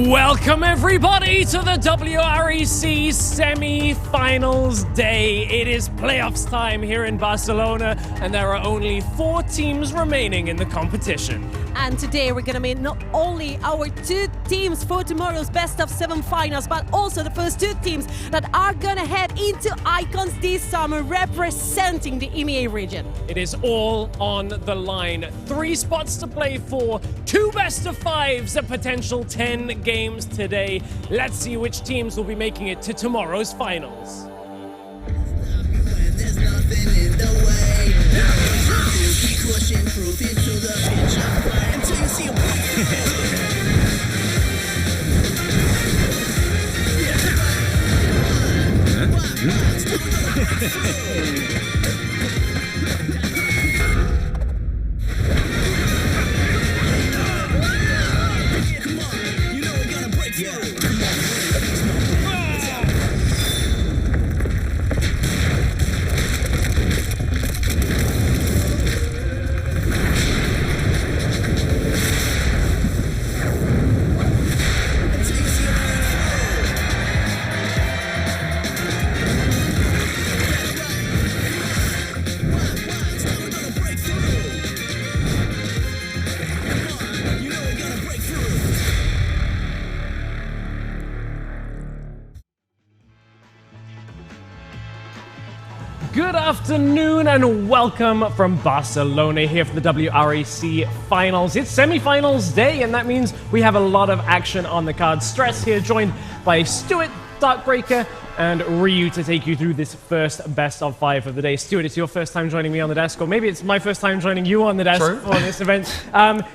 Welcome everybody to the WREC semi-finals day. It is playoffs time here in Barcelona, and there are only 4 teams remaining in the competition. And today we're gonna meet not only our 2 teams for tomorrow's best of 7 finals, but also the first 2 teams that are gonna head into Icons this summer representing the EMEA region. It is all on the line. 3 spots to play for, 2 best of 5s, a potential 10 games today. Let's see which teams will be making it to tomorrow's finals. There's nothing in the way. Keep pushing proof into the pitch of play until you see a come on, you know we're gonna break through. Good afternoon and welcome from Barcelona here for the WREC finals. It's semi-finals day, and that means we have a lot of action on the card. Stress here, joined by Stuart, Darkbreaker, and Ryu to take you through this first best of 5 of the day. Stuart, it's your first time joining me on the desk, or maybe it's my first time joining you on the desk for this event.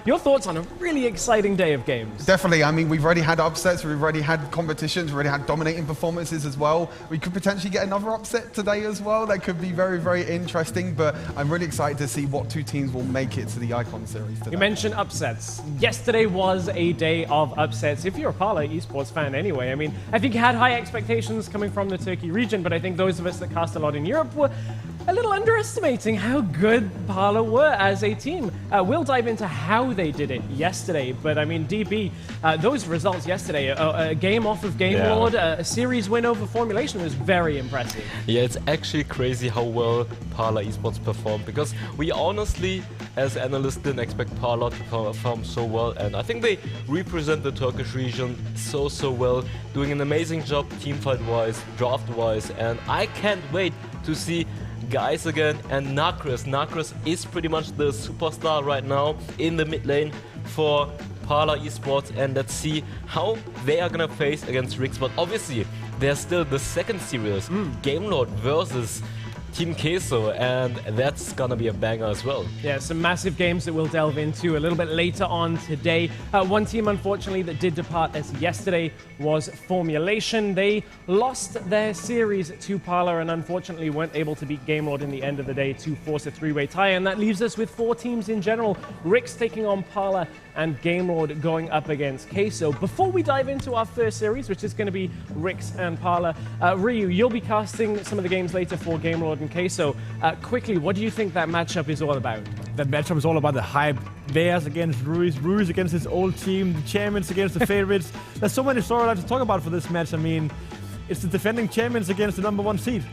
Your thoughts on a really exciting day of games? Definitely. I mean, we've already had upsets, we've already had competitions, we've already had dominating performances as well. We could potentially get another upset today as well. That could be very, very interesting, but I'm really excited to see what 2 teams will make it to the Icon Series today. You mentioned upsets. Yesterday was a day of upsets. If you're a Parla Esports fan anyway, I mean, I think you had high expectations coming from the Turkey region, but I think those of us that cast a lot in Europe were a little underestimating how good Parla were as a team. We'll dive into how they did it yesterday, but I mean, DB, those results yesterday, a game off of Game Lord, a series win over Formulation was very impressive. Yeah, it's actually crazy how well Parla Esports performed, because we honestly, as analysts, didn't expect Parla to perform so well, and I think they represent the Turkish region so well, doing an amazing job teamfight-wise, draft-wise, and I can't wait to see Guys again and Nakris. Nakris is pretty much the superstar right now in the mid lane for Parla Esports, and let's see how they are gonna face against RixGG. But obviously, there's still the second series, Game Lord versus Team Queso, and that's gonna be a banger as well. Yeah, some massive games that we'll delve into a little bit later on today. One team, unfortunately, that did depart as yesterday was Formulation. They lost their series to Parla and unfortunately weren't able to beat Game Lord in the end of the day to force a 3-way tie, and that leaves us with 4 teams in general. RixGG taking on Parla and Game Lord going up against Queso. Before we dive into our first series, which is going to be RixGG and Parla, Ryu, you'll be casting some of the games later for Game Lord and Queso. Quickly, what do you think that matchup is all about? That matchup is all about the hype. Theirs against Ruiz, Ruiz against his old team, the champions against the favorites. There's so many storylines to talk about for this match. I mean, it's the defending champions against the #1 seed.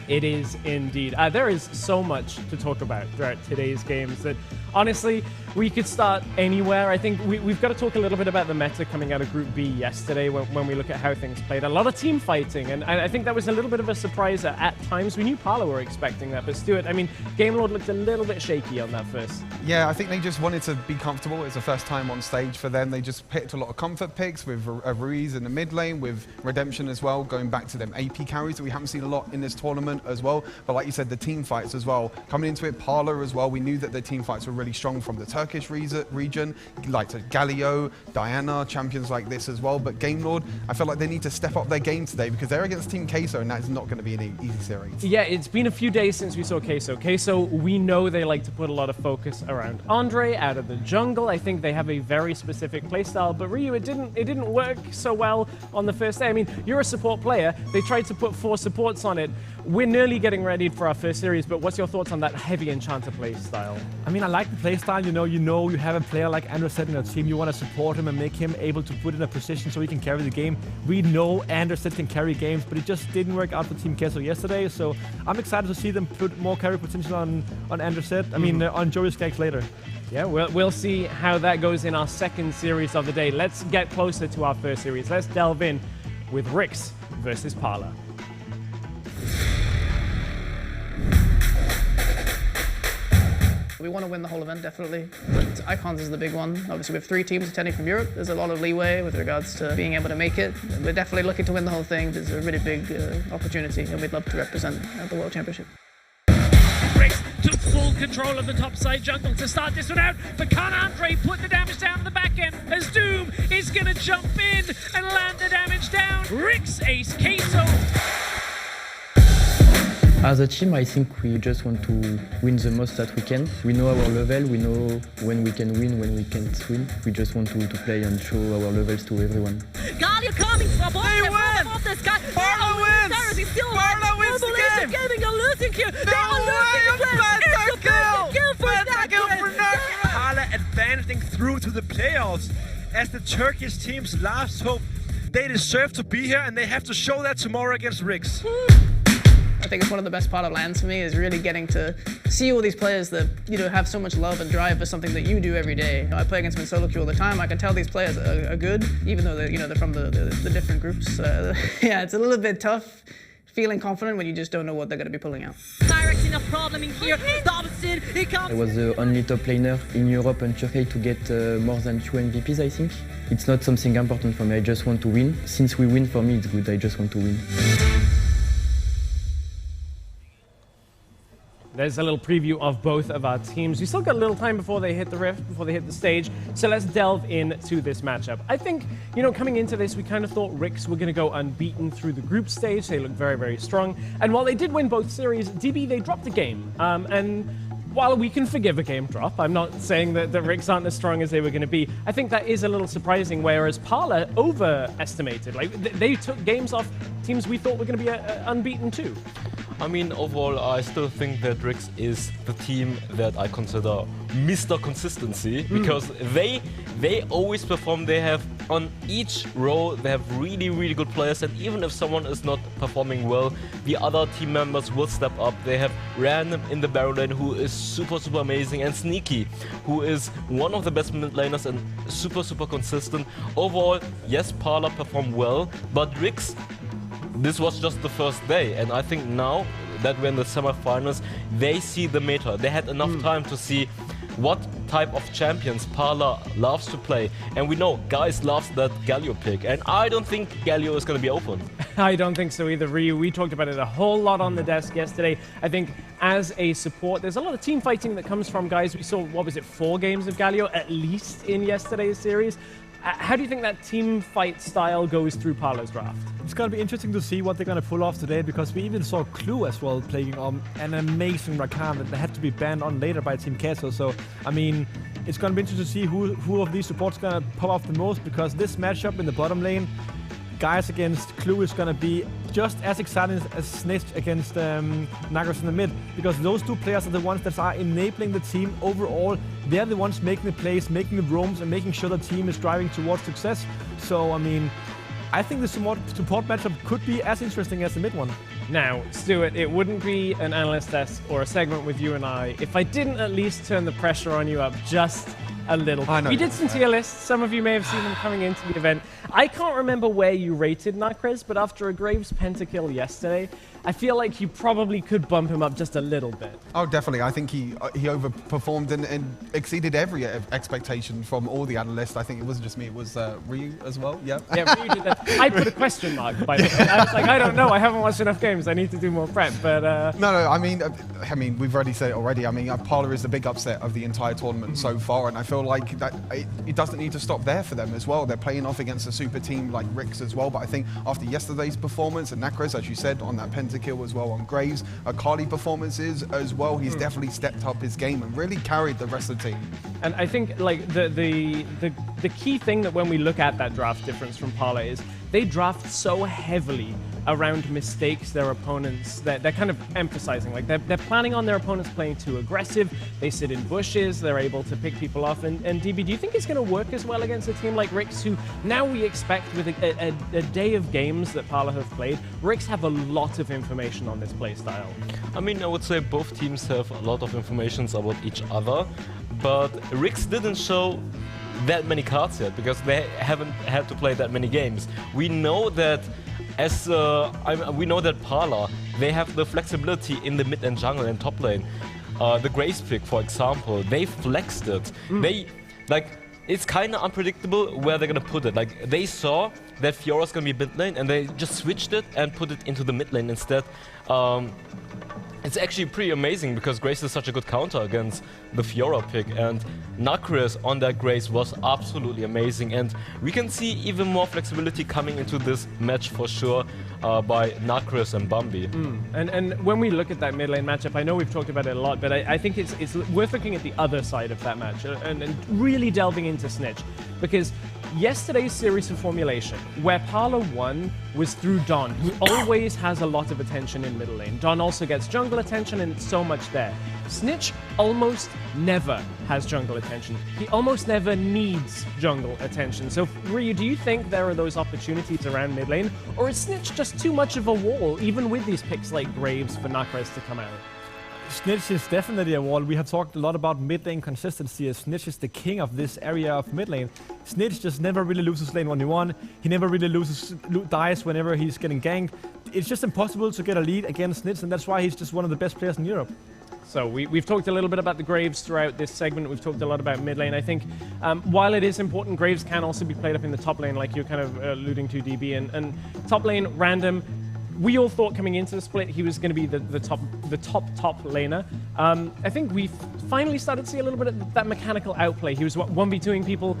It is indeed. There is so much to talk about throughout today's games that, honestly, we could start anywhere. I think we've got to talk a little bit about the meta coming out of Group B yesterday when we look at how things played. A lot of team fighting, and I think that was a little bit of a surprise at times. We knew Parla were expecting that, but Stuart, I mean, Game Lord looked a little bit shaky on that first. Yeah, I think they just wanted to be comfortable. It's the first time on stage for them. They just picked a lot of comfort picks with Ruiz in the mid lane, with Redemption as well, going back to them AP carries that we haven't seen a lot in this tournament as well. But like you said, the team fights as well. Coming into it, Parla as well, we knew that the team fights were really strong from the Turkish region, like Galio, Diana, champions like this as well. But Game Lord, I feel like they need to step up their game today because they're against Team Queso, and that is not going to be an easy series. Yeah, it's been a few days since we saw Queso. Queso, we know they like to put a lot of focus around Andre out of the jungle. I think they have a very specific playstyle, but Ryu, it didn't work so well on the first day. I mean, you're a support player. They tried to put 4 supports on it. we're nearly getting ready for our first series, but what's your thoughts on that heavy Enchanter play style? I mean, I like the play style. You know, you have a player like Anderset in your team. You want to support him and make him able to put in a position so he can carry the game. We know Anderset can carry games, but it just didn't work out for Team Queso yesterday. So I'm excited to see them put more carry potential on Anderset. I mean, on WREC later. Yeah, we'll see how that goes in our second series of the day. Let's get closer to our first series. Let's delve in with RixGG versus Parla. We want to win the whole event, definitely, but Icons is the big one. Obviously, we have 3 teams attending from Europe. There's a lot of leeway with regards to being able to make it. We're definitely looking to win the whole thing. There's a really big opportunity, and we'd love to represent at the World Championship. RixGG took full control of the top side jungle to start this one out, but can Andre put the damage down on the back end as Doom is going to jump in and land the damage down? RixGG ace Queso. As a team, I think we just want to win the most that we can. We know our level, we know when we can win, when we can't win. We just want to play and show our levels to everyone. Galio coming from off the sky. Parla wins! Parla wins the game! Gaming are losing here. They are No losing the way! game. It's a perfect kill for Pentakill that. for Parla advancing through to the playoffs as the Turkish team's last hope. They deserve to be here, and they have to show that tomorrow against RixGG. I think it's one of the best part of LANs for me is really getting to see all these players that have so much love and drive for something that you do every day. I play against them in solo queue all the time. I can tell these players are good, even though they're from the different groups. Yeah, it's a little bit tough feeling confident when you just don't know what they're going to be pulling out. Direct in a problem in here. Dobson, he comes. I was the only top laner in Europe and Turkey to get more than 2 MVPs, I think. It's not something important for me. I just want to win. Since we win, for me, it's good. I just want to win. There's a little preview of both of our teams. We still got a little time before they hit the rift, before they hit the stage. So let's delve into this matchup. I think, coming into this, we kind of thought RixGG were going to go unbeaten through the group stage. They looked very, very strong. And while they did win both series, DB, they dropped the game. And while we can forgive a game drop, I'm not saying that RixGG aren't as strong as they were going to be. I think that is a little surprising, whereas Parla overestimated. Like, they took games off teams we thought were going to be unbeaten too. I mean, overall, I still think that RixGG is the team that I consider Mr. Consistency, because they always perform. They have, on each role, they have really, really good players, and even if someone is not performing well, the other team members will step up. They have Random in the Baron lane, who is super, super amazing, and Sneaky, who is one of the best mid laners and super, super consistent. Overall, yes, Parla performed well, but RixGG, this was just the first day, and I think now that we're in the semifinals, they see the meta. They had enough time to see what type of champions Parla loves to play. And we know guys loves that Galio pick, and I don't think Galio is going to be open. I don't think so either, Ryu. We talked about it a whole lot on the desk yesterday. I think as a support, there's a lot of team fighting that comes from guys. We saw, 4 games of Galio at least in yesterday's series. How do you think that team fight style goes through Parla's draft? It's going to be interesting to see what they're going to pull off today, because we even saw Clue as well playing an amazing Rakan that had to be banned on later by Team Queso. So, I mean, it's going to be interesting to see who of these supports going to pop off the most, because this matchup in the bottom lane, guys against Clue, is going to be just as exciting as Snitch against Nagros in the mid, because those two players are the ones that are enabling the team overall. They're the ones making the plays, making the roams, and making sure the team is driving towards success. So, I mean, I think the support matchup could be as interesting as the mid one. Now, Stuart, it wouldn't be an analyst desk or a segment with you and I if I didn't at least turn the pressure on you up just a little. I know. We did some tier lists. Some of you may have seen them coming into the event. I can't remember where you rated Nacrez, but after a Graves pentakill yesterday, I feel like you probably could bump him up just a little bit. Oh, definitely. I think he overperformed and exceeded every expectation from all the analysts. I think it wasn't just me, it was Ryu as well. Yeah. Yeah, Ryu did that. I put a question mark by the way. I was like, I don't know. I haven't watched enough games. I need to do more prep. But No, I mean, we've already said it already. I mean, Parla is the big upset of the entire tournament so far, and I feel like that it doesn't need to stop there for them as well. They're playing off against a super team like RixGG as well, but I think after yesterday's performance, and Nacrez, as you said, on that pentakill as well on Graves, Akali performances as well, he's definitely stepped up his game and really carried the rest of the team. And I think like the key thing that when we look at that draft difference from Parla is they draft so heavily around mistakes their opponents, they're kind of emphasizing. Like they're planning on their opponents playing too aggressive. They sit in bushes. They're able to pick people off. And DB, do you think it's going to work as well against a team like RixGG, who now we expect with a day of games that Parla have played, RixGG have a lot of information on this playstyle? I mean, I would say both teams have a lot of information about each other, but RixGG didn't show that many cards yet because they haven't had to play that many games. We know that we know that Parla, they have the flexibility in the mid and jungle and top lane. The Grace pick, for example, they flexed it. They it's kind of unpredictable where they're gonna put it. Like they saw that Fiora's gonna be mid lane and they just switched it and put it into the mid lane instead. It's actually pretty amazing because Grace is such a good counter against the Fiora pick, and Nacris on that Grace was absolutely amazing, and we can see even more flexibility coming into this match for sure by Nacris and Bambi. And when we look at that mid lane matchup, I know we've talked about it a lot, but I think it's worth looking at the other side of that match and really delving into Snitch, because yesterday's series of formulation, where Parla won, was through Don, who always has a lot of attention in middle lane. Don also gets jungle attention and so much there. Snitch almost never has jungle attention. He almost never needs jungle attention. So, Ryu, do you think there are those opportunities around mid lane, or is Snitch just too much of a wall, even with these picks like Graves for Nacris to come out? Snitch is definitely a wall. We have talked a lot about mid lane consistency, as Snitch is the king of this area of mid lane. Snitch just never really loses lane 1v1. He never really dies whenever he's getting ganked. It's just impossible to get a lead against Snitch, and that's why he's just one of the best players in Europe. So we've talked a little bit about the Graves throughout this segment. We've talked a lot about mid lane. I think while it is important, Graves can also be played up in the top lane, like you're kind of alluding to, DB. And top lane, Random, we all thought coming into the split he was going to be the top laner. I think we finally started to see a little bit of that mechanical outplay. He was 1v2ing people.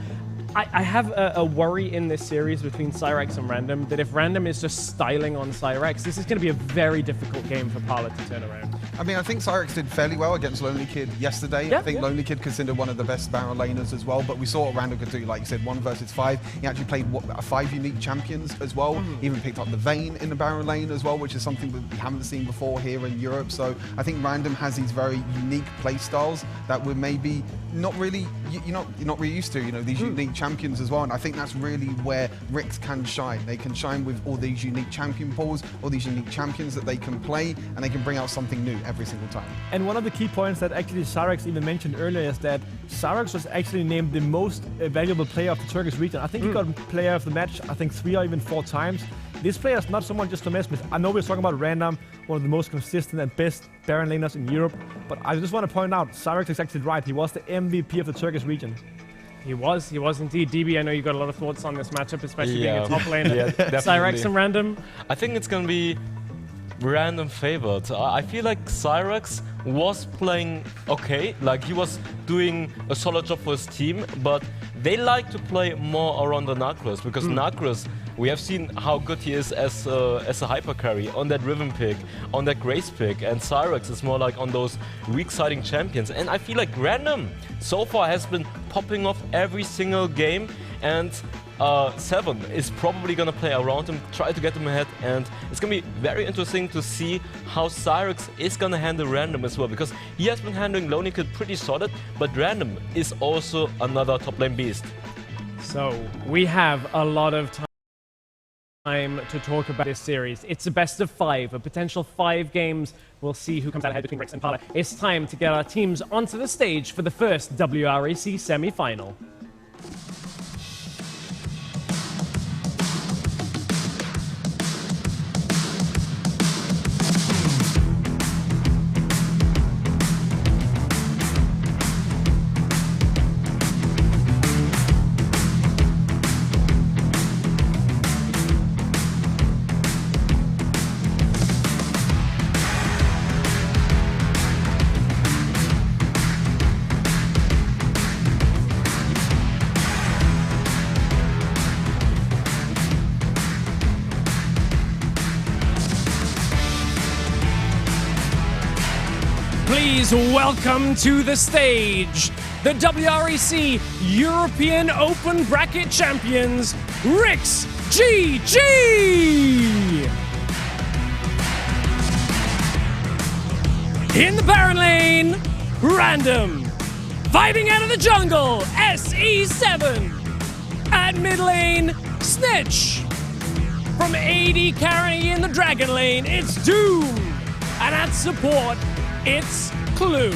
I have a worry in this series between Cyrex and Random that if Random is just styling on Cyrex, this is going to be a very difficult game for Parla to turn around. I mean, I think Cyrex did fairly well against Lonely Kid yesterday. Yeah, I think Lonely Kid considered one of the best barrel laners as well, but we saw what Random could do, like you said, 1 versus 5. He actually played 5 unique champions as well. Even picked up the Vayne in the barrel lane as well, which is something that we haven't seen before here in Europe. So I think Random has these very unique play styles that we're maybe not really, you're not really used to, you know, these unique champions as well. And I think that's really where RixGG can shine. They can shine with all these unique champion pools, all these unique champions that they can play, and they can bring out something new every single time. And one of the key points that actually Cyrex even mentioned earlier is that Cyrex was actually named the most valuable player of the Turkish region. I think he got player of the match, I think 3 or even 4 times. This player is not someone just to mess with. I know we're talking about Random, one of the most consistent and best Baron laners in Europe, but I just want to point out, Cyrex is actually right. He was the MVP of the Turkish region. He was indeed. DB, I know you've got a lot of thoughts on this matchup, especially being a top laner. Yeah, Cyrex and Random? I think it's gonna be Random favored. I feel like Cyrex was playing okay, like he was doing a solid job for his team, but they like to play more around the Nacris, because Nacris, we have seen how good he is as a hyper carry on that Riven pick, on that Grace pick, and Cyrex is more like on those weak-siding champions. And I feel like Random so far has been popping off every single game, and Seven is probably gonna play around him, try to get him ahead, and it's gonna be very interesting to see how Cyrex is gonna handle Random as well, because he has been handling Lonely Kid pretty solid, but Random is also another top lane beast. So we have a lot of time to talk about this series. It's a best of 5, a potential 5 games. We'll see who comes out ahead between RixGG and Parla. It's time to get our teams onto the stage for the first WREC semi-final. Please welcome to the stage the WREC European Open Bracket Champions, RixGG! In the Baron lane, Random. Fighting out of the jungle, SE7. At mid lane, Snitch. From AD carry in the Dragon lane, it's Doom. And at support, it's Clue.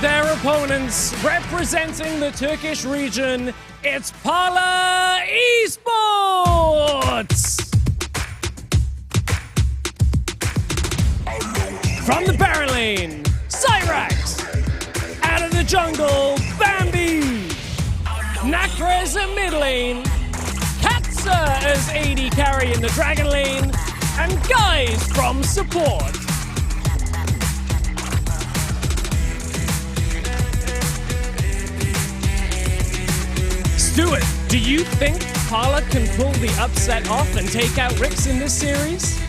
Their opponents, representing the Turkish region, it's Parla Esports! From the Baron lane, Cyrax! Out of the jungle, Bambi! Nakres at mid lane, Katsa as AD carry in the Dragon lane, and Guys from support. Stuart, do you think Parla can pull the upset off and take out RixGG in this series?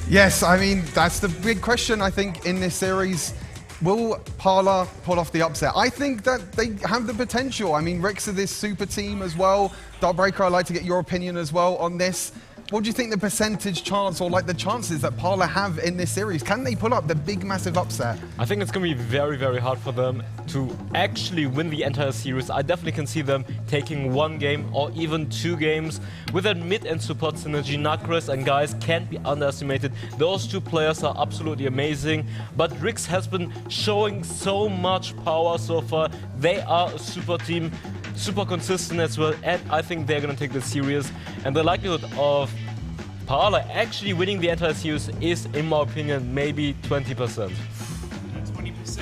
Yes, I mean, that's the big question, I think, in this series. Will Parla pull off the upset? I think that they have the potential. I mean, RixGG are this super team as well. Darkbreaker, I'd like to get your opinion as well on this. What do you think the percentage chance or like the chances that Parla have in this series? Can they pull up the big, massive upset? I think it's going to be very, very hard for them to actually win the entire series. I definitely can see them taking one game or even 2 games. With that mid and support synergy, Nakres and Guys can't be underestimated. Those 2 players are absolutely amazing. But RixGG has been showing so much power so far. They are a super team, super consistent as well, and I think they're going to take this series. And the likelihood of Parla actually winning the entire series is, in my opinion, maybe 20%. 20%.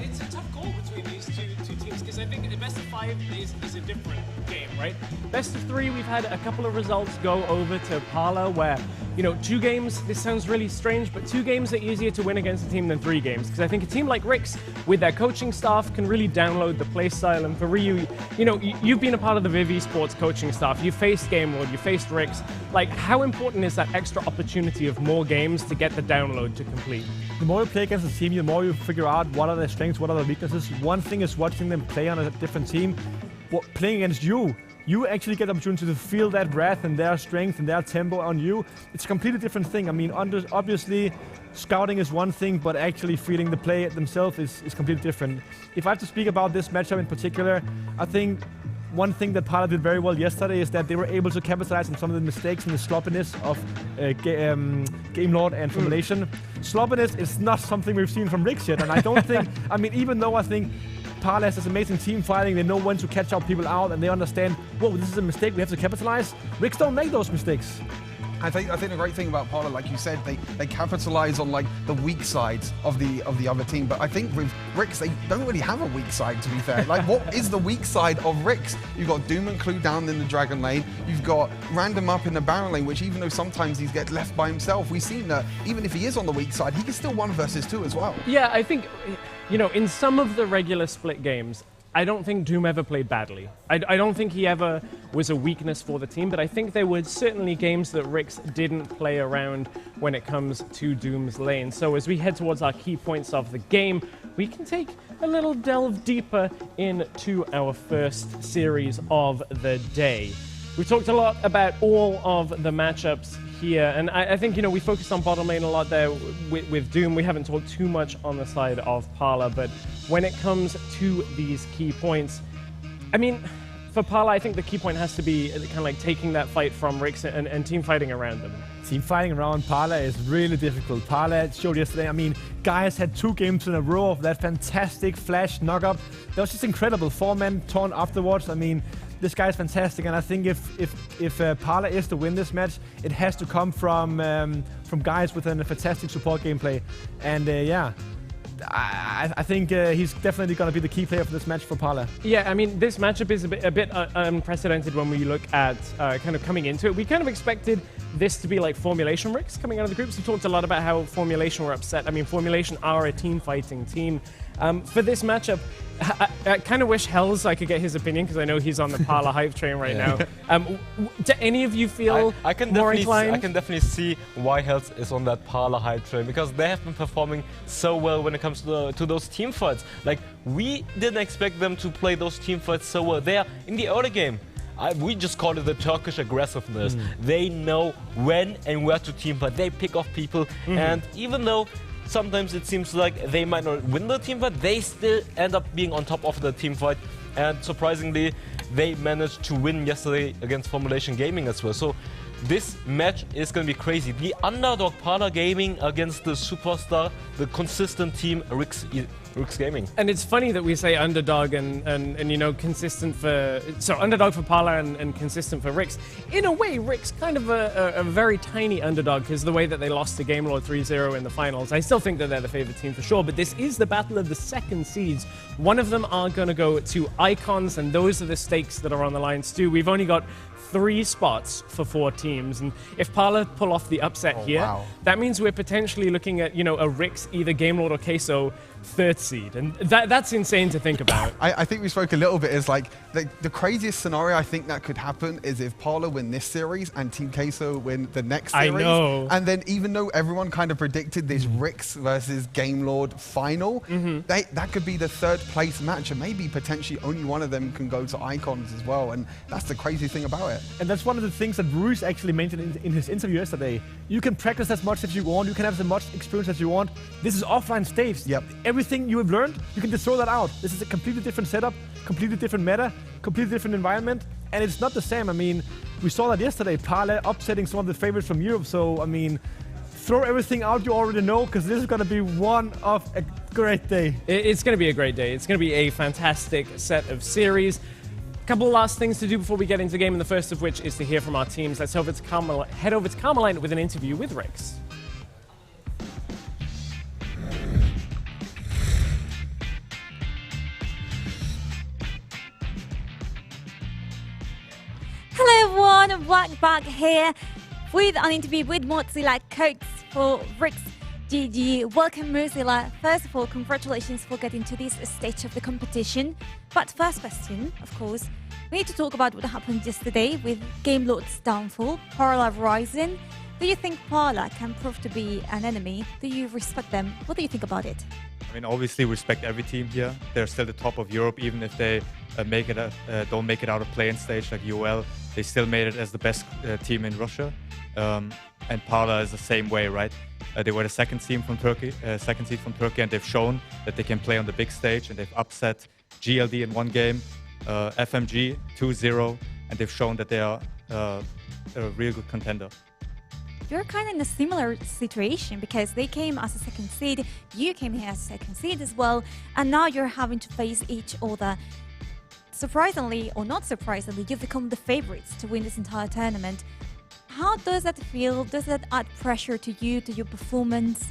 It's a tough call between these two teams because I think the best of 5 is a different game, right? Best of 3, we've had a couple of results go over to Parla where, 2 games, this sounds really strange, but 2 games are easier to win against a team than 3 games. Because I think a team like RixGG, with their coaching staff, can really download the play style. And for Ryu, you've been a part of the Viv Esports coaching staff. You faced Game World, you faced RixGG. Like, how important is that extra opportunity of more games to get the download to complete? The more you play against a team, the more you figure out what are their strengths, what are their weaknesses. One thing is watching them play on a different team. Playing against you actually get the opportunity to feel that breath and their strength and their tempo on you. It's a completely different thing. I mean, obviously, scouting is one thing, but actually feeling the play themselves is completely different. If I have to speak about this matchup in particular, I think one thing that Parla did very well yesterday is that they were able to capitalize on some of the mistakes and the sloppiness of Game Lord and Formulation. Sloppiness is not something we've seen from RixGG yet, and I don't think, I mean, even though I think Parla has this amazing team fighting, they know when to catch out people out, and they understand, whoa, this is a mistake, we have to capitalize. RixGG don't make those mistakes. I think the great thing about Parla, like you said, they capitalize on like the weak sides of the other team. But I think with RixGG, they don't really have a weak side, to be fair. Like, what is the weak side of RixGG? You've got Doom and Clue down in the Dragon lane. You've got Random up in the Baron lane, which even though sometimes he gets left by himself, we've seen that even if he is on the weak side, he can still 1 versus 2 as well. Yeah, I think, in some of the regular split games, I don't think Doom ever played badly. I don't think he ever was a weakness for the team, but I think there were certainly games that RixGG didn't play around when it comes to Doom's lane. So as we head towards our key points of the game, we can take a little delve deeper into our first series of the day. We talked a lot about all of the matchups here, and I think, we focused on bottom lane a lot there with Doom. We haven't talked too much on the side of Parla, but when it comes to these key points, I mean, for Parla, I think the key point has to be kind of like taking that fight from RixGG and team fighting around them. Team fighting around Parla is really difficult. Parla showed yesterday, I mean, Guys had 2 games in a row of that fantastic flash knock-up. That was just incredible. 4-man taunt afterwards. I mean, this guy is fantastic, and I think if Parla is to win this match, it has to come from Guys with a fantastic support gameplay. And yeah, I think he's definitely going to be the key player for this match for Parla. Yeah, I mean, this matchup is a bit unprecedented when we look at kind of coming into it. We kind of expected this to be like Formulation RixGG coming out of the groups. We talked a lot about how Formulation were upset. I mean, Formulation are a team-fighting team. For this matchup, I kind of wish Hells I could get his opinion because I know he's on the Parla hype train right now. Do any of you feel more inclined? I can definitely see why Hells is on that Parla hype train because they have been performing so well when it comes to those team fights. Like, we didn't expect them to play those team fights so well. They are in the early game. We just call it the Turkish aggressiveness. They know when and where to team fight. They pick off people, and even though sometimes it seems like they might not win the team fight, they still end up being on top of the team fight. And surprisingly, they managed to win yesterday against Formulation Gaming as well. So this match is going to be crazy. The underdog Parla Gaming against the superstar, the consistent team RixGG. And it's funny that we say underdog and you know, consistent for... So underdog for Parla and consistent for Rix. In a way, Rix kind of a very tiny underdog because the way that they lost to Game Lord 3-0 in the finals. I still think that they're the favorite team for sure, but this is the battle of the second seeds. One of them are going to go to Icons, and those are the stakes that are on the line. Stu, we've only got 3 spots for 4 teams, and if Parla pull off the upset here, that means we're potentially looking at, you know, a Rix, either Game Lord or Queso, 3rd seed, and that's insane to think about. I think we spoke a little bit as like the craziest scenario I think that could happen is if Parla win this series and Team Queso win the next series. I know. And then even though everyone kind of predicted this Rix versus Game Lord final, that could be the 3rd place match, and maybe potentially only one of them can go to Icons as well, and that's the crazy thing about it. And that's one of the things that Ruiz actually mentioned in his interview yesterday. You can practice as much as you want, you can have as much experience as you want. This is offline stage. Yep. Everything you have learned, you can just throw that out. This is a completely different setup, completely different meta, completely different environment, and it's not the same. I mean, we saw that yesterday, Parla upsetting some of the favorites from Europe, so I mean, throw everything out you already know, because this is going to be one of a great day. It's going to be a great day. It's going to be a fantastic set of series. A couple of last things to do before we get into the game, and the first of which is to hear from our teams. Let's head over to Carmeline with an interview with Rix. Hello everyone, WREC back here with an interview with Mozilla coach for RixGG. Welcome Mozilla. First of all, congratulations for getting to this stage of the competition. But first question, of course, we need to talk about what happened yesterday with Game Lord's downfall, Parla rising. Do you think Parla can prove to be an enemy? Do you respect them? What do you think about it? I mean, obviously respect every team here. They're still the top of Europe, even if they don't make it out of play-in stage like UL. They still made it as the best team in Russia. And Parla is the same way, right? They were the second seed from Turkey, and they've shown that they can play on the big stage, and they've upset GLD in one game, FMG 2-0, and they've shown that they are a real good contender. You're kind of in a similar situation because they came as a second seed, you came here as a second seed as well, and now you're having to face each other. Surprisingly, or not surprisingly, you've become the favorites to win this entire tournament. How does that feel? Does that add pressure to you, to your performance?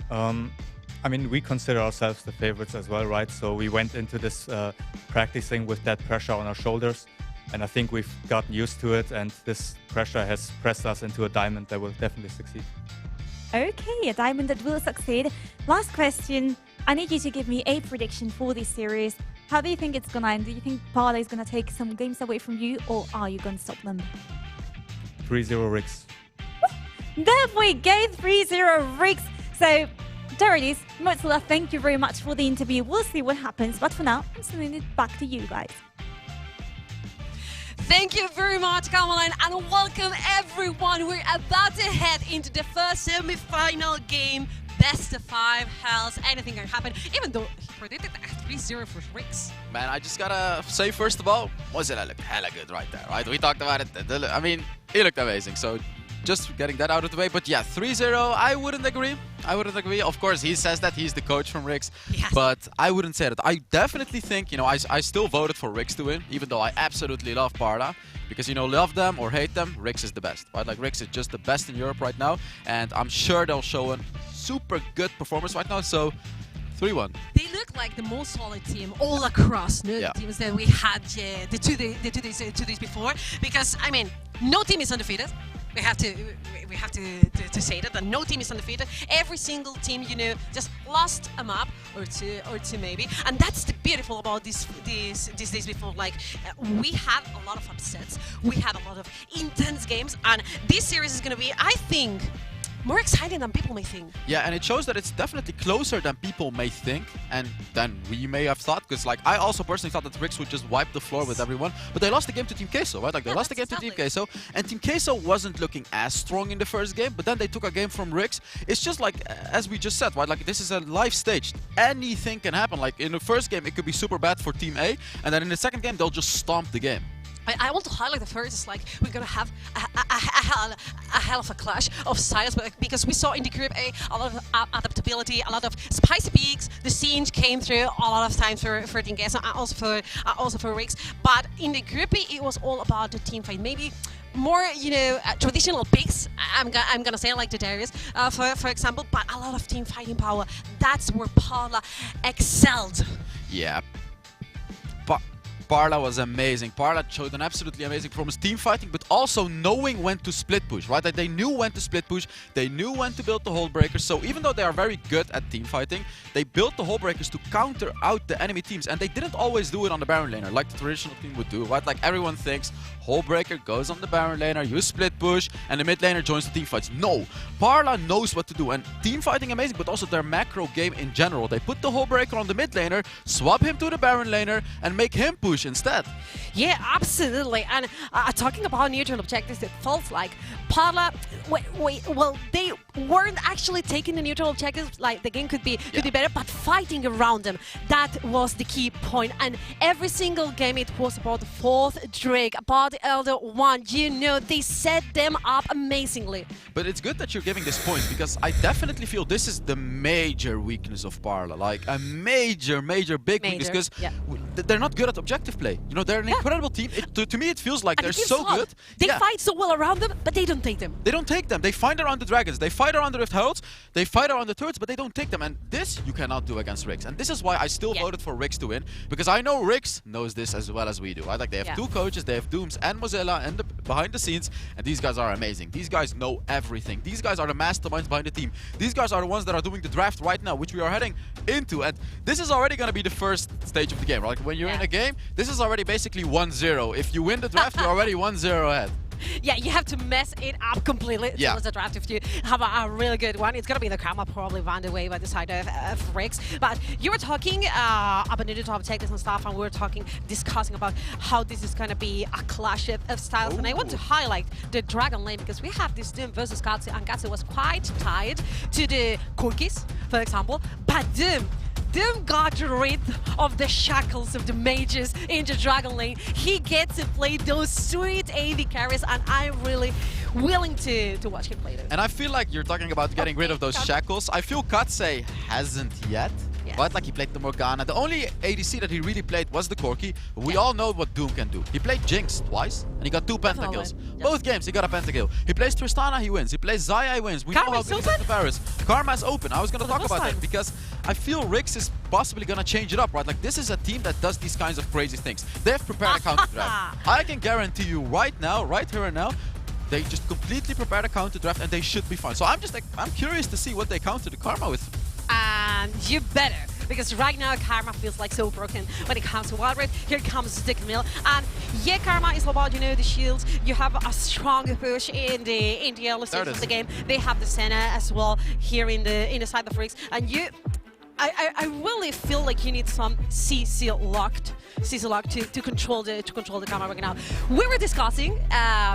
I mean, we consider ourselves the favorites as well, right? So we went into this practicing with that pressure on our shoulders. And I think we've gotten used to it, and this pressure has pressed us into a diamond that will definitely succeed. Okay, a diamond that will succeed. Last question. I need you to give me a prediction for this series. How do you think it's going to end? Do you think Parla is going to take some games away from you, or are you going to stop them? 3-0 Rix. There we go, 3-0 Rix. So, there it is. Mozilla, thank you very much for the interview. We'll see what happens, but for now, I'm sending it back to you guys. Thank you very much, Carmeline, and welcome everyone. We're about to head into the first semi-final game. Best of 5 hells, anything can happen, even though he predicted 3-0 for Rix. Man, I just gotta say, first of all, Mozilla looked hella good right there, right? We talked about it. I mean, he looked amazing, so just getting that out of the way. But yeah, 3-0, I wouldn't agree. Of course, he says that he's the coach from Rix, yes. But I wouldn't say that. I definitely think, you know, I still voted for Rix to win, even though I absolutely love Parla. Because, you know, love them or hate them, Rix is the best, right? Like, Rix is just the best in Europe right now, and I'm sure they'll show a super good performance right now, so 3-1. They look like the most solid team all across the teams that we had the two days before, because, I mean, no team is undefeated. we have to say that no team is undefeated. Every single team, just lost a map or two maybe, and that's the beautiful about these days before. Like we had a lot of upsets, we had a lot of intense games, and this series is gonna be, I think, more exciting than people may think. Yeah, and it shows that it's definitely closer than people may think and than we may have thought. Because like I also personally thought that RixGG would just wipe the floor with everyone, but they lost the game to Team Queso, right? Like they lost the game to Team Queso, and Team Queso wasn't looking as strong in the first game, but then they took a game from RixGG. It's just like, as we just said, right? Like this is a live stage. Anything can happen. Like in the first game, it could be super bad for Team A, and then in the second game, they'll just stomp the game. I want to highlight the first is like we're gonna have a hell of a clash of styles, because we saw in the group A lot of adaptability, a lot of spicy peaks. The scenes came through a lot of times for Team Queso and also for RixGG. But in the group B, it was all about the team fight. Maybe more, traditional picks. I'm gonna say like the Darius, for example, but a lot of team fighting power. That's where Parla excelled. Yeah. Parla was amazing. Parla showed an absolutely amazing performance, team fighting, but also knowing when to split push, right? Like they knew when to split push, they knew when to build the hole breakers. So even though they are very good at team fighting, they built the hole breakers to counter out the enemy teams, and they didn't always do it on the Baron laner like the traditional team would do, right? Like everyone thinks hole breaker goes on the Baron laner, you split push, and the mid laner joins the team fights. No, Parla knows what to do, and team fighting amazing, but also their macro game in general. They put the hole breaker on the mid laner, swap him to the Baron laner, and make him push instead. Yeah, absolutely. And talking about neutral objectives, it felt like Parla, well, they weren't actually taking the neutral objectives. Like the game could be better, but fighting around them, that was the key point. And every single game, it was about the fourth Drake, about the Elder One. They set them up amazingly. But it's good that you're giving this point, because I definitely feel this is the major weakness of Parla. Like a major big weakness, because they're not good at objective play. They're an incredible team. To me, it feels like they're so good. They fight so well around them, but they don't take them. They don't take them. They fight around the dragons. They fight around the Rift Heralds. They fight around the turrets, but they don't take them. And this you cannot do against RixGG. And this is why I still voted for RixGG to win, because I know RixGG knows this as well as we do. Right? Like they have two coaches. They have Dooms and Mozilla and behind the scenes, and these guys are amazing. These guys know everything. These guys are the masterminds behind the team. These guys are the ones that are doing the draft right now, which we are heading into. And this is already going to be the first stage of the game. Right? Like when you're in a game, this is already basically 1-0. If you win the draft, you're already 1-0 ahead. Yeah, you have to mess it up completely towards the draft if you have a really good one. It's going to be the Karma probably run away by the side of RixGG. But you were talking about the top objectives and stuff, and we were discussing about how this is going to be a clash of styles. And I want to highlight the Dragon lane, because we have this Doom versus Katsu, and Katsu was quite tied to the Corgis, for example. But Doom got rid of the shackles of the mages in the Dragon lane. He gets to play those sweet AD carries, and I'm really willing to watch him play them. And I feel like you're talking about getting rid of those shackles. I feel Katse hasn't yet. But like he played the Morgana. The only ADC that he really played was the Corki. We all know what Doom can do. He played Jinx twice, and he got 2 pentakills. Both games he got a pentakill. He plays Tristana, he wins. He plays Xayah, he wins. We know how good he is to Paris. Karma's open. I was going to talk about that, because I feel RixGG is possibly going to change it up, right? Like this is a team that does these kinds of crazy things. They've prepared a counter draft. I can guarantee you right now, right here and now, they just completely prepared a counter draft, and they should be fine. So I'm curious to see what they counter the Karma with. And you better, because right now Karma feels like so broken when it comes to WREC. Here comes the Camille, and Karma is about the shields. You have a strong push in the early stage of the game. They have the Senna as well here in the side of RixGG, and I really feel like you need some CC locked to control the Karma right now. We were discussing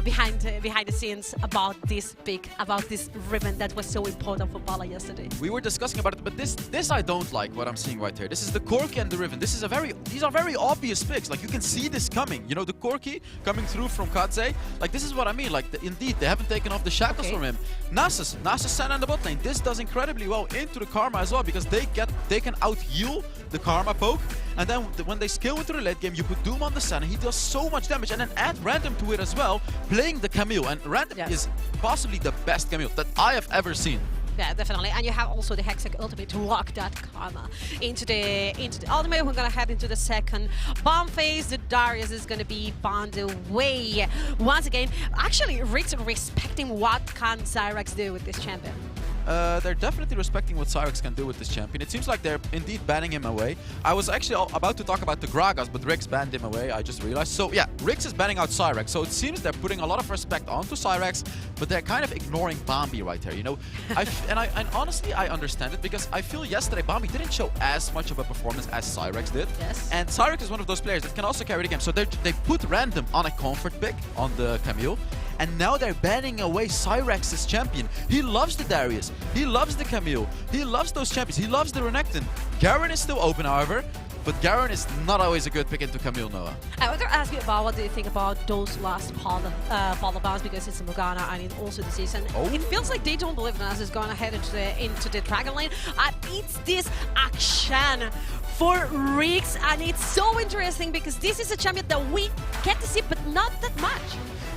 behind the scenes about this pick, about this ribbon that was so important for Parla yesterday. We were discussing about it, but this I don't like what I'm seeing right here. This is the Corki and the ribbon. These are very obvious picks. Like you can see this coming. The Corki coming through from Katse. Like this is what I mean. Like indeed they haven't taken off the shackles from him. Nasus Senna in the bot lane. This does incredibly well into the Karma as well, because they can out-heal the Karma poke, and then when they scale into the late game, you put Doom on the Senna. He does so much damage, and then add Random to it as well, playing the Camille. And Random is possibly the best Camille that I have ever seen. Yeah, definitely. And you have also the Hextech ultimate to lock that Karma into the ultimate. We're gonna head into the second bomb phase. The Darius is gonna be bombed away once again. Actually, RixGG respecting what can Zyrex do with this champion. They're definitely respecting what RixGG can do with this champion. It seems like they're indeed banning him away. I was actually about to talk about the Gragas, but RixGG banned him away, I just realized. So yeah, RixGG is banning out RixGG, so it seems they're putting a lot of respect onto RixGG, but they're kind of ignoring Bambi right here, you know? And honestly, I understand it, because I feel yesterday Bambi didn't show as much of a performance as RixGG did. Yes. And RixGG is one of those players that can also carry the game. So they put random on a comfort pick on the Camille, and now they're banning away Cyrex's champion. He loves the Darius, he loves the Camille, he loves those champions, he loves the Renekton. Garen is still open, however, but Garen is not always a good pick into Camille, Noah. I want to ask you about what do you think about those last Parla bans, because it's the Morgana and also the season. It feels like they don't believe in us is going to head into the Dragon Lane, and it's this action for RixGG, and it's so interesting because this is a champion that we get to see, but not that much.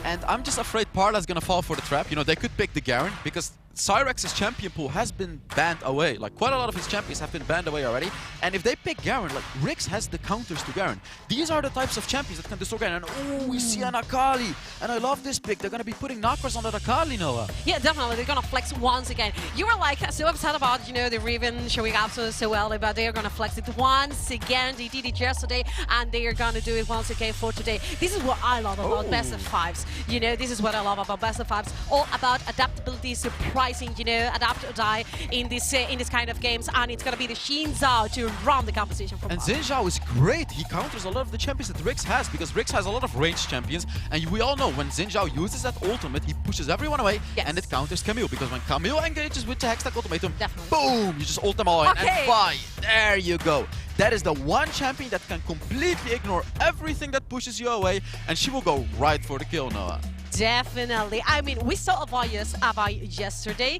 And I'm just afraid Parla's gonna fall for the trap. You know, they could pick the Garen, because Cyrex's champion pool has been banned away. Like, quite a lot of his champions have been banned away already. And if they pick Garen, like, RixGG has the counters to Garen. These are the types of champions that can destroy Garen. And oh, we see an Akali. And I love this pick. They're gonna be putting knockers on that Akali, Noah. Yeah, definitely. They're gonna flex once again. You were like so upset about, you know, the Riven showing up so well, but they are gonna flex it once again. They did it yesterday, and they are gonna do it once again for today. This is what I love about best of fives. You know, this is what I love about best of fives. All about adaptability, surprising, you know, adapt or die in this kind of games, and it's gonna be the Xin Zhao to run the competition from. And Xin Zhao is great. He counters a lot of the champions that RixGG has, because RixGG has a lot of ranged champions, and we all know when Xin Zhao uses that ultimate, he pushes everyone away, and it counters Camille, because when Camille engages with the Hextech ultimatum, boom, you just ult them all in, and bye, there you go. That is the one champion that can completely ignore everything that pushes you away, and she will go right for the kill, Noah. Definitely. I mean, we saw Abai yesterday.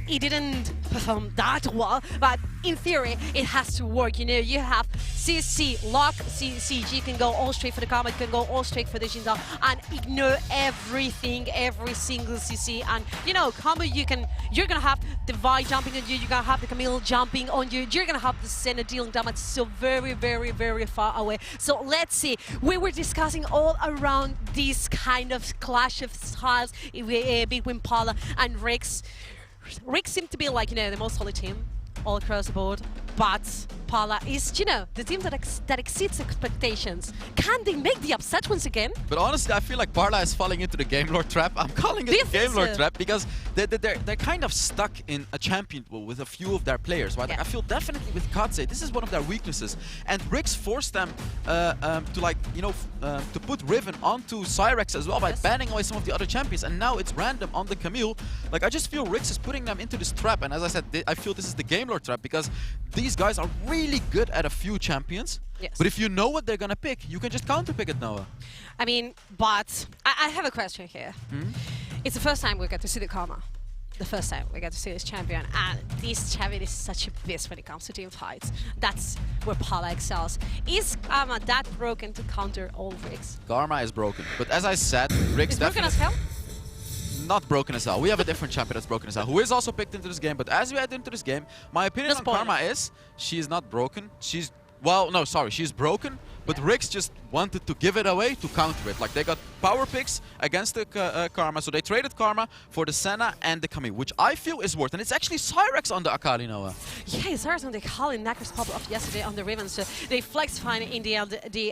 He didn't perform that well, but in theory, it has to work. You know, you have CC, lock, CG can go all straight for the Karma, can go all straight for the Xin Zhao, and ignore everything, every single CC. And, you know, combo, you're gonna have the Vi jumping on you, you're gonna have the Camille jumping on you, you're gonna have the Senna dealing damage so very, very, very far away. So let's see. We were discussing all around this kind of clash of styles between Parla and RixGG. RixGG seemed to be like, you know, the most solid team all across the board, but Parla is, you know, the team that exceeds expectations. Can they make the upset once again? But honestly, I feel like Parla is falling into the Game Lord trap. I'm calling it the Game Lord trap because they're kind of stuck in a champion pool with a few of their players, right? Like, I feel definitely with Katze, this is one of their weaknesses. And RixGG forced them to, like, you know, to put Riven onto Cyrex as well by banning away some of the other champions. And now it's random on the Camille. Like, I just feel RixGG is putting them into this trap. And as I said, I feel this is the Game Lord trap because these guys are really good at a few champions. Yes. But if you know what they're gonna pick, you can just counter pick it, Noah. I mean, but I have a question here. It's the first time we get to see the Karma. The first time we get to see this champion, and this champion is such a beast when it comes to team fights. That's where Parla excels. Is Karma that broken to counter all RixGG? Karma is broken, but as I said, RixGG is broken as hell? Not broken as hell. We have a different champion that's broken as hell, who is also picked into this game. But as we head into this game, my opinion on Karma is she is not broken. She's, well, no, sorry, she's broken. But RixGG just wanted to give it away to counter it. Like, they got power picks against the Karma, so they traded Karma for the Senna and the Camille, which I feel is worth. And it's actually Cyrex on the Akali, Noah. Yeah, Cyrex on the Akali. Knackers popped off yesterday on the Riven, so they flexed fine in the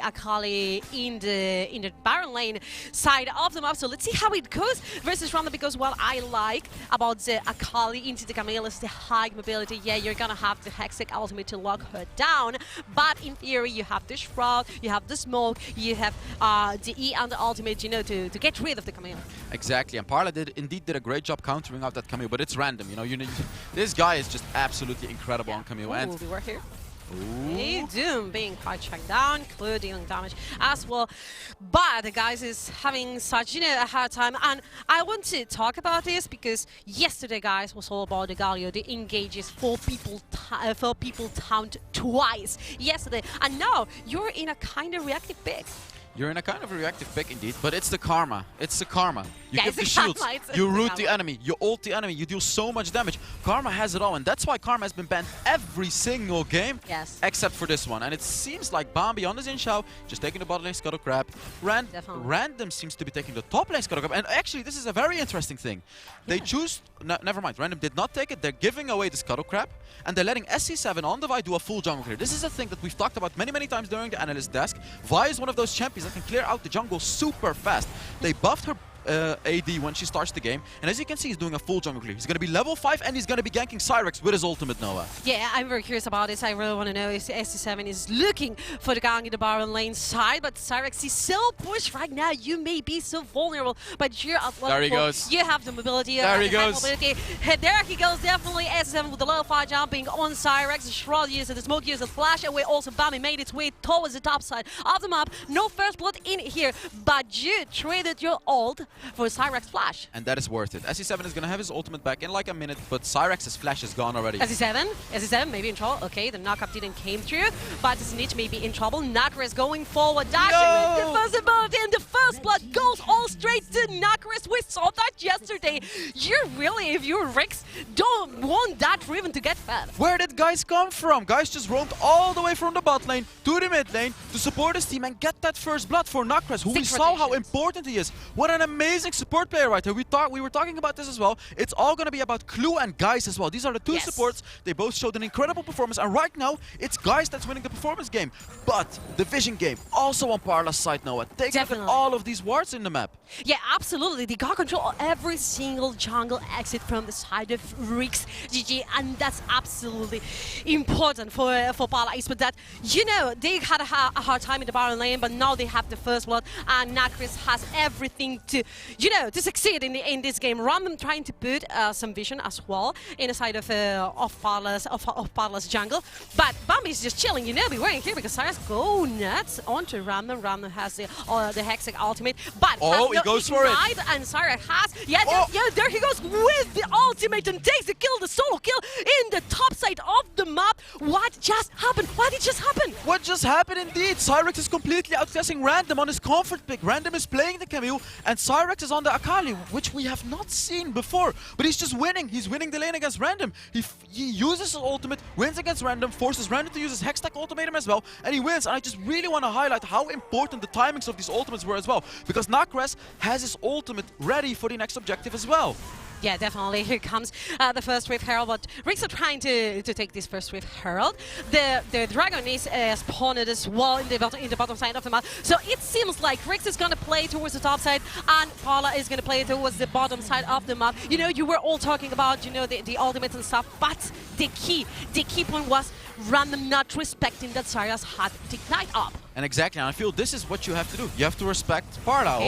Akali in the Baron lane side of the map. So let's see how it goes versus Ronda, because what I like about the Akali into the Camille is the high mobility. Yeah, you're gonna have the Hextech ultimate to lock her down, but in theory, you have the Shroud, you have the Smoke, you have the E and the ultimate, you know, to get rid of the Camille. Exactly, and Parla indeed did a great job countering out that Camille, but it's random, you know. This guy is just absolutely incredible on Camille. And we were here. Hey, Doom being quite checked down, Clue dealing damage as well. But the guys is having such, you know, a hard time. And I want to talk about this because yesterday, guys, was all about the Galio. The engages 4 people taunted twice yesterday. And now you're in a kind of reactive pick. You're in a kind of a reactive pick indeed, but it's the Karma. It's the Karma. you give the shields, you root the enemy, you ult the enemy, you deal so much damage. Karma has it all, and that's why Karma has been banned every single game, except for this one. And it seems like Bambi on the Xin Shao, just taking the bot lane Scuttle Crab. Random seems to be taking the top lane Scuttle Crab. And actually, this is a very interesting thing. They choose, never mind, Random did not take it. They're giving away the Scuttle Crab, and they're letting SC7 on the Vi do a full jungle clear. This is a thing that we've talked about many times during the analyst desk. Vi is one of those champions that can clear out the jungle super fast. They buffed her AD when she starts the game, and as you can see, he's doing a full jungle clear. He's going to be level 5, and he's going to be ganking Cyrex with his ultimate, Noah. Yeah, I'm very curious about this. I really want to know if SC7 is looking for the gang in the Baron lane side, but Cyrex is so pushed right now. You may be so vulnerable, but you're at level 4. There he goes. You have the mobility. There he goes. There he goes, definitely. SC7 with the level 5 jumping on Cyrex. The Shroud uses the smoke, uses the flash away. Also, Bami made its way towards the top side of the map. No first blood in here, but you traded your ult for Cyrex flash. And that is worth it. SC7 is going to have his ultimate back in like a minute, but Cyrex's flash is gone already. SC7 maybe in trouble. Okay, the knockup didn't came through, but Snitch may be in trouble. Nakaris going forward, dashing with the first ability, and the first blood goes all straight to Nakaris. We saw that yesterday. You really, if you're Rix, don't want that Riven to get fed. Where did guys come from? Guys just roamed all the way from the bot lane to the mid lane to support his team and get that first blood for Nakaris, who we saw how important he is. What an amazing support player right here. We were talking about this as well. It's all going to be about Clue and Guys as well. These are the two supports. They both showed an incredible performance, and right now it's Guys that's winning the performance game. But the vision game also on Parla's side, Noah. Take a look at all of these wards in the map. Yeah, absolutely. They got control of every single jungle exit from the side of RixGG, and that's absolutely important for Parla Esports. That, you know, they had a hard time in the Baron lane, but now they have the first blood, and Nakaris has everything to, you know, to succeed in this game. Random trying to put some vision as well in the side of Parla's jungle, but Bambi is just chilling. You know, be waiting here because Cyrus go nuts onto Random. Random has the Hextech ultimate, but he goes for it. And Cyrus has there he goes with the ultimate and takes the kill, the solo kill in the top side of the map. What just happened? What did just happen? What just happened indeed? Cyrex is completely outclassing Random on his comfort pick. Random is playing the Camille, and Cyrex is on the Akali, which we have not seen before. But he's just winning. He's winning the lane against Random. He uses his ultimate, wins against Random, forces Random to use his Hextech ultimatum as well, and he wins. And I just really want to highlight how important the timings of these ultimates were as well, because Nakaris has his ultimate ready for the next objective as well. Yeah, definitely. Here comes the first Wave Herald, but Rix are trying to take this first Wave Herald. The Dragon is spawned as well in the bottom side of the map. So it seems like Rix is going to play towards the top side, and Parla is going to play towards the bottom side of the map. You know, you were all talking about, you know, the ultimates and stuff, but the key point was Random not respecting that Cyrus had the Ignite up. And exactly, and I feel this is what you have to do. You have to respect Parla.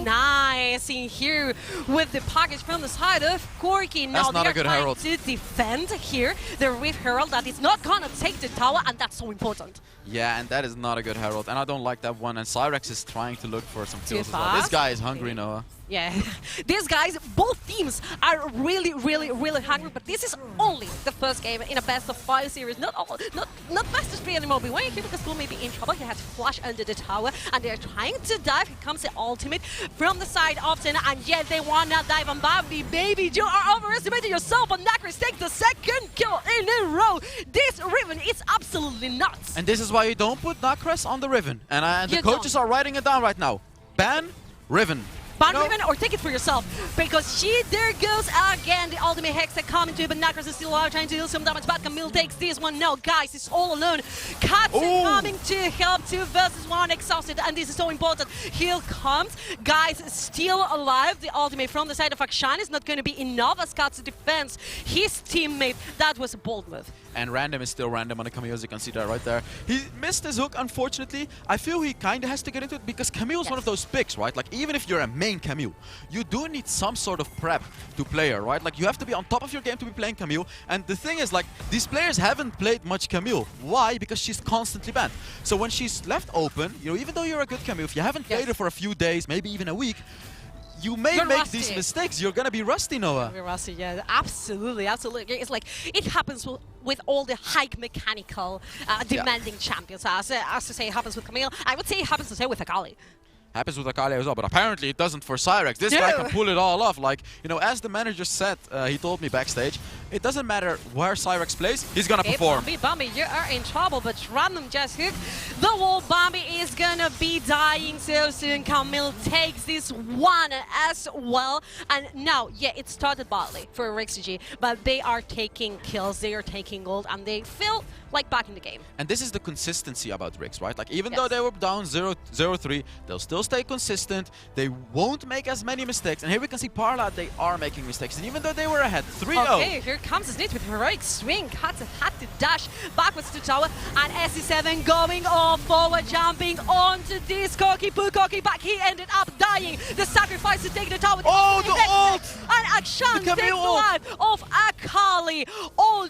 Nice in here with the package from the side of Corki. Now not a good herald to defend here the Wave Herald that is not gonna take the tower, and that's so important. Yeah, and that is not a good herald, and I don't like that one. And Cyrex is trying to look for some kills as well. This guy is hungry, Noah. Yeah, these guys, both teams are really hungry, but this is only the first game in a best-of-5 series. Not best of 3 anymore. Be waiting here because Blue may be in trouble. He has to flash under the tower, and they're trying to dive. Here comes the ultimate from the side of Tina, and yet they wanna dive on Bambi. Baby, you are overestimating yourself, and Nakaris takes the second kill in a row. This Riven is absolutely nuts. And this is why you don't put Nakaris on the Riven. And the coaches are writing it down right now. Ban Riven. Ban Riven or take it for yourself, because there goes again the ultimate Hextech coming to, but Nakaris is still out trying to deal some damage, but Camille takes this one. No, guys, he's all alone. Katsu coming to help, 2 versus 1, exhausted, and this is so important. Here comes, guys, still alive. The ultimate from the side of Akshan is not going to be enough as Katsu defends his teammate. That was a bold move. And Random is still Random on the Camille, as you can see that right there. He missed his hook, unfortunately. I feel he kind of has to get into it because Camille is one of those picks, right? Like, even if you're a main Camille, you do need some sort of prep to play her, right? Like, you have to be on top of your game to be playing Camille. And the thing is, like, these players haven't played much Camille. Why? Because she's constantly banned. So when she's left open, you know, even though you're a good Camille, if you haven't played her for a few days, maybe even a week, you may make these mistakes. You're gonna be rusty, Noah. You're rusty, yeah, absolutely. It's like it happens with all the high mechanical demanding champions. As to say, it happens with Camille. I would say it happens to say with Akali. Happens with Akali as well, but apparently it doesn't for Cyrex. This guy can pull it all off. Like, you know, as the manager said, he told me backstage, it doesn't matter where Cyrex plays, he's gonna perform. Bambi, you are in trouble, but random just hook. The wall, Bambi is gonna be dying so soon. Camille takes this one as well. And now, yeah, it started badly for RixGG, but they are taking kills, they are taking gold, and they feel like back in the game. And this is the consistency about Rix, right? Like, even though they were down 0-3, they'll still stay consistent. They won't make as many mistakes. And here we can see Parla, they are making mistakes. And even though they were ahead 3-0. Okay, here comes Snitch with heroic swing. Had to dash backwards to tower. And SC7 going all forward, jumping onto this Corki. Put Corki back. He ended up dying. The sacrifice to take the tower. Oh, the ult! And Akshan takes the life of Akali. All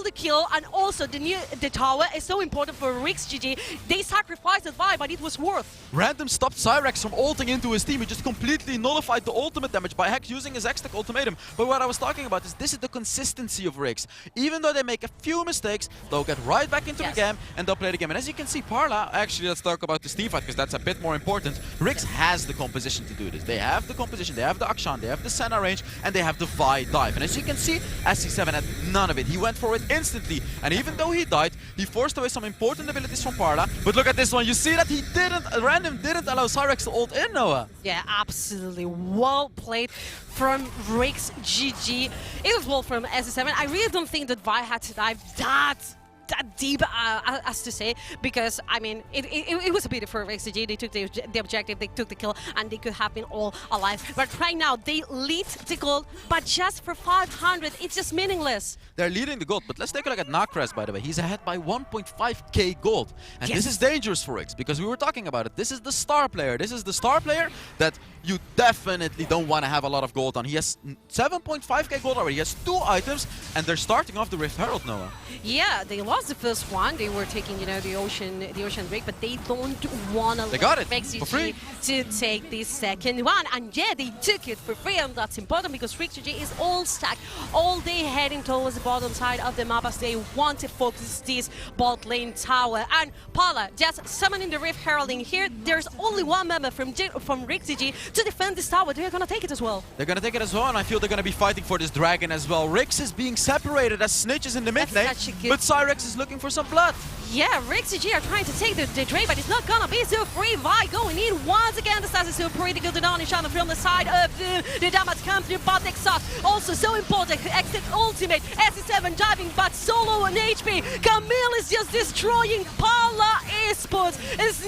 the kill, and also the tower is so important for RixGG. They sacrificed the vibe, but it was worth. Random stopped Cyrex from ulting into his team. He just completely nullified the ultimate damage by Hex using his X-Tech ultimatum. But what I was talking about is this is the consistency of Rix. Even though they make a few mistakes, they'll get right back into the game and they'll play the game. And as you can see, Parla, actually, let's talk about this team fight because that's a bit more important. Rix has the composition to do this. They have the composition, they have the Akshan, they have the Senna range, and they have the Vi dive. And as you can see, SC7 had none of it. He went for it instantly. And even though he died, he forced away some important abilities from Parla. But look at this one. You see that he Random didn't allow Cyrex to ult in, Noah. Yeah, absolutely. Well played from RixGG. It was well from SC7. I really don't think that Vi had to dive that deep, as to say, because I mean it was a bit for RixGG. They took the objective, they took the kill, and they could have been all alive. But right now they lead the gold, but just for 500, it's just meaningless. They're leading the gold, but let's take a look at Nakras, by the way. He's ahead by 1.5k gold. And this is dangerous for Rix, because we were talking about it. This is the star player. This is the star player that you definitely don't want to have a lot of gold on. He has 7.5k gold already. He has 2 items, and they're starting off the Rift Herald, Noah. Yeah, they lost the first one. They were taking, you know, the ocean break, but they don't want to let RixGG to take this second one. And yeah, they took it for free, and that's important because RixGG is all stacked, all day heading towards the bottom side of the map as they want to focus this bot lane tower. And Parla just summoning the Rift Heralding here. There's only one member from RixGG to defend this tower. They're gonna take it as well. They're gonna take it as well, and I feel they're gonna be fighting for this dragon as well. Rix is being separated as Snitch is in the mid lane, but Cyrex is looking for some blood. Yeah, RixGG are trying to take the trade, but it's not gonna be so free. Vi going in once again. The stats is so pretty good on each other from the side of the damage comes through, but exhaust also so important. Exit ultimate, SC7 diving, but solo on HP. Camille is just destroying Parla Esports.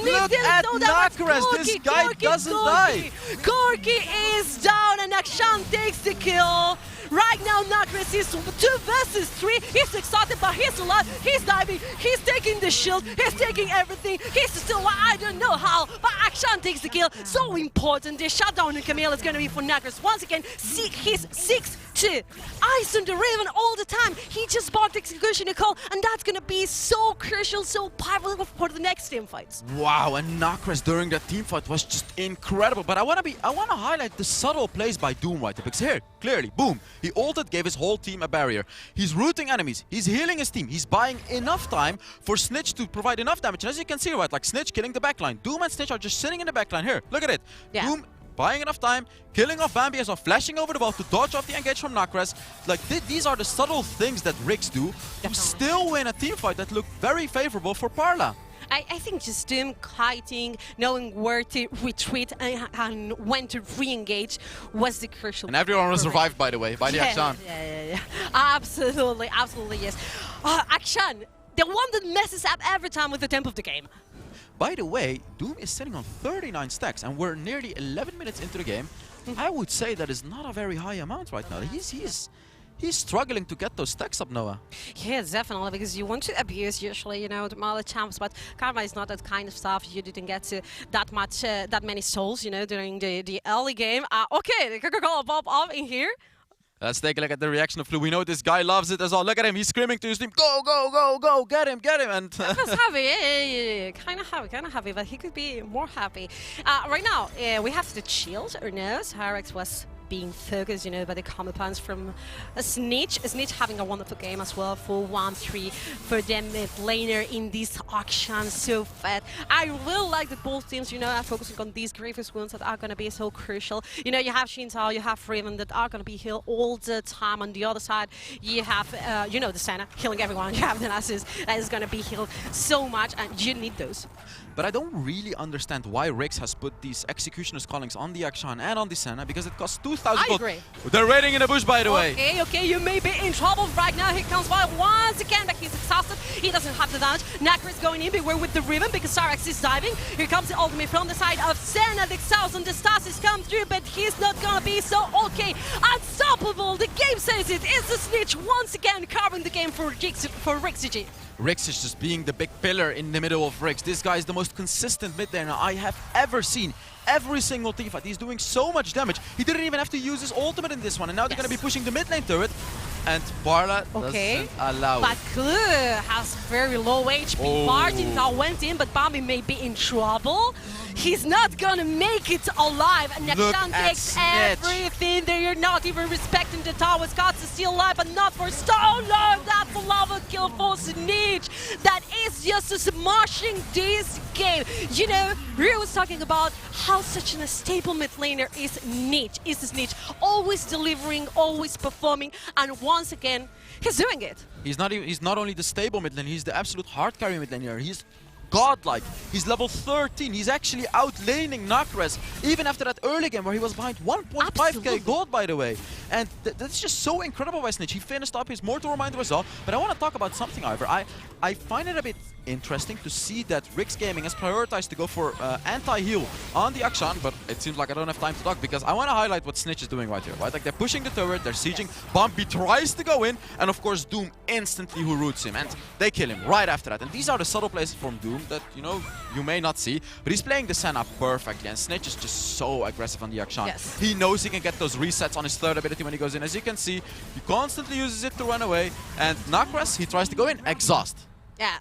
Look at Nakras, this guy doesn't die. Corki is down and Akshan takes the kill. Right now, Nakras is 2 versus 3. He's excited, but he's alive. He's diving. He's taking the shield. He's taking everything. He's still, I don't know how, but Akshan takes the kill. So important. The shutdown on Camille is going to be for Nakras. Once again, he's 6-2. Eyes on the Raven all the time. He just bought execution call, and that's going to be so crucial, so powerful for the next team fights. Wow, and Nakras during that team fight was just incredible. But I want to highlight the subtle plays by Doom right there, because here, clearly, boom. He ulted, gave his whole team a barrier. He's rooting enemies. He's healing his team. He's buying enough time for Snitch to provide enough damage. And as you can see, right, like Snitch killing the backline. Doom and Snitch are just sitting in the backline. Here, look at it. Yeah. Doom buying enough time, killing off Bambi as well, flashing over the wall to dodge off the engage from Nakras. Like, these are the subtle things that Rix do to still win a team fight that looked very favorable for Parla. I think just Doom kiting, knowing where to retreat and when to re-engage was the crucial. And everyone was revived, by the way, by the Akshan. Yeah. Absolutely, yes. Akshan, the one that messes up every time with the tempo of the game. By the way, Doom is sitting on 39 stacks, and we're nearly 11 minutes into the game. I would say that is not a very high amount right now. He's struggling to get those stacks up, Noah. Yeah, definitely, because you want to abuse usually, you know, the Mala champs, but Karma is not that kind of stuff. You didn't get to that many souls, you know, during the early game. Okay, the Coca-Cola pop off in here. Let's take a look at the reaction of Flu. We know this guy loves it as well. Look at him, he's screaming to his team, go, go, go, go, get him. And that was happy, yeah. Kind of happy, but he could be more happy. Right now, we have the shield, or no, Cyrex was being focused, you know, by the common plans from Snitch. Snitch having a wonderful game as well for 1-3 for them mid laner in this auction. So fat. I really like that both teams, you know, are focusing on these grievous wounds that are going to be so crucial. You know, you have Shintal, you have Raven that are going to be healed all the time. On the other side, you have, you know, the Senna healing everyone. You have the Nasus that is going to be healed so much, and you need those. But I don't really understand why RixGG has put these Executioner's Callings on the Akshan and on the Senna, because it costs 2,000 I gold. agree. They're waiting in a bush, by the way. Okay, you may be in trouble right now. Here comes Wild once again, but he's exhausted. He doesn't have the damage. Nakra is going in, beware with the Riven because Cyrax is diving. Here comes the ultimate from the side of Senna. The Exhaust and the Stasis come through, but he's not gonna be so okay. Unstoppable, the game says it. It's the Snitch once again carving the game for RixGG. Rix is just being the big pillar in the middle of RixGG. This guy is the most consistent mid laner I have ever seen. Every single teamfight, he's doing so much damage. He didn't even have to use his ultimate in this one, and now they're going to be pushing the mid lane turret. And Parla doesn't allow but it. Clue has very low HP. Martin now went in, but Bambi may be in trouble. He's not gonna make it alive. And Nakshan takes everything. They're not even respecting the tower. Scott's still alive, but not for Starlord. That's a lava kill for Snitch. That is just smashing this game. You know, Ryu was talking about how such a stable mid laner is Snitch. Always delivering, always performing, and once again, he's doing it. He's not only the stable mid laner, he's the absolute hard carry mid laner. He's godlike. He's level 13. He's actually outlaning Nakres, even after that early game where he was behind 1.5k gold, by the way. And that's just so incredible by Snitch. He finished up his Mortal Reminder as well. But I want to talk about something, however. I find it a bit interesting to see that RixGG Gaming has prioritized to go for anti-heal on the Akshan, but it seems like I don't have time to talk because I want to highlight what Snitch is doing right here, right? Like they're pushing the turret, they're sieging, Bumpy tries to go in, and of course Doom instantly who roots him, and they kill him right after that. And these are the subtle plays from Doom that, you know, you may not see, but he's playing the Senna perfectly, and Snitch is just so aggressive on the Akshan. Yes. He knows he can get those resets on his third ability when he goes in. As you can see, he constantly uses it to run away, and Nakres, he tries to go in, exhaust. Yeah.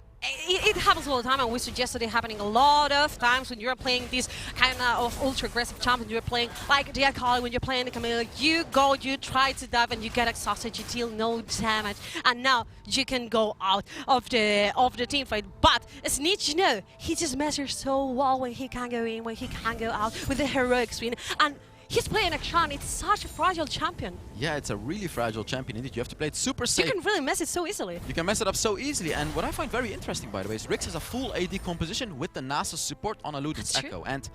It happens all the time, and we suggested it happening a lot of times when you're playing these kind of ultra aggressive champions. You're playing like the Akali, when you're playing the Camilla, you go, you try to dive, and you get exhausted, you deal no damage, and now you can go out of the team fight. But Snitch, you know, he just measures so well when he can go in, when he can go out with the heroic spin, and he's playing Akshan. It's such a fragile champion. Yeah, it's a really fragile champion indeed. You have to play it super safe. You can really mess it so easily. You can mess it up so easily. And what I find very interesting, by the way, is RixGG has a full AD composition with the NASA support on a Luden's Echo. And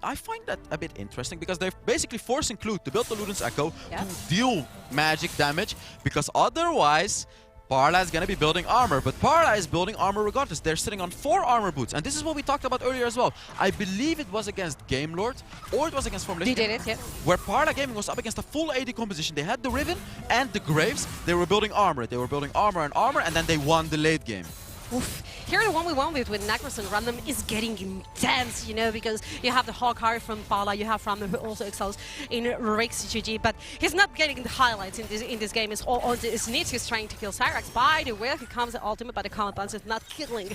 I find that a bit interesting because they're basically forcing Clue to build the Luden's Echo to deal magic damage, because otherwise Parla is going to be building armor, but Parla is building armor regardless. They're sitting on 4 armor boots, and this is what we talked about earlier as well. I believe it was against Game Lord, or it was against Formulation. They did it, yeah. Where Parla Gaming was up against a full AD composition. They had the Riven and the Graves. They were building armor. They were building armor, and then they won the late game. Oof. Here the 1v1 with Nakras and Random is getting intense, you know, because you have the Hawkeye from Parla, you have Random who also excels in RixGG, but he's not getting the highlights in this game. It's all Snitch is trying to kill Cyrax. By the way, here comes the ultimate, but the command bounce is not killing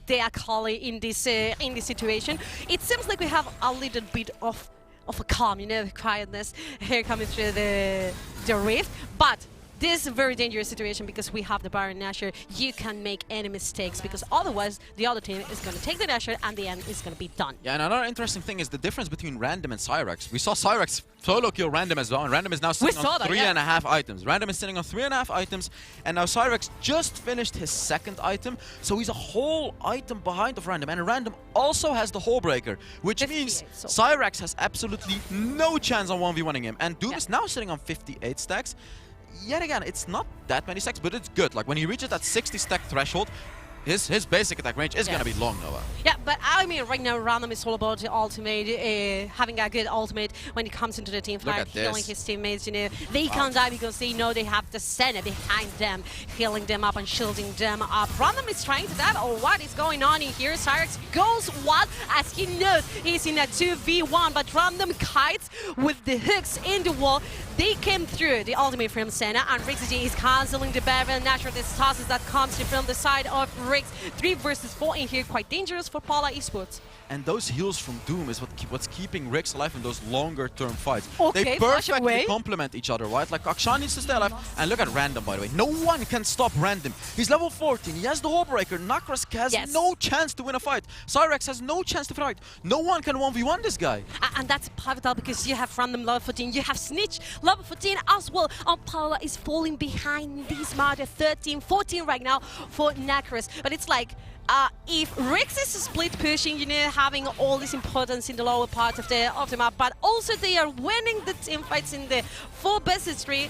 the Akali in this situation. It seems like we have a little bit of a calm, you know, quietness here coming through the rift, but this is a very dangerous situation because we have the Baron Nashor. You can make any mistakes because otherwise the other team is going to take the Nashor and the end is going to be done. Yeah, and another interesting thing is the difference between Random and Cyrax. We saw Cyrax solo kill Random as well, and Random is now sitting on 3.5 items. Random is sitting on 3.5 items, and now Cyrax just finished his 2nd item, so he's a whole item behind of Random, and Random also has the Hull Breaker, which means Cyrax has absolutely no chance on 1v1ing him, and Doom is now sitting on 58 stacks. Yet again, it's not that many stacks, but it's good. Like when he reaches that 60 stack threshold, his basic attack range is going to be long, Noah. Yeah, but I mean, right now, Random is all about the ultimate, having a good ultimate when it comes into the team fight, healing his teammates, you know. They can't die because they know they have the Senna behind them, healing them up and shielding them up. Random is trying to dive. Oh, what is going on in here? Cyrax goes wild as he knows he's in a 2v1, but Random kites with the hooks in the wall. They came through the ultimate from Senna, and RixGG is cancelling the Baron Nashor. This tosses that comes from the side of RixGG. RixGG. 3 versus 4 in here, quite dangerous for Parla Esports. And those heals from Doom is what's keeping RixGG alive in those longer-term fights. Okay, they perfectly complement each other, right? Like Akshan needs to stay alive. And look at Random, by the way. No one can stop Random. He's level 14. He has the Wall Breaker. Nakras has no chance to win a fight. Cyrex has no chance to fight. No one can 1v1 this guy. And that's pivotal because you have Random level 14. You have Snitch level 14 as well. And Parla is falling behind these matter 13, 14 right now for Nakras. But it's like, if RixGG is split pushing, you know, having all this importance in the lower part of the map, but also they are winning the team fights in the 4 versus 3,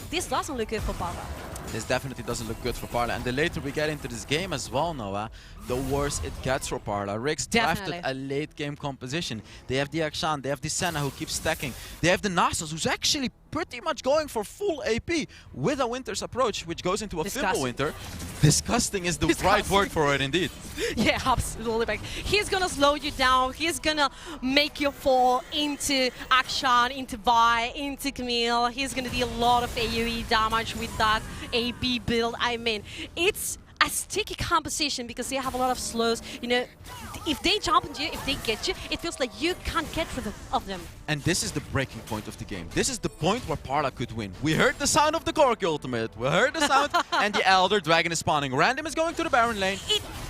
this doesn't look good for Parla. This definitely doesn't look good for Parla. And the later we get into this game as well, Noah, the worse it gets for Parla. RixGG drafted a late game composition. They have the Akshan, they have the Senna who keeps stacking. They have the Nasus who's actually pretty much going for full AP with a Winter's approach, which goes into a Fimble Winter. Disgusting is the right word for it indeed. Yeah, absolutely. Like, he's gonna slow you down. He's gonna make you fall into Akshan, into Vi, into Camille. He's gonna do a lot of AoE damage with that AP build. I mean, it's a sticky composition because they have a lot of slows. You know, if they jump into you, if they get you, it feels like you can't get rid of them. And this is the breaking point of the game. This is the point where Parla could win. We heard the sound of the Corki ultimate. We heard the sound, and the Elder Dragon is spawning. Random is going to the Baron lane.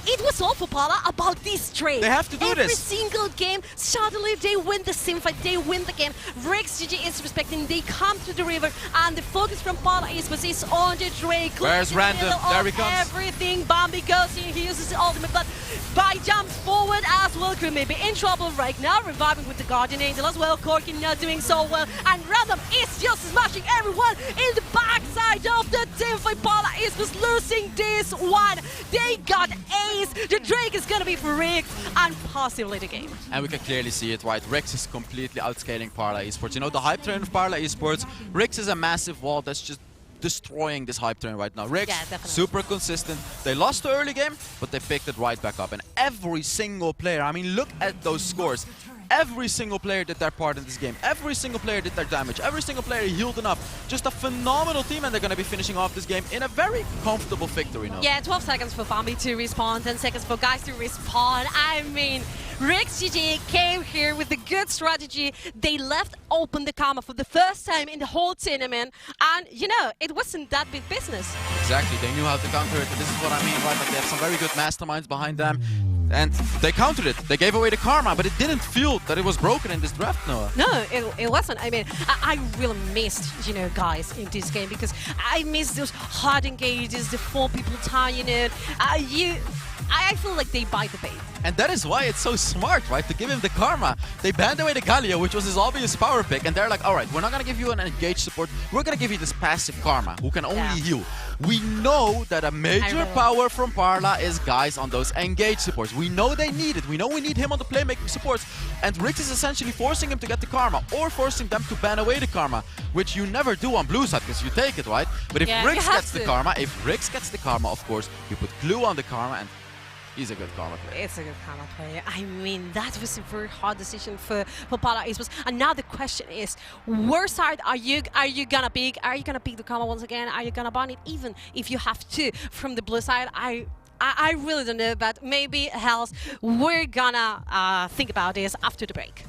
It was all for Parla about this trade. They have to do this. Every single game, suddenly they win the sim fight, they win the game. RixGG is respecting, they come to the river, and the focus from Parla is on the Drake. Where's Random? There he comes. Everything. Bambi goes in, he uses the ultimate, but Vi jumps forward as well. Could maybe in trouble right now, reviving with the Guardian Angel as well. Corki not doing so well, and Random is just smashing everyone in the backside of the team fight. Parla is losing this one. They got ace. The Drake is gonna be for RixGG and possibly the game. And we can clearly see it, right? RixGG is completely outscaling Parla Esports. You know, the hype train of Parla Esports, RixGG is a massive wall that's just destroying this hype train right now. RixGG, super consistent. They lost the early game, but they picked it right back up. And every single player, I mean, look at those scores. Every single player did their part in this game. Every single player did their damage. Every single player healed enough. Just a phenomenal team, and they're going to be finishing off this game in a very comfortable victory now. Yeah, 12 seconds for Bambi to respawn, 10 seconds for guys to respawn. I mean, RixGG came here with a good strategy. They left open the Karma for the first time in the whole tournament, and you know, it wasn't that big business. Exactly, they knew how to counter it, and this is what I mean, right? Like, they have some very good masterminds behind them. And they countered it. They gave away the Karma, but it didn't feel that it was broken in this draft, Noah. No, it wasn't. I mean, I really missed, you know, guys in this game because I missed those hard engages, the 4 people tie, you know. I feel like they buy the bait. And that is why it's so smart, right? To give him the Karma. They banned away the Galio, which was his obvious power pick, and they're like, alright, we're not gonna give you an engaged support, we're gonna give you this passive Karma, who can only heal. We know that a major power from Parla is guys on those engaged supports. We know they need it. We know we need him on the playmaking supports. And RixGG is essentially forcing him to get the Karma, or forcing them to ban away the Karma, which you never do on blue side, because you take it, right? But if RixGG gets the Karma, of course, you put Glue on the Karma, and he's a good Karma player. It's a good Karma player. I mean, that was a very hard decision for Parla Esports. And now the question is, where side are you gonna pick? Are you gonna pick the Karma once again? Are you gonna ban it even if you have to from the blue side? I really don't know, but maybe else we're gonna think about this after the break.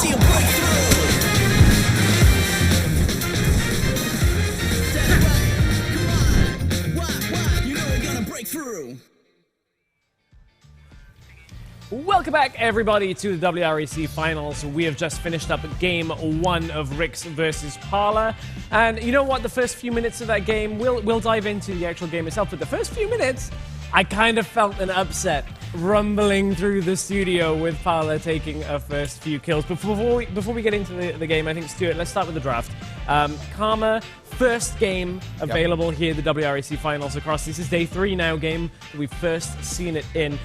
see a breakthrough. That's right, come on. Why? You know we're gonna break through. Welcome back, everybody, to the WREC Finals. We have just finished up Game 1 of RixGG versus Parla. And you know what? The first few minutes of that game, we'll dive into the actual game itself. But the first few minutes, I kind of felt an upset rumbling through the studio with Parla taking a first few kills. But before we get into the game, I think, Stuart, let's start with the draft. Karma, first game available here at the WREC Finals across. This is day 3 now, game we've first seen it in.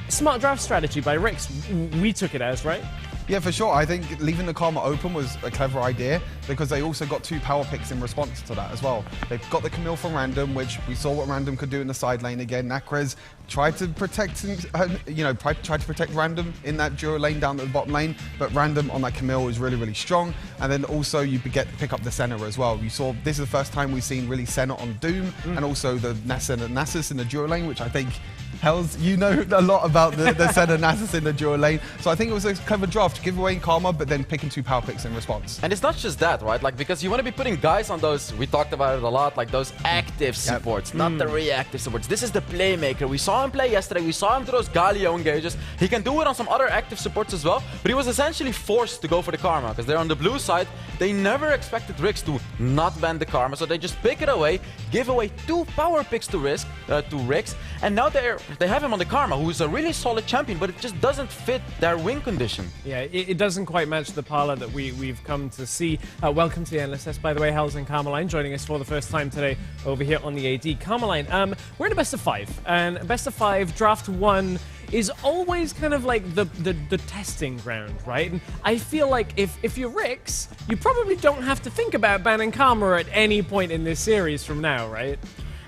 Smart draft strategy by RixGG. We took it as, right? Yeah, for sure. I think leaving the Karma open was a clever idea because they also got 2 power picks in response to that as well. They've got the Camille from Random, which we saw what Random could do in the side lane again. Nakrez tried to protect tried to protect Random in that duo lane down at the bottom lane, but Random on that Camille is really, really strong. And then also you pick up the Senna as well. You saw this is the first time we've seen really Senna on Doom and also the Nessa and Nasus in the duo lane, which I think Hells, you know a lot about the Senna Nasus in the duo lane. So I think it was a clever draft to give away Karma, but then picking 2 power picks in response. And it's not just that, right? Like, because you want to be putting guys on those, we talked about it a lot, like those active supports, not the reactive supports. This is the playmaker. We saw him play yesterday. We saw him do those Galio engages. He can do it on some other active supports as well, but he was essentially forced to go for the Karma because they're on the blue side. They never expected RixGG to not ban the Karma, so they just pick it away, give away 2 power picks to RixGG, and now they have him on the Karma, who is a really solid champion, but it just doesn't fit their win condition. Yeah, it doesn't quite match the Parla that we've come to see. Welcome to the NSS, by the way. Hells and Carmeline joining us for the first time today over here on the AD. Carmeline, we're in a best of 5, and best of 5 draft 1 is always kind of like the testing ground, right? And I feel like if you're RixGG, you probably don't have to think about banning Karma at any point in this series from now, right?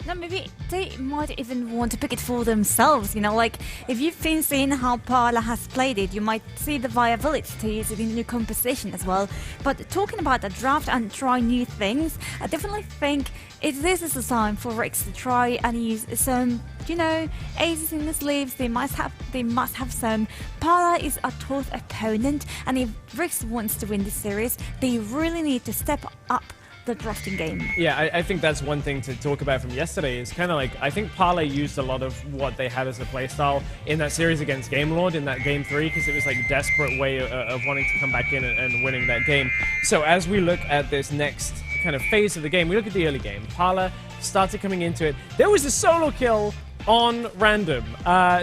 No, maybe they might even want to pick it for themselves, you know, like if you've been seeing how Parla has played it, you might see the viability to use it in new composition as well. But talking about the draft and try new things, I definitely think this is a time for RixGG to try and use some, you know, aces in the sleeves. They must have some. Parla is a tough opponent, and if RixGG wants to win this series, they really need to step up the drafting game. Yeah, I think that's one thing to talk about from yesterday is kind of like, I think Parla used a lot of what they had as a playstyle in that series against Gamelord in that game 3, because it was like a desperate way of wanting to come back in and winning that game. So as we look at this next kind of phase of the game, we look at the early game. Parla started coming into it. There was a solo kill on Random.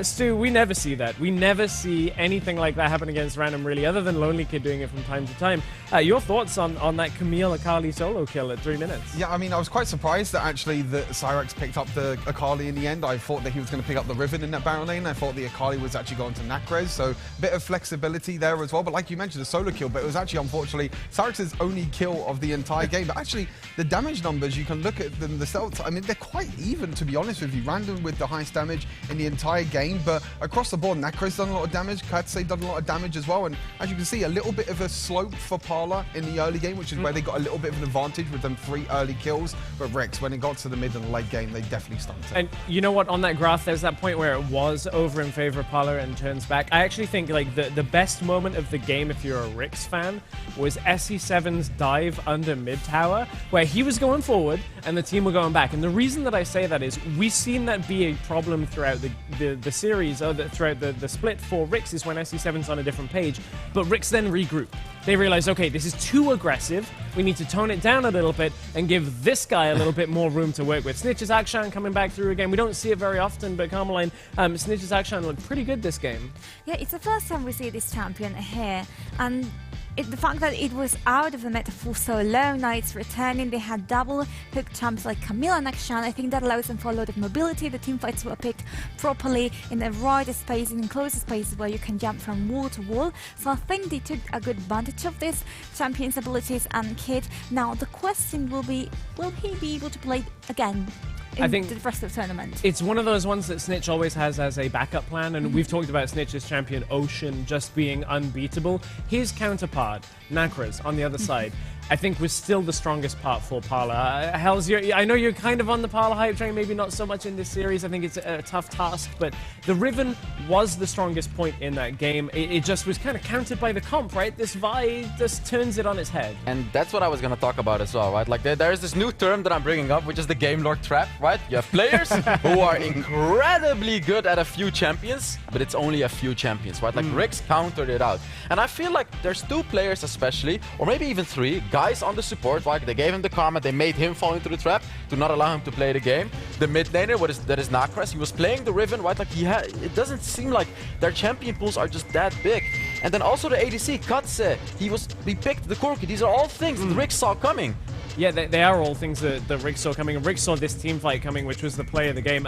Stu, we never see that. We never see anything like that happen against Random, really, other than Lonely Kid doing it from time to time. Your thoughts on that Camille Akali solo kill at 3 minutes? Yeah, I mean, I was quite surprised that actually the Cyrex picked up the Akali in the end. I thought that he was going to pick up the Riven in that Baron lane. I thought the Akali was actually going to Nakrez, so a bit of flexibility there as well. But like you mentioned, a solo kill, but it was actually, unfortunately, Cyrex's only kill of the entire game. But actually, the damage numbers, you can look at them themselves. I mean, they're quite even, to be honest with you. Random with the highest damage in the entire game, but across the board, Nakrez done a lot of damage, Katsei done a lot of damage as well, and as you can see, a little bit of a slope for Parla in the early game, which is where they got a little bit of an advantage with them 3 early kills, but RixGG, when it got to the mid and late game, they definitely stumped it. And you know what, on that graph, there's that point where it was over in favor of Parla and turns back. I actually think like the best moment of the game, if you're a RixGG fan, was SE7's dive under mid tower, where he was going forward and the team were going back. And the reason that I say that is we've seen that be a problem throughout the series, or throughout the split for RixGG, is when SE7's on a different page, but RixGG then regroup. They realize, okay, this is too aggressive, we need to tone it down a little bit and give this guy a little bit more room to work with. Snitch's Akshan coming back through again. We don't see it very often, but Carmeline, Snitch's Akshan looked pretty good this game. Yeah, it's the first time we see this champion here, and the fact that it was out of the meta for so long, now it's returning. They had double hook champs like Camille and Akshan. I think that allows them for a lot of mobility. The team fights were picked properly in the right spaces, in closer spaces where you can jump from wall to wall. So I think they took a good advantage of this champion's abilities and Kid. Now the question will be, will he be able to play again in the rest of the tournament? It's one of those ones that Snitch always has as a backup plan, and we've talked about Snitch's champion Ocean just being unbeatable. His counterpart, Nakrez, on the other side, I think was still the strongest part for Parla. I know you're kind of on the Parla hype train, maybe not so much in this series. I think it's a tough task, but the Riven was the strongest point in that game. It just was kind of countered by the comp, right? This Vi just turns it on its head. And that's what I was going to talk about as well, right? Like there's this new term that I'm bringing up, which is the Game Lord trap, right? You have players who are incredibly good at a few champions, but it's only a few champions, right? Like RixGG countered it out. And I feel like there's 2 players especially, or maybe even 3, guys on the support, like they gave him the karma, they made him fall into the trap to not allow him to play the game. The mid laner, that is Nakras, he was playing the Riven, right? Like it doesn't seem like their champion pools are just that big. And then also the ADC, Katse, he picked the Corki. These are all things that RixGG saw coming. Yeah, they are all things that RixGG saw coming. And RixGG saw this team fight coming, which was the play of the game.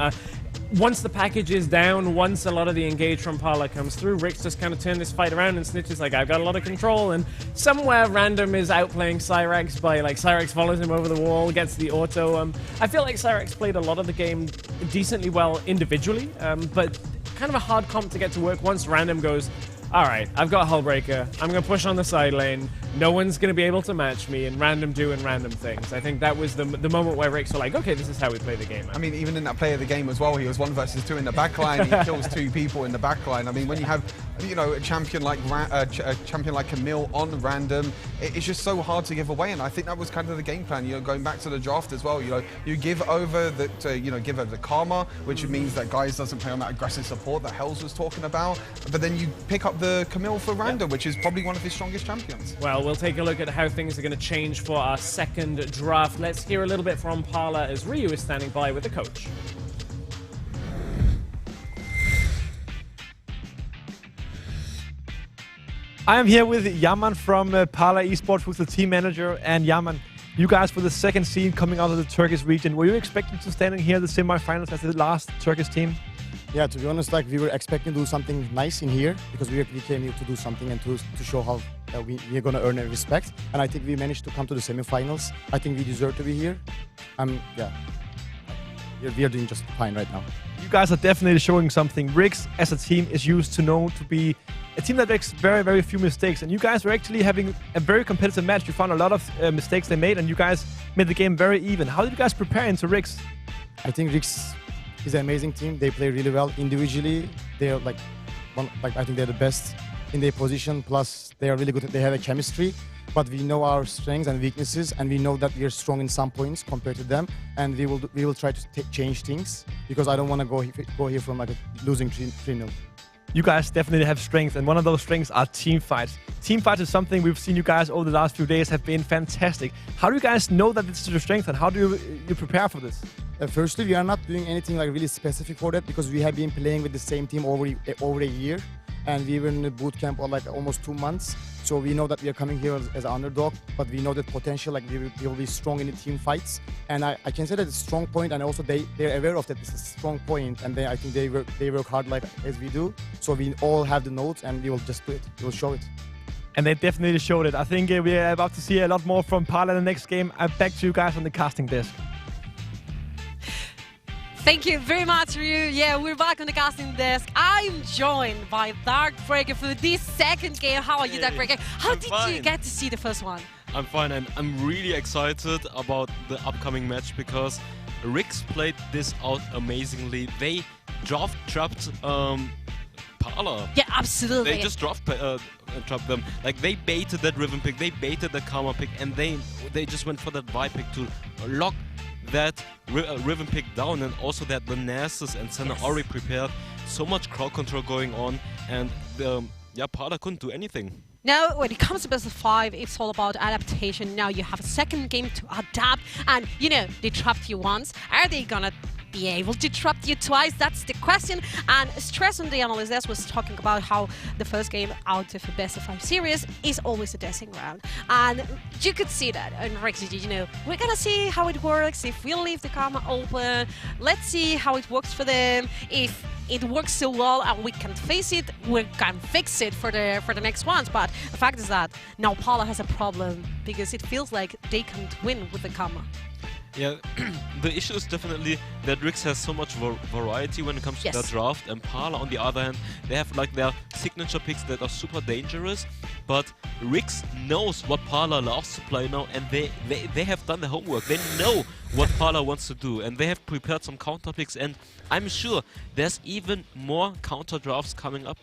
Once the package is down, once a lot of the engage from Parla comes through, RixGG just kind of turned this fight around, and Snitch is like, I've got a lot of control, and somewhere random is outplaying Cyrax by, like, Cyrax follows him over the wall, gets the auto. I feel like Cyrax played a lot of the game decently well individually, but kind of a hard comp to get to work once random goes, all right, I've got Hullbreaker. I'm going to push on the side lane. No one's going to be able to match me, and random doing random things. I think that was the moment where RixGG were like, okay, this is how we play the game. I mean, even in that play of the game as well, he was 1 versus 2 in the backline. He kills 2 people in the backline. I mean, when you have, a champion like Camille on random, it's just so hard to give away. And I think that was kind of the game plan. Going back to the draft as well. You give over give over the karma, which means that Guys doesn't play on that aggressive support that Hells was talking about. But then you pick up the Camille for random, which is probably one of his strongest champions. Well, we'll take a look at how things are going to change for our second draft. Let's hear a little bit from Parla as Ryu is standing by with the coach. I am here with Yaman from Parla Esports, who's the team manager. And Yaman, you guys were the second seed coming out of the Turkish region. Were you expecting to standing here in the semifinals as the last Turkish team? Yeah, to be honest, like we were expecting to do something nice in here because we came here to do something and to show how we are going to earn a respect. And I think we managed to come to the semifinals. I think we deserve to be here. Yeah, we are doing just fine right now. You guys are definitely showing something. RixGG as a team is used to know to be a team that makes very, very few mistakes. And you guys were actually having a very competitive match. You found a lot of mistakes they made, and you guys made the game very even. How did you guys prepare into RixGG? I think RixGG is an amazing team. They play really well individually. They're I think they're the best in their position. Plus, they are really good. They have a chemistry. But we know our strengths and weaknesses, and we know that we are strong in some points compared to them. And we will try to change things because I don't want to go here from like a losing 3-0. You guys definitely have strengths, and one of those strengths are team fights. Team fights is something we've seen you guys over the last few days have been fantastic. How do you guys know that it's your strength, and how do you prepare for this? Firstly, we are not doing anything like really specific for that because we have been playing with the same team over a year, and we were in the boot camp for like almost 2 months. So we know that we are coming here as an underdog, but we know that potential, like we will be strong in the team fights. And I can say that it's a strong point, and also they're aware of that it's a strong point, and I think they work hard like as we do. So we all have the notes, and we will just do it. We will show it. And they definitely showed it. I think we are about to see a lot more from Parla in the next game. I'm back to you guys on the casting desk. Thank you very much, Ryu. Yeah, we're back on the casting desk. I'm joined by Darkbreaker for this second game. How are you, Darkbreaker? How did you get to see the first one? I'm fine, and I'm really excited about the upcoming match because RixGG played this out amazingly. They trapped Parla. Yeah, absolutely. They just trapped them. Like, they baited that Riven pick, they baited the Karma pick, and they just went for that Vi pick to lock that Riven pick down, and also that the Nasus and Senna already prepared. So much crowd control going on, and Parla couldn't do anything. Now, when it comes to best of 5, it's all about adaptation. Now you have a second game to adapt, and they trapped you once. Are they gonna be able to trap you twice? That's the question. And Stress on the analyst was talking about how the first game out of a best of 5 series is always a testing round, and you could see that in RixGG. We're gonna see how it works if we leave the Karma open. Let's see how it works for them. If it works so well and we can face it, we can fix it for the next ones. But the fact is that now Parla has a problem because it feels like they can't win with the Karma. Yeah, the issue is definitely that RixGG has so much variety when it comes to their draft, and Parla, on the other hand, they have like their signature picks that are super dangerous, but RixGG knows what Parla loves to play now, and they have done the homework. They know what Parla wants to do, and they have prepared some counter picks, and I'm sure there's even more counter drafts coming up.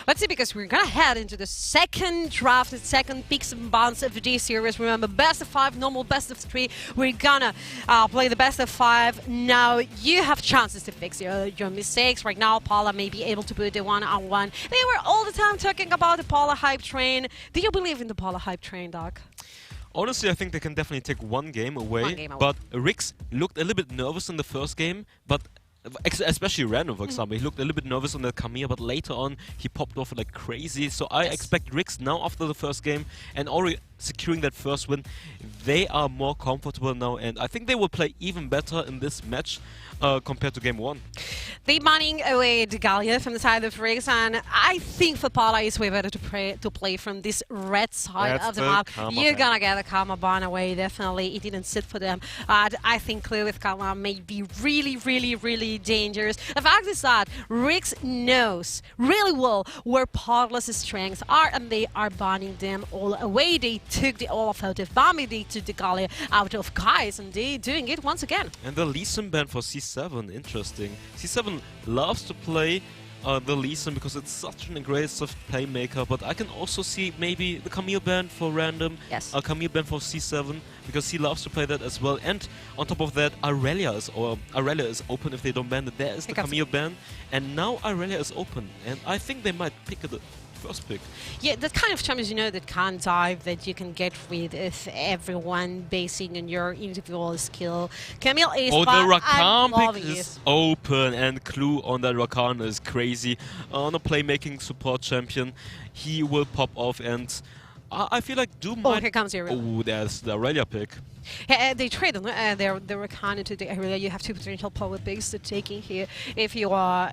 Let's see, because we're gonna head into the second draft, the second picks and bounce of this series. Remember, best of 5, normal best of 3. We're gonna play the best of 5. Now you have chances to fix your mistakes. Right now, Parla may be able to put the 1-on-1. They were all the time talking about the Parla hype train. Do you believe in the Parla hype train, Doc? Honestly, I think they can definitely take one game away. But RixGG looked a little bit nervous in the first game, but especially Random, for example. He looked a little bit nervous on the Camille, but later on he popped off like crazy. So I expect RixGG now, after the first game and already securing that first win, they are more comfortable now, and I think they will play even better in this match compared to game 1. They're banning away the Gallia from the side of RixGG, and I think for Parla it's way better to play from this red side of the map. You're gonna get a Karma ban away, definitely. It didn't sit for them. I think clear with Karma may be really, really, really dangerous. The fact is that RixGG knows really well where Parla's strengths are, and they are banning them all away. They took the Olaf out of Bambi, they took the Gallia out of Kais, and they're doing it once again. And the Lee Sin ban for C7, interesting. C7 loves to play the Lee Sin because it's such an aggressive playmaker, but I can also see maybe the Camille ban for Random, Camille ban for C7, because he loves to play that as well. And on top of that, Aurelia is open if they don't ban it. There is the Camille ban, and now Aurelia is open, and I think they might pick it first pick. Yeah, that kind of champions, you know, that can't dive, that you can get rid of everyone basing on your individual skill. Camille is the Rakan pick is open, and Clue on that Rakan is crazy. On a playmaking support champion, he will pop off, and I feel like Doom might... here comes Aurelia. Oh, there's the Aurelia pick. Yeah, they trade them. They were kind into the area. You have 2 potential power picks to take in here. If you are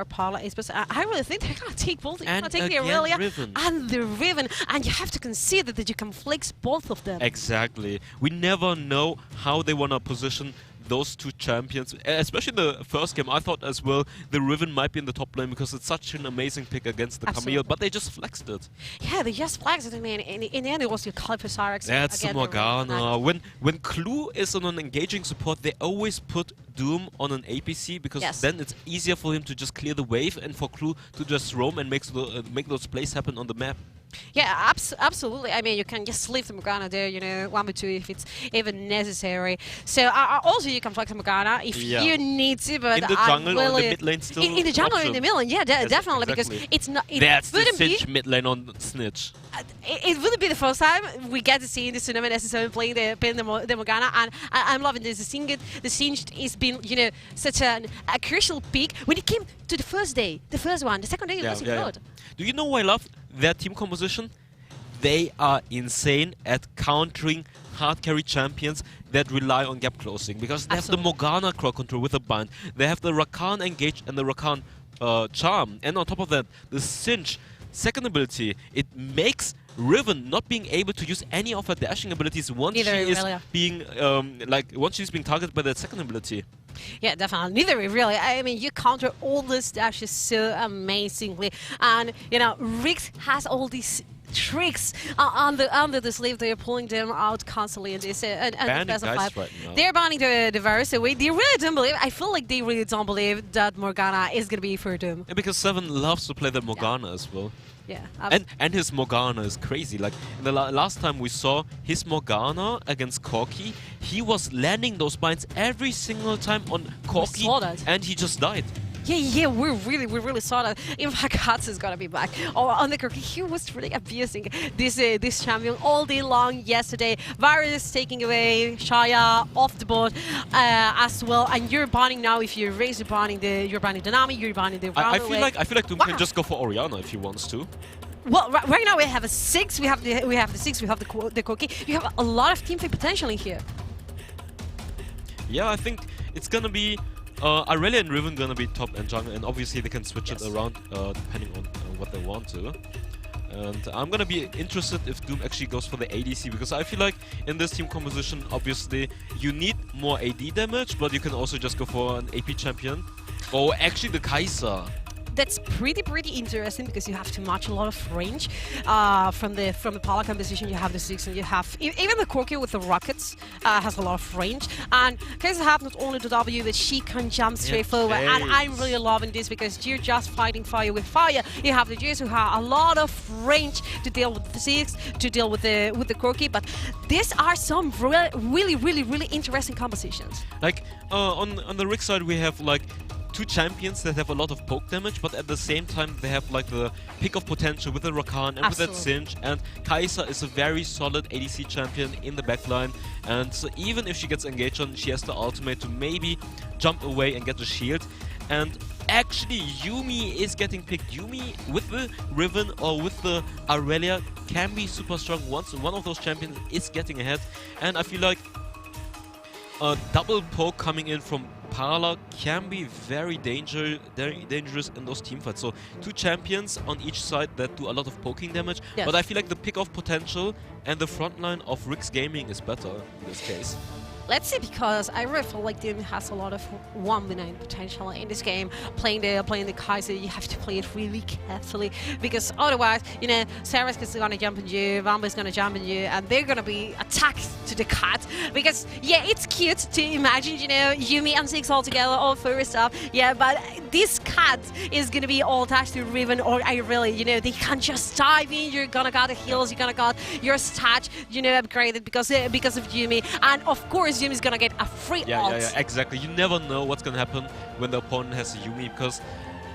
Parla Esports, I really think they're gonna take both. They're gonna take the Aurelia and the Riven, and you have to consider that you can flex both of them. Exactly. We never know how they wanna position those 2 champions, especially the first game. I thought as well the Riven might be in the top lane because it's such an amazing pick against the Camille, but they just flexed it. Yeah, they just flexed it. I mean, in the end, it was your Caliphus. That's the Morgana. When Clue is on an engaging support, they always put Doom on an APC because then it's easier for him to just clear the wave and for Clue to just roam and make those plays happen on the map. Yeah, absolutely. I mean, you can just leave the Morgana there, you know, 1v2 if it's even necessary. So also you can flex the Morgana if you need to, but in the jungle or in the mid lane still. In the jungle or in the mid lane, yeah, definitely, because it's not. That's the Sinch mid lane on Snitch. It wouldn't be the first time we get to see in this tournament SS7 playing the Morgana, and I'm loving this. The Sinch has been, you know, such a crucial pick when it came to the first day, the first one. The second day it wasn't good. Do you know why I love their team composition? They are insane at countering hard carry champions that rely on gap closing, because they have the Morgana crowd control with a bind, they have the Rakan engage and the Rakan charm, and on top of that, the Sinch second ability, it makes Riven not being able to use any of her dashing abilities once she is being once she's being targeted by that second ability. Yeah, definitely. Neither really. I mean, you counter all this dashes so amazingly, and you know, RixGG has all these tricks under the sleeve. They're pulling them out constantly in this and the best of 5. Right now. They're banning the virus away. They really don't believe. I feel like they really don't believe that Morgana is gonna be for Doom. Yeah, because 7 loves to play the Morgana as well. Yeah, and his Morgana is crazy. Like in the last time we saw his Morgana against Corki, he was landing those binds every single time on Corki, and he just died. Yeah, we really saw that. In fact, Hats is gonna be back. On the Corki, he was really abusing this champion all day long yesterday. Varus taking away Shaya off the board as well, and you're banning now. If you raise, you're banning the Nami, you're banning the I feel like Doom can just go for Orianna if he wants to. Well, right now we have a 6. We have the 6. We have the Corki. You have a lot of teamfight potential in here. Yeah, I think it's gonna be Aurelia and Riven gonna be top and jungle, and obviously they can switch it around depending on what they want to. And I'm gonna be interested if Doom actually goes for the ADC, because I feel like in this team composition, obviously, you need more AD damage, but you can also just go for an AP champion. Or actually the Kai'Sa. That's pretty interesting because you have to match a lot of range from the Parla composition. You have the Ziggs and you have even the Corki with the rockets has a lot of range. And Kai'Sa have not only the W, but she can jump straight forward. And I'm really loving this because you're just fighting fire with fire. You have the Jace who have a lot of range to deal with the Ziggs, to deal with the Corki. But these are some really interesting compositions. Like on the RixGG side, we have like 2 champions that have a lot of poke damage, but at the same time they have like the pick of potential with the Rakan and with that Singe. And Kai'Sa is a very solid ADC champion in the backline, and so even if she gets engaged on, she has the ultimate to maybe jump away and get the shield. And actually Yuumi is getting picked. Yuumi with the Riven or with the Aurelia can be super strong once one of those champions is getting ahead. And I feel like a double poke coming in from Parla can be very dangerous in those teamfights. So 2 champions on each side that do a lot of poking damage, but I feel like the pick-off potential and the frontline of RixGG Gaming is better in this case. Let's see, because I really feel like Doom has a lot of 1v9 potential in this game. Playing the Kai'Sa, you have to play it really carefully, because otherwise, you know, Sarah's is gonna jump on you, Vamba is gonna jump on you, and they're gonna be attacked to the cut. Because yeah, it's cute to imagine, you know, Yuumi and Ziggs all together, all first up. Yeah, but this cut is gonna be all attached to Riven or Aurelia. You know, they can just dive in. You're gonna got the heals. You're gonna got your stats, you know, upgraded because of Yuumi, and of course. Yuumi is gonna get a free ult. Yeah, exactly. You never know what's gonna happen when the opponent has a Yuumi, because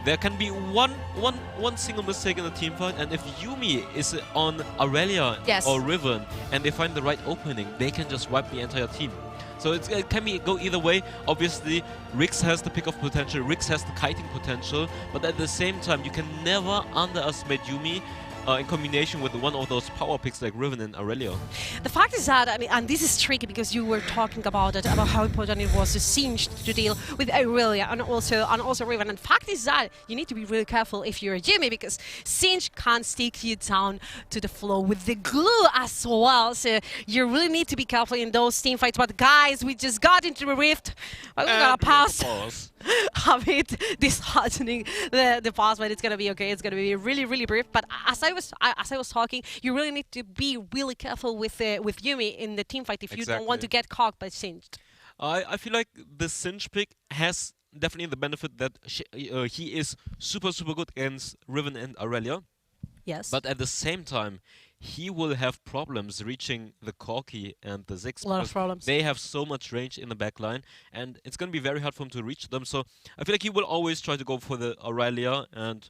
there can be one single mistake in a team fight, and if Yuumi is on Aurelia or Riven and they find the right opening, they can just wipe the entire team. So it can go either way. Obviously, RixGG has the pick of potential, RixGG has the kiting potential, but at the same time, you can never underestimate Yuumi. In combination with one of those power picks like Riven and Aurelia. The fact is that, I mean, and this is tricky because you were talking about it, about how important it was to Singe to deal with Aurelia and also Riven. And the fact is that you need to be really careful if you're a Yuumi, because Singe can stick you down to the floor with the glue as well. So you really need to be careful in those team fights. But guys, we just got into the rift. We're gonna pause. A bit disheartening the pause, but it's gonna be okay. It's gonna be really brief. But as I was talking, you really need to be really careful with Yuumi in the team fight if you don't want to get caught by Singe. I feel like the Singe pick has definitely the benefit that he is super good against Riven and Aurelia. Yes. But at the same time, he will have problems reaching the Corki and the Ziggs. A lot of problems. They have so much range in the backline, and it's going to be very hard for him to reach them. So I feel like he will always try to go for the Aurelia and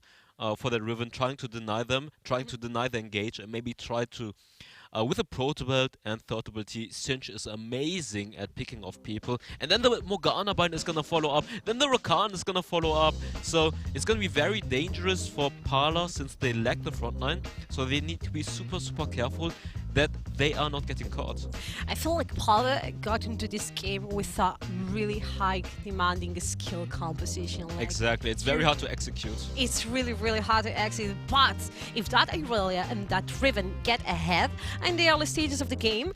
for the Riven, trying to deny them, trying to deny the engage, and maybe try to... with a Proto Belt and Thought Ability, Singe is amazing at picking off people. And then the Morgana bind is going to follow up. Then the Rakan is going to follow up. So it's going to be very dangerous for Parla since they lack the frontline. So they need to be super careful that they are not getting caught. I feel like Parla got into this game with a really high demanding skill composition. Like, exactly, it's very hard to execute. It's really hard to execute, but if that Aurelia and that Riven get ahead in the early stages of the game,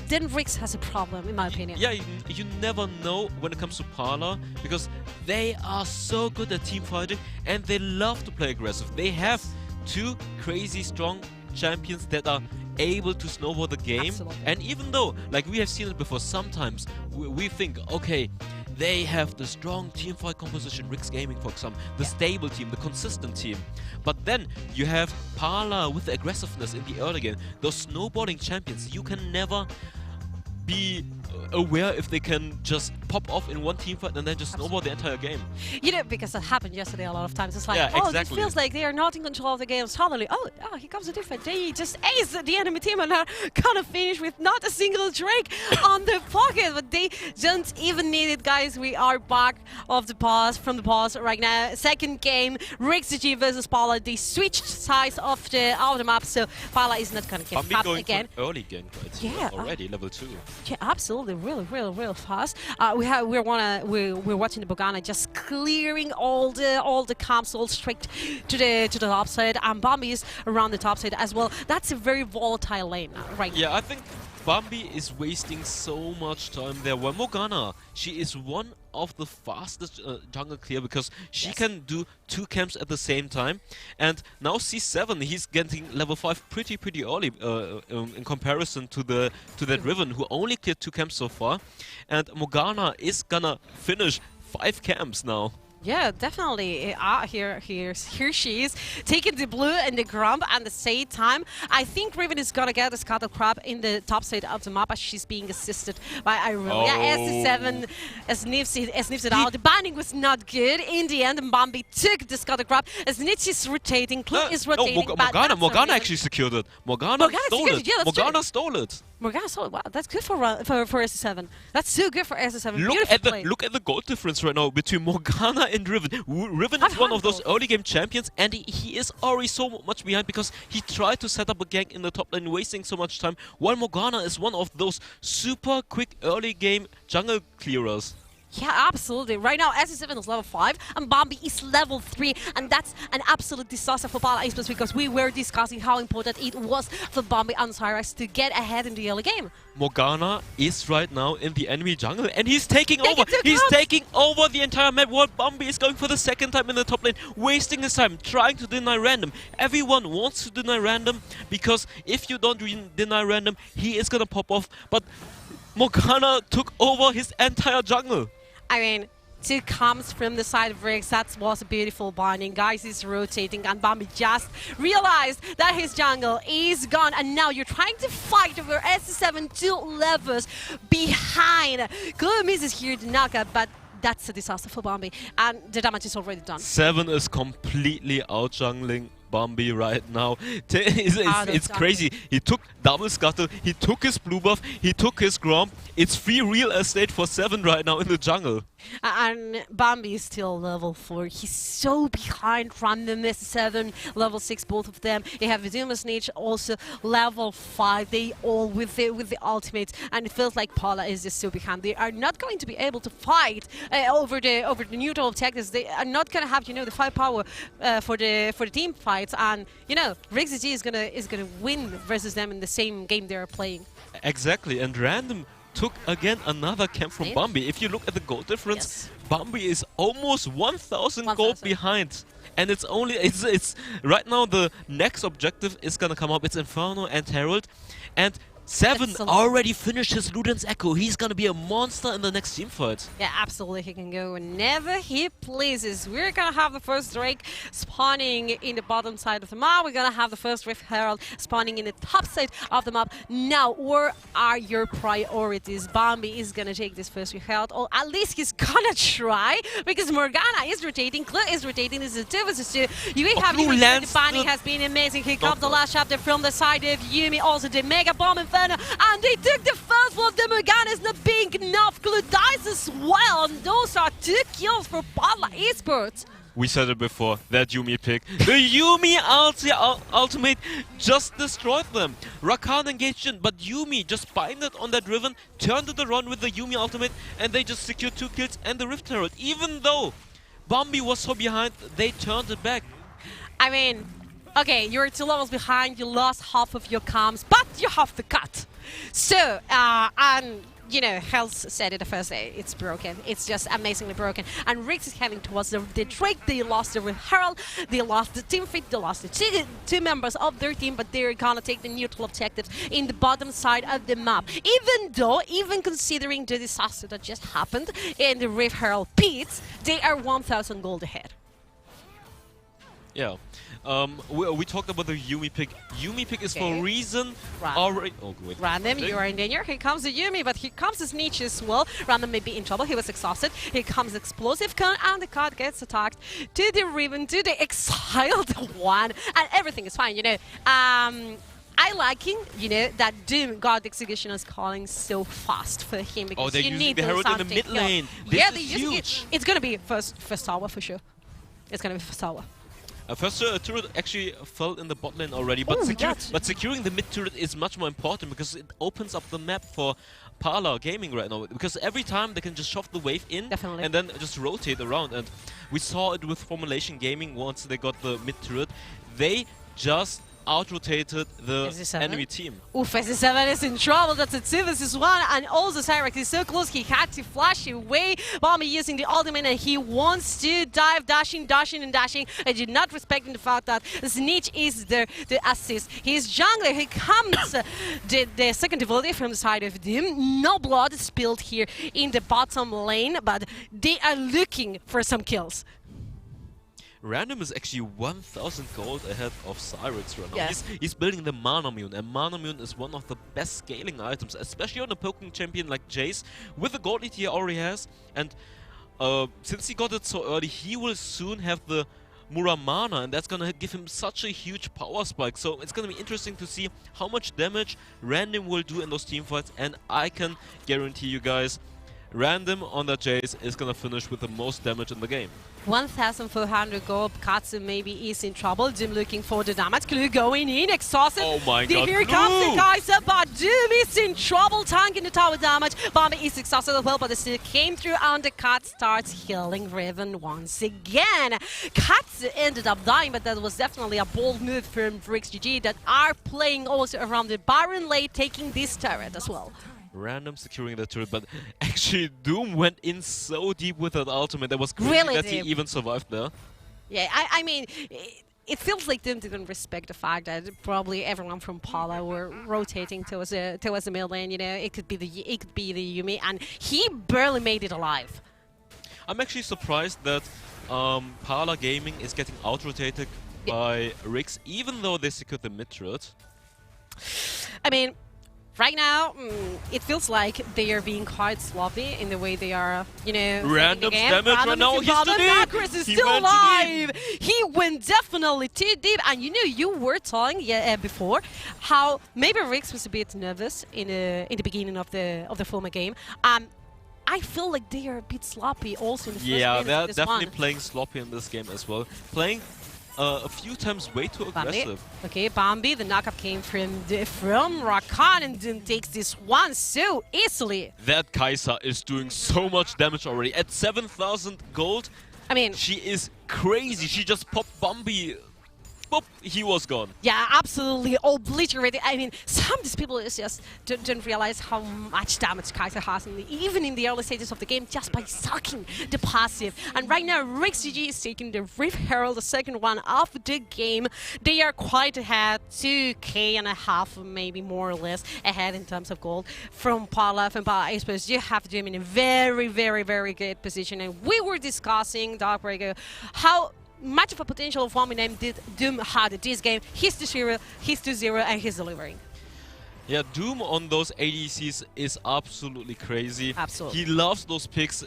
then RixGG has a problem, in my opinion. Yeah, you never know when it comes to Parla, because they are so good at team fighting and they love to play aggressive. They have 2 crazy strong champions that are able to snowball the game. Absolutely. And even though, like we have seen it before, sometimes we think, okay, they have the strong teamfight composition, RixGG Gaming for example, the stable team, the consistent team. But then you have Parla with the aggressiveness in the early game, those snowballing champions. You can never be aware if they can just pop off in one team fight and then just snowball the entire game. You know, because that happened yesterday a lot of times. It's like, yeah, oh, exactly. It feels like they are not in control of the game. Suddenly, oh, here comes a different. They just ace the enemy team and are gonna finish with not a single Drake on the pocket. But they don't even need it, guys. We are back of the pause, from the pause right now. Second game, RixGG versus Parla. They switched sides of the map, so Parla is not gonna get tapped again. Early game, right? Yeah, already level 2. Yeah, absolutely. really fast. We're watching the Bogana just clearing all the camps all straight to the top side, and Bambi is around the top side as well. That's a very volatile lane right now. Yeah, I think Bambi is wasting so much time there. While Morgana, she is one of the fastest jungle clear because she can do 2 camps at the same time. And now C7, he's getting level 5 pretty early in comparison to that Riven who only cleared 2 camps so far. And Morgana is gonna finish 5 camps now. Yeah, definitely. Here she is, taking the blue and the grump at the same time. I think Riven is gonna get a scuttle crab in the top side of the map as she's being assisted by Irelia. SC7 sniffs it out. The banning was not good. In the end, Bambi took the scuttle crab. As Nitch is rotating, Clue is rotating. Morgana actually secured it. Morgana stole it. Yeah, Morgana stole it. Morgana stole it. Wow, that's good for SC7. That's so good for SC7. Look at the goal difference right now between Morgana and Riven. Riven is one of those early game champions, and he is already so much behind because he tried to set up a gank in the top lane, wasting so much time, while Morgana is one of those super quick early game jungle clearers. Yeah, absolutely. Right now, SC7 is level 5 and Bambi is level 3, and that's an absolute disaster for Parla Esports because we were discussing how important it was for Bambi and Cyrus to get ahead in the early game. Morgana is right now in the enemy jungle and he's taking over. He's taking over the entire map while Bambi is going for the second time in the top lane, wasting his time, trying to deny random. Everyone wants to deny random because if you don't deny random, he is gonna pop off. But Morgana took over his entire jungle. I mean, 2 comes from the side of RixGG. That was a beautiful binding. Guys is rotating and Bambi just realized that his jungle is gone. And now you're trying to fight over SC7 2 levels behind. Clue misses here the knockout, but that's a disaster for Bambi. And the damage is already done. 7 is completely out-jungling Bambi right now. It's crazy. He took double scuttle, he took his blue buff, he took his gromp. It's free real estate for 7 right now in the jungle. And Bambi is still level 4. He's so behind Random S7, level 6, both of them. They have Viduma Snitch also level 5. They all with the ultimates, and it feels like Parla is just so behind. They are not going to be able to fight over the neutral objectives. They are not going to have the firepower for the team fights, and RixGG is gonna win versus them in the same game they are playing. Exactly, and Random took again another camp from Bambi. If you look at the gold difference, Bambi is almost 1,000 gold behind. And it's right now the next objective is gonna come up. It's Inferno and Herald. And 7 already finished his Luden's Echo. He's gonna be a monster in the next team fight. Yeah, absolutely. He can go whenever he pleases. We're gonna have the first Drake spawning in the bottom side of the map. We're gonna have the first Rift Herald spawning in the top side of the map. Now, where are your priorities? Bambi is gonna take this first Rift Herald, or at least he's gonna try, because Morgana is rotating, Clue is rotating. This is a 2 vs 2. You have Yumi. The banning has been amazing. Here comes the last chapter from the side of Yumi. Also the Mega Bomb in and they took the first one. The Morgana is not being enough. Clue dies as well. And those are 2 kills for Parla Esports. We said it before, that Yumi pick. The Yumi ultimate just destroyed them. Rakan engaged in, but Yumi just binded on that Riven, turned it around with the Yumi ultimate, and they just secured 2 kills and the Rift Herald. Even though Bambi was so behind, they turned it back. I mean, okay, you're 2 levels behind, you lost half of your comms, but you have the cut. So, and Health said it the first day, it's broken. It's just amazingly broken. And RixGG is heading towards the Drake. They lost the Herald, they lost the team fit, they lost the 2 members of their team, but they're gonna take the neutral objectives in the bottom side of the map. Even considering the disaster that just happened in the Rift Herald pits, they are 1,000 gold ahead. Yeah. We talked about the Yumi pick. Yumi pick is for a reason already. Oh, wait. Random, you are in danger. Here comes the Yumi, but here comes the Snitch as well. Random may be in trouble. He was exhausted. Here comes Explosive Cone, and the card gets attacked to the Riven, to the exiled one, and everything is fine. I liking, that Doom God Execution is calling so fast for him because they're using the Herald in the mid lane. Yeah, this is huge. It's gonna be first tower for sure. It's gonna be first tower. First turret actually fell in the bot lane already, but, securing the mid turret is much more important because it opens up the map for Parla Gaming right now, because every time they can just shove the wave in and then just rotate around. And we saw it with Formulation Gaming once they got the mid turret. They just out-rotated the enemy team. Oof, SC7 is in trouble. That's a 2 vs 1. And also Cyrex is so close, he had to flash away. Bombi using the ultimate, and he wants to dive, dashing, and did not respecting the fact that Snitch is the assist. He's jungler, he comes the second devotee from the side of Doom. No blood spilled here in the bottom lane, but they are looking for some kills. Random is actually 1,000 gold ahead of Cyrex right now. Yes. He's building the Mana Mune, and Mana Mune is one of the best scaling items, especially on a poking champion like Jace, with the gold lead he already has. And since he got it so early, he will soon have the Muramana, and that's gonna give him such a huge power spike. So it's gonna be interesting to see how much damage Random will do in those teamfights, and I can guarantee you guys, Random on that Jace is gonna finish with the most damage in the game. 1,400 gold. Katsu maybe is in trouble. Doom looking for the damage. Clue going in. Exhausted. Oh my god. Here comes the Kaiser, but Doom is in trouble. Tanking the tower damage. Bombi is exhausted as well, but it still came through, and the cat starts healing Riven once again. Katsu ended up dying, but that was definitely a bold move from RixGG that are playing also around the Baron lane, taking this turret as well. Random securing the turret, but actually Doom went in so deep with that ultimate. That was crazy Really that deep. he even survived there. Yeah, I mean, it feels like Doom didn't respect the fact that probably everyone from Parla were rotating towards the mid lane. You know, it could be the Yuumi, and he barely made it alive. I'm actually surprised that Parla Gaming is getting out-rotated by Rix, even though they secured the mid turret. I mean, right now, it feels like they are being quite sloppy in the way they are, you know. Random's damage right now, he's too deep! Macros is still alive! He went definitely too deep, and you know, you were telling before how maybe Rix was a bit nervous in the beginning of the former game. I feel like they are a bit sloppy also in the first game. Yeah, they're this definitely one. playing sloppy in this game as well. Playing a few times way too aggressive. Okay, Bombi, the knockup came from Rakan, and Doom takes this one so easily. That Kai'Sa is doing so much damage already. At 7,000 gold, I mean, she is crazy. She just popped Bombi. Boop, he was gone. Yeah, absolutely obliterated. I mean, some of these people just don't realize how much damage Kai'Sa has, even in the early stages of the game, just by sucking the passive. And right now, RixGG is taking the Rift Herald, the second one of the game. They are quite ahead, 2,500 maybe more or less ahead in terms of gold from Parla, from Parla Esports. You have Doom in a very, very, very good position. And we were discussing, WREC, how much of a potential of one name did Doom had this game. He's 2-0, and he's delivering. Yeah, Doom on those ADCs is absolutely crazy. Absolutely. He loves those picks.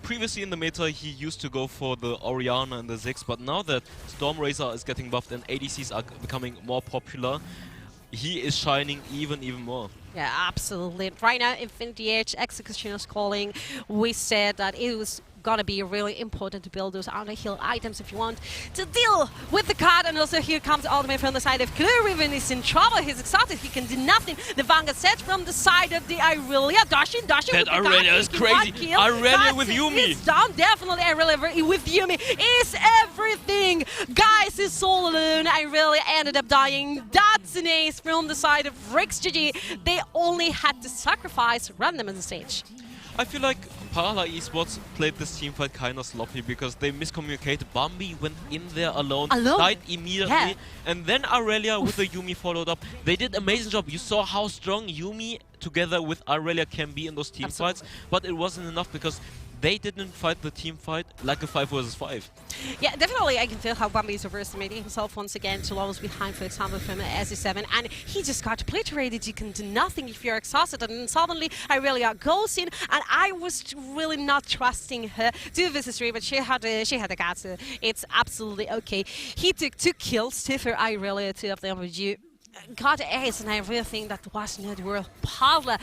Previously in the meta, he used to go for the Orianna and the Ziggs, but now that Stormrazor is getting buffed and ADCs are becoming more popular, he is shining even more. Yeah, absolutely. Right now, Infinity Edge Executioner's calling. We said that it was gonna be really important to build those under-heal items if you want to deal with the card. And also here comes the ultimate from the side of Clue. Riven is in trouble. He's exhausted. He can do nothing. The Vanguard set from the side of the Irelia. Dashing that with the Irelia is crazy. Irelia with Yuumi. It's down. Definitely Irelia with Yuumi is everything. Guys, is all alone. Irelia ended up dying. That's an ace from the side of RixGG. They only had to sacrifice Random on the stage. I feel like Parla Esports played this teamfight kind of sloppy because they miscommunicated. Bombi went in there alone, died immediately, and then Irelia with the Yuumi followed up. They did an amazing job. You saw how strong Yuumi together with Irelia can be in those teamfights, but it wasn't enough because they didn't fight the team fight like a 5 versus 5. Yeah, definitely I can feel how Bombi is overestimating himself once again, 2 levels behind, for example, from SC7, and he just got obliterated. You can do nothing if you're exhausted, and then suddenly Irelia goes in, and I was really not trusting her 2 versus 3, but she had a guts. It's absolutely okay. He took 2 kills, 2 for Irelia, 2 of them with you. Got ace, and I really think that was not worth. Parla,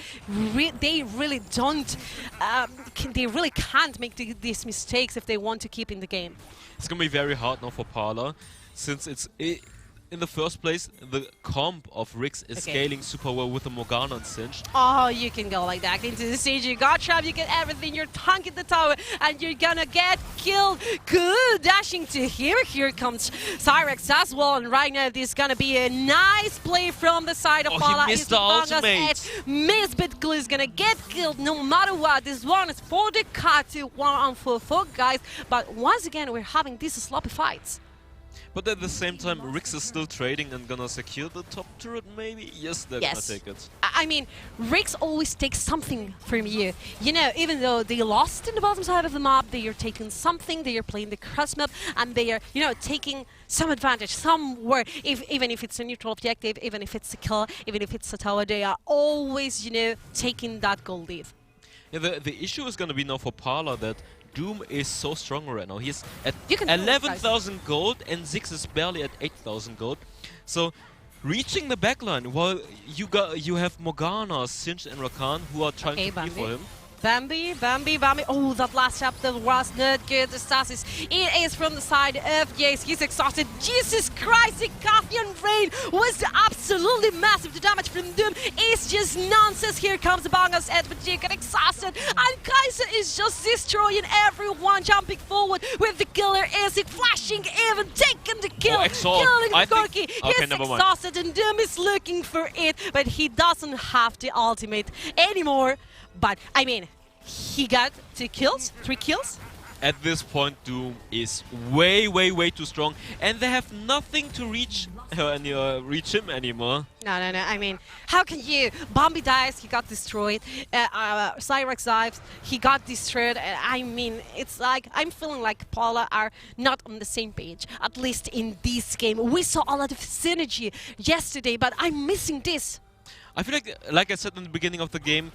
they really don't, they really can't make these mistakes if they want to keep in the game. It's gonna be very hard now for Parla, since in the first place, the comp of RixGG is scaling super well with the Morgana and Cinch. Oh, you can go like that into the stage. You got trap, you get everything. You're tanking the tower, and you're gonna get killed. Good dashing to here. Here comes Cyrex as well, and right now this is gonna be a nice play from the side of Parla. He missed the ultimate. Miss Bitcool is gonna get killed no matter what. This one is for the cut to 1-on-4, guys. But once again, we're having these sloppy fights. But at the same time, RixGG is still trading and gonna secure the top turret, maybe? Yes, they're gonna take it. I mean, RixGG always takes something from you. You know, even though they lost in the bottom side of the map, they are taking something, they are playing the cross map, and they are, you know, taking some advantage somewhere. Even if it's a neutral objective, even if it's a kill, even if it's a tower, they are always, you know, taking that gold lead. Yeah, the issue is gonna be now for Parla that Doom is so strong right now. He's at You can 11,000 gold and Ziggs is barely at 8,000 gold. So reaching the backline, while you have Morgana, Cinch and Rakan who are trying to be for him. Bambi. Oh, that last chapter was not good. The Stasis. It is from the side of Jace. He's exhausted. Jesus Christ, the Guardian Rain was absolutely massive. The damage from Doom is just nonsense. Here comes the Bangas Edge, but you get exhausted. And Kaiser is just destroying everyone, jumping forward with the killer Isaac, flashing even, taking the kill, killing the Gorky. He's exhausted and Doom is looking for it, but he doesn't have the ultimate anymore. But, I mean, he got 3 kills. At this point, Doom is way too strong, and they have nothing to reach him anymore. No. I mean, how can you? Bombi dies, he got destroyed. Cyrex dives, he got destroyed. I mean, it's like, I'm feeling like Parla are not on the same page, at least in this game. We saw a lot of synergy yesterday, but I'm missing this. I feel like I said in the beginning of the game,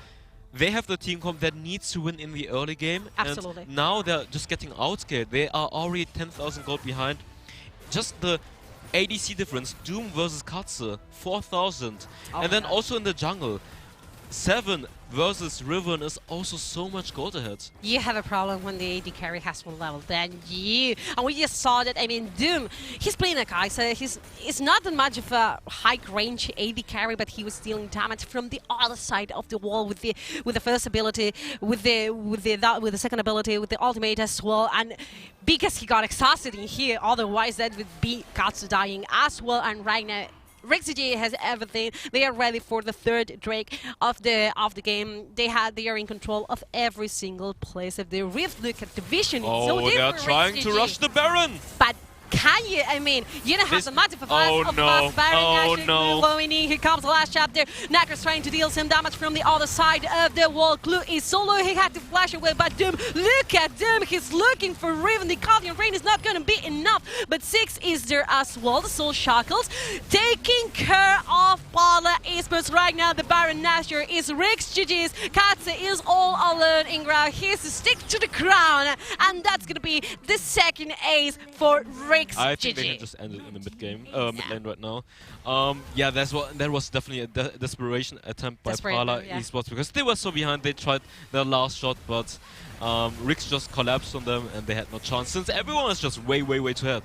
they have the team comp that needs to win in the early game. Absolutely. And now they're just getting outscared. They are already 10,000 gold behind. Just the ADC difference, Doom versus Katze, 4,000. And then also in the jungle, 7 versus Riven is also so much gold ahead. You have a problem when the AD carry has one level than you. And we just saw that, I mean, Doom, he's playing a Kai'Sa. He's not that much of a high-range AD carry, but he was dealing damage from the other side of the wall with the first ability, with the second ability, with the ultimate as well. And because he got exhausted in here, otherwise that would be Katsu dying as well. And right now, RixGG has everything. They are ready for the 3rd Drake of the game. They are in control of every single place of the Rift. Look at the vision. It's so they are different, trying RixGG. to rush the Baron. But can you? I mean, you don't have the massive of fast Baron. Going in. Here comes the last chapter. Nacker's trying to deal some damage from the other side of the wall. Clue is solo. He had to flash away, but Doom, look at Doom. He's looking for Riven. The Guardian Rain is not going to be enough, but 6 is there as well. The Soul Shackles taking care of Parla Esports right now. The Baron Nasher is RixGG's. Katze is all alone in ground. He's to stick to the crown, and that's going to be the 2nd ace for RixGG. I think they can just end it in the mid lane right now. Yeah, that was definitely a desperation attempt by Parla Esports because they were so behind. They tried their last shot, but RixGG just collapsed on them, and they had no chance since everyone is just way too ahead.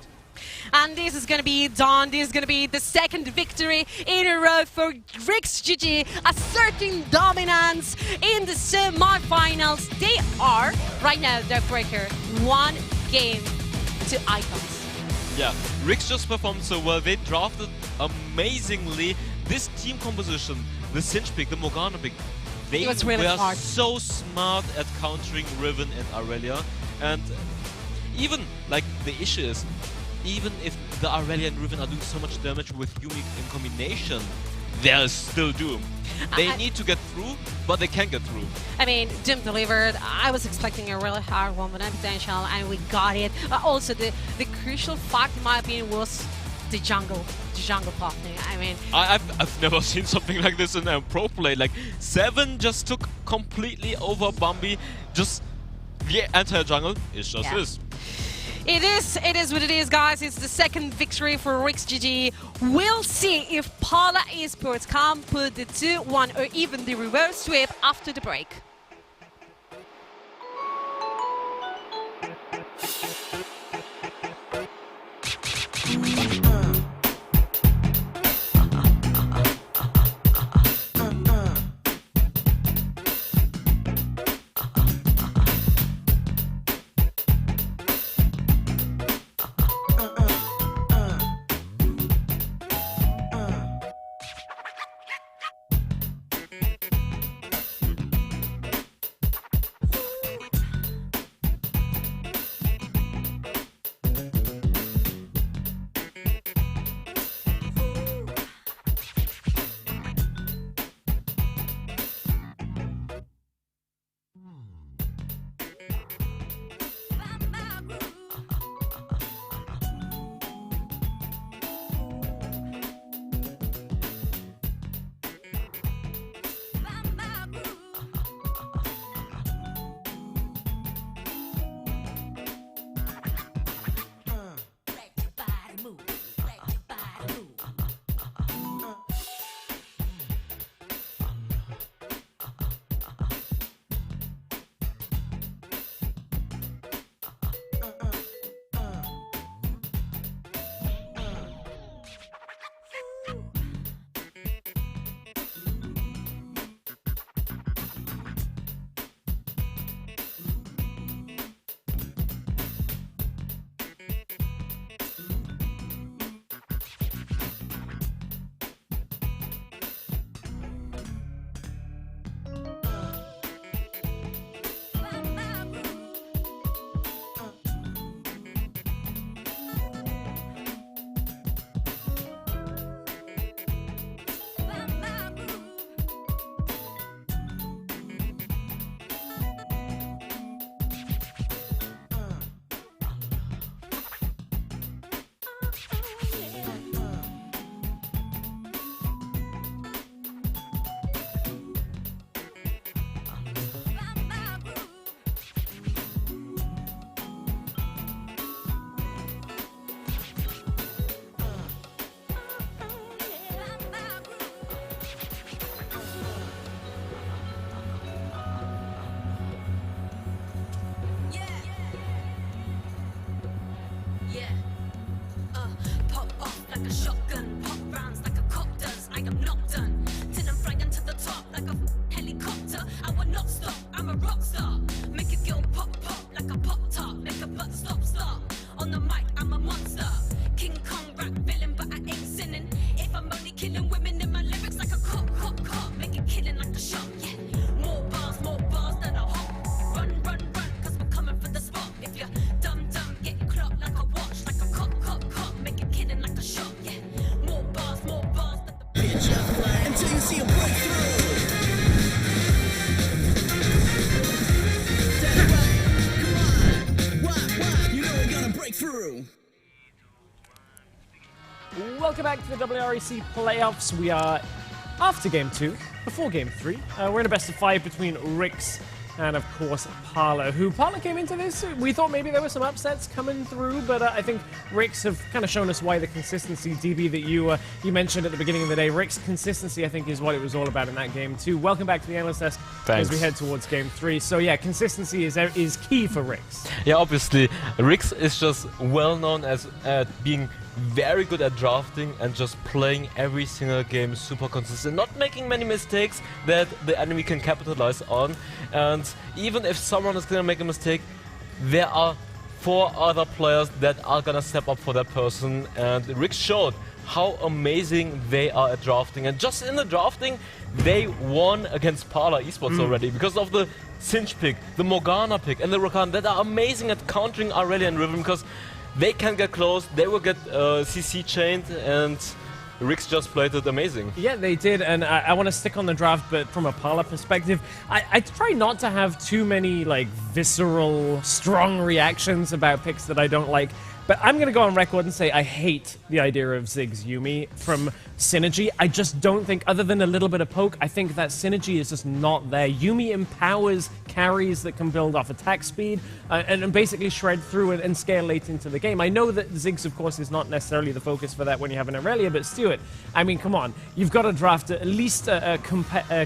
And this is going to be done. This is going to be the 2nd victory in a row for RixGG, asserting dominance in the semi-finals. They are, right now, their breaker, 1 game to Icons. Yeah, RixGG just performed so well. They drafted amazingly. This team composition, the Cinch pick, the Morgana pick, they were so smart at countering Riven and Aurelia. And even, like, the issue is, even if the Aurelia and Riven are doing so much damage with Yumi in combination, there's still Doom. They need to get through, but they can get through. I mean, Doom delivered. I was expecting a really hard 1v1 potential, and we got it. Also, the crucial fact, in my opinion, was the jungle partner. I mean, I've never seen something like this in a pro play. Like 7 just took completely over Bambi. Just the entire jungle is just this. It is what it is, guys. It's the 2nd victory for RixGG. We'll see if Parla Esports can put the 2-1 or even the reverse sweep after the break. WREC playoffs. We are after Game 2, before Game 3. We're in a best of 5 between RixGG and, of course, Parla, Parla came into this. We thought maybe there were some upsets coming through, but I think RixGG have kind of shown us why the consistency, DB, that you mentioned at the beginning of the day. RixGG consistency, I think, is what it was all about in that game, too. Welcome back to the Analyst Desk as we head towards Game 3. So, yeah, consistency is key for RixGG. Yeah, obviously, RixGG is just well known as being very good at drafting and just playing every single game super consistent, not making many mistakes that the enemy can capitalize on. And even if someone is gonna make a mistake, there are 4 other players that are gonna step up for that person, and RixGG showed how amazing they are at drafting. And just in the drafting, they won against Parla Esports already because of the Singe pick, the Morgana pick, and the Rakan that are amazing at countering Aurelia and Riven, because they can get close, they will get CC chained, and RixGG just played it amazing. Yeah, they did, and I want to stick on the draft, but from a Parla perspective, I try not to have too many like visceral, strong reactions about picks that I don't like. But I'm going to go on record and say I hate the idea of Ziggs Yuumi from Synergy. I just don't think, other than a little bit of poke, I think that synergy is just not there. Yuumi empowers carries that can build off attack speed and basically shred through and scale late into the game. I know that Ziggs, of course, is not necessarily the focus for that when you have an Aurelia, but Stuart, I mean, come on. You've got to draft at least a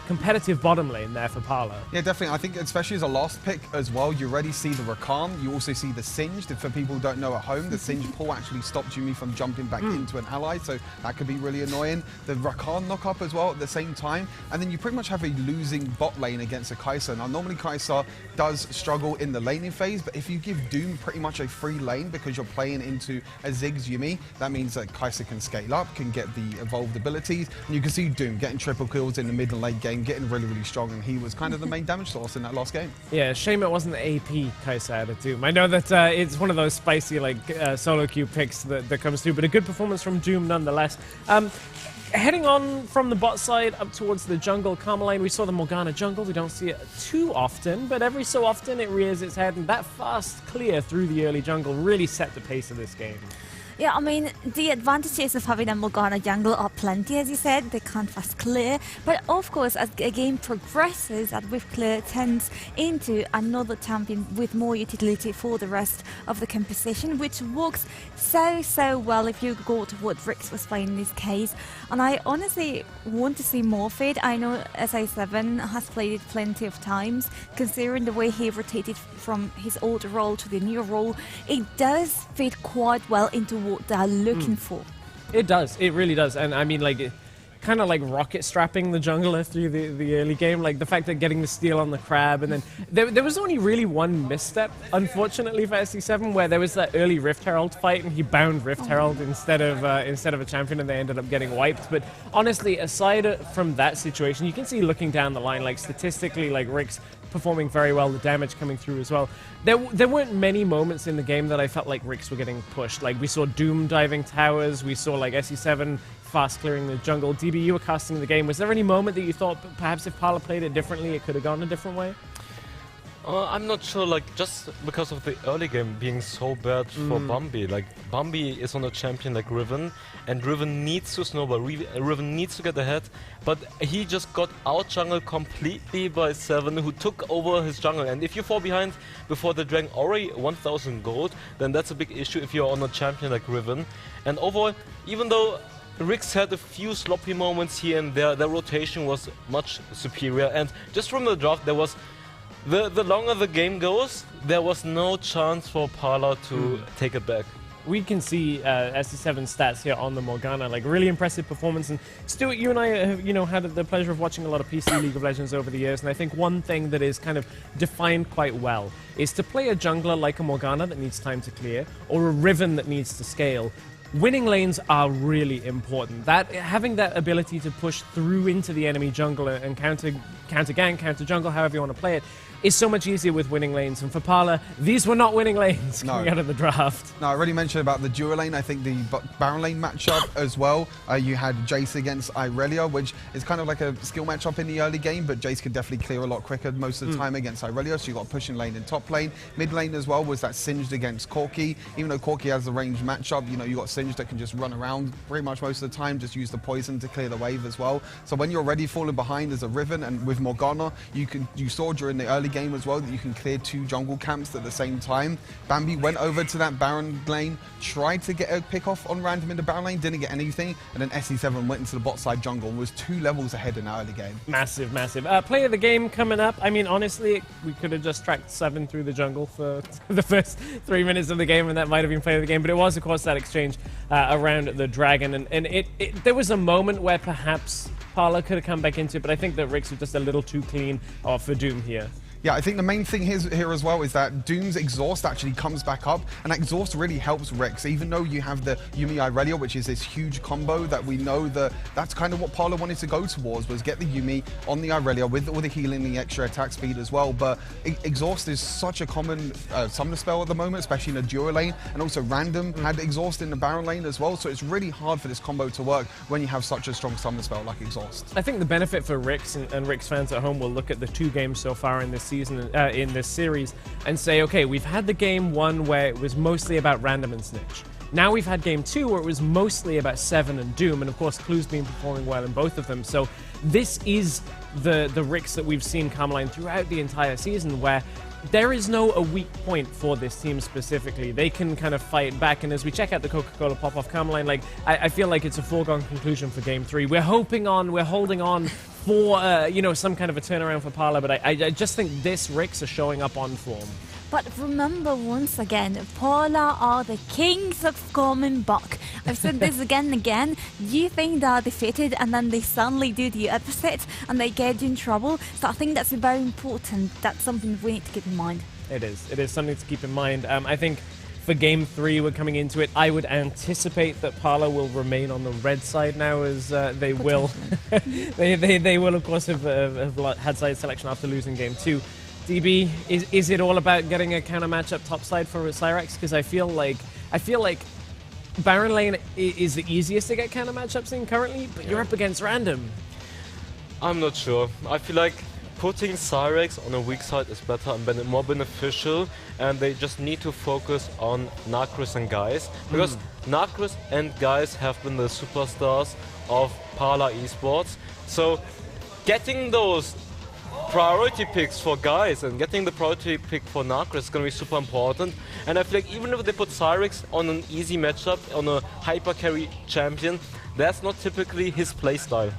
competitive bottom lane there for Parla. Yeah, definitely. I think especially as a last pick as well, you already see the Rakan. You also see the Singe. For people who don't know at home, the Singe pull actually stopped Yuumi from jumping back into an ally, so that could be really annoying. The Rakan knock up as well at the same time, and then you pretty much have a losing bot lane against a Kai'Sa. Now, normally Kai'Sa does struggle in the laning phase, but if you give Doom pretty much a free lane because you're playing into a Ziggs Yuumi, that means that Kai'Sa can scale up, can get the evolved abilities, and you can see Doom getting triple kills in the mid and late game, getting really, really strong, and he was kind of the main damage source in that last game. Yeah, shame it wasn't the AP Kai'Sa out of Doom. I know that it's one of those spicy like solo queue picks that comes through, but a good performance from Doom nonetheless. Heading on from the bot side up towards the jungle, Carmeline, we saw the Morgana jungle. We don't see it too often, but every so often it rears its head, and that fast clear through the early jungle really set the pace of this game. Yeah, I mean, the advantages of having a Morgana jungle are plenty, as you said. They can't fast clear. But of course, as a game progresses, that whiff clear turns into another champion with more utility for the rest of the composition, which works so well if you go to what RixGG was playing in this case. And I honestly want to see more of it. I know SA7 has played it plenty of times. Considering the way he rotated from his old role to the new role, it does fit quite well into what they're looking for. It does. It really does. And I mean, like, kind of like rocket strapping the jungler through the early game. Like the fact that getting the steal on the crab, and then there was only really one misstep, unfortunately, for SC7, where there was that early Rift Herald fight, and he bound Rift Herald instead of a champion, and they ended up getting wiped. But honestly, aside from that situation, you can see looking down the line, like statistically, like RixGG performing very well, the damage coming through as well. There weren't many moments in the game that I felt like RixGG were getting pushed. Like we saw Doom diving towers, we saw like SE7 fast clearing the jungle. DB, you were casting the game. Was there any moment that you thought perhaps if Parla played it differently, it could have gone a different way? I'm not sure, like, just because of the early game being so bad for Bambi. Like, Bambi is on a champion like Riven, and Riven needs to snowball, Riven needs to get ahead, but he just got out-jungled completely by Seven, who took over his jungle. And if you fall behind before the Dragon already 1000 gold, then that's a big issue if you're on a champion like Riven. And overall, even though RixGG had a few sloppy moments here and there, their rotation was much superior, and just from the draft, there was the longer the game goes, there was no chance for Parla to take it back. We can see SC7 stats here on the Morgana, like really impressive performance. And Stuart, you and I have, had the pleasure of watching a lot of PC League of Legends over the years, and I think one thing that is kind of defined quite well is to play a jungler like a Morgana that needs time to clear, or a Riven that needs to scale. Winning lanes are really important. Having that ability to push through into the enemy jungle and counter gank, counter jungle, however you want to play it, is so much easier with winning lanes. And for Parla, these were not winning lanes coming out of the draft. No, I already mentioned about the duo lane. I think the Baron lane matchup as well. You had Jace against Irelia, which is kind of like a skill matchup in the early game, but Jace could definitely clear a lot quicker most of the time against Irelia, so you got pushing lane and top lane. Mid lane as well was that Singed against Corki. Even though Corki has the range matchup, you got Singed that can just run around pretty much most of the time, just use the poison to clear the wave as well. So when you're already falling behind as a Riven and with Morgana, you saw during the early game as well that you can clear 2 jungle camps at the same time. Bambi went over to that Baron lane, tried to get a pick off on random in the Baron lane, didn't get anything, and then SE7 went into the bot side jungle and was 2 levels ahead in the early game. Massive, massive. Play of the game coming up. I mean, honestly, we could have just tracked 7 through the jungle for the first 3 minutes of the game, and that might have been play of the game. But it was, of course, that exchange around the dragon, and there was a moment where perhaps Parla could have come back into it, but I think that RixGG was just a little too clean for Doom here. Yeah, I think the main thing here as well is that Doom's exhaust actually comes back up, and that exhaust really helps RixGG. Even though you have the Yuumi Irelia, which is this huge combo that we know that's kind of what Parla wanted to go towards, was get the Yuumi on the Irelia with all the healing and the extra attack speed as well. But exhaust is such a common summoner spell at the moment, especially in the duo lane, and also random had exhaust in the Baron lane as well. So it's really hard for this combo to work when you have such a strong summoner spell like exhaust. I think the benefit for RixGG and RixGG fans at home will look at the 2 games so far in this season, in this series, and say, okay, we've had the game 1 where it was mostly about random and Snitch. Now we've had game 2 where it was mostly about Seven and Doom, and of course Clue's been performing well in both of them. So this is the RixGG that we've seen Carmeline throughout the entire season, where there is no weak point for this team specifically. They can kind of fight back, and as we check out the Coca-Cola pop-off Carmeline, like I feel like it's a foregone conclusion for game 3. We're holding on for some kind of a turnaround for Parla, but I just think this RixGG are showing up on form. But remember once again, Parla are the kings of common buck. I've said this again and again. You think they are defeated and then they suddenly do the opposite and they get in trouble. So I think that's very important. That's something we need to keep in mind. It is. It is something to keep in mind. I think for game 3, we're coming into it. I would anticipate that Parla will remain on the red side now, as they will. they will, of course, have had side selection after losing game 2. DB, is it all about getting a counter matchup topside for Cyrex? Because I feel like Baron lane is the easiest to get counter matchups in currently, but you're up against random. I'm not sure. I feel like putting Cyrex on a weak side is better and more beneficial, and they just need to focus on Nacrus and Guys, because Nacrus and Guys have been the superstars of Parla Esports. So getting those priority picks for Guys and getting the priority pick for Nacrus is going to be super important. And I feel like even if they put Cyrex on an easy matchup, on a hyper carry champion, that's not typically his playstyle.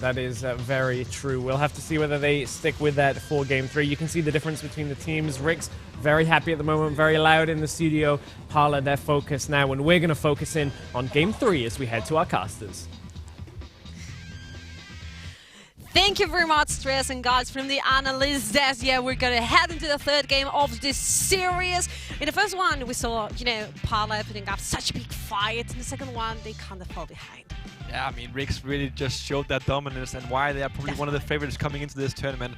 That is very true. We'll have to see whether they stick with that for game 3. You can see the difference between the teams. RixGG very happy at the moment, very loud in the studio. Parla, their focus now, and we're going to focus in on game 3 as we head to our casters. Thank you very much, Stress and guys from the analyst desk. Yeah, we're gonna head into the 3rd game of this series. In the first one, we saw, Parla putting up such a big fight. In the second one, they kind of fell behind. Yeah, I mean, RixGG really just showed that dominance and why they are probably one of the favorites coming into this tournament.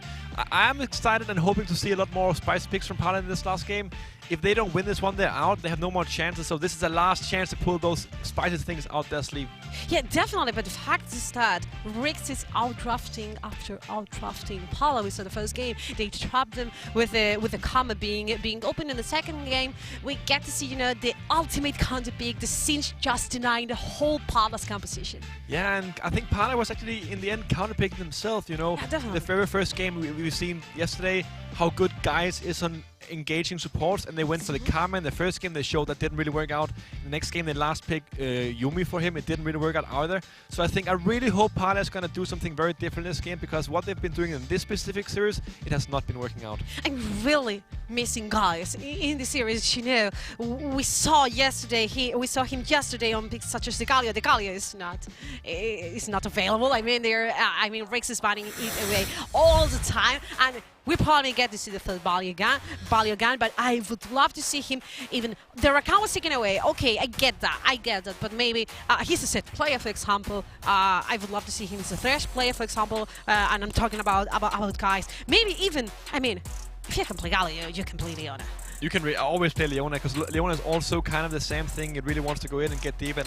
I am excited and hoping to see a lot more spice picks from Parla in this last game. If they don't win this one, they're out. They have no more chances, so this is the last chance to pull those spicy things out their sleeve. Yeah, definitely, but the fact is that RixGG is out-drafting after out-drafting Parla. We saw the first game. They trapped them with the combo being open in the second game. We get to see, the ultimate counter pick, the Singe just denying the whole Parla's composition. Yeah, and I think Parla was actually, in the end, counterpicking themselves, Yeah, definitely. The very first game we've seen yesterday, how good Guys is on engaging supports, and they went for the Karma in the first game. They showed that didn't really work out. The next game, they last picked Yuumi for him. It didn't really work out either. So I really hope Parla is going to do something very different in this game, because what they've been doing in this specific series, it has not been working out. I'm really missing Guys in the series. We saw him yesterday on picks such as the Galio. The Galio is not available. RixGG is banning it away all the time, and we probably get to see the third Balio gun, but I would love to see him even. The Rakan was taken away. Okay, I get that, but maybe he's a set player, for example. I would love to see him as a Thresh player, for example, and I'm talking about Guys. Maybe even, if you can play Galio, you can play Leona. You can always play Leona, because Leona is also kind of the same thing. It really wants to go in and get deep, and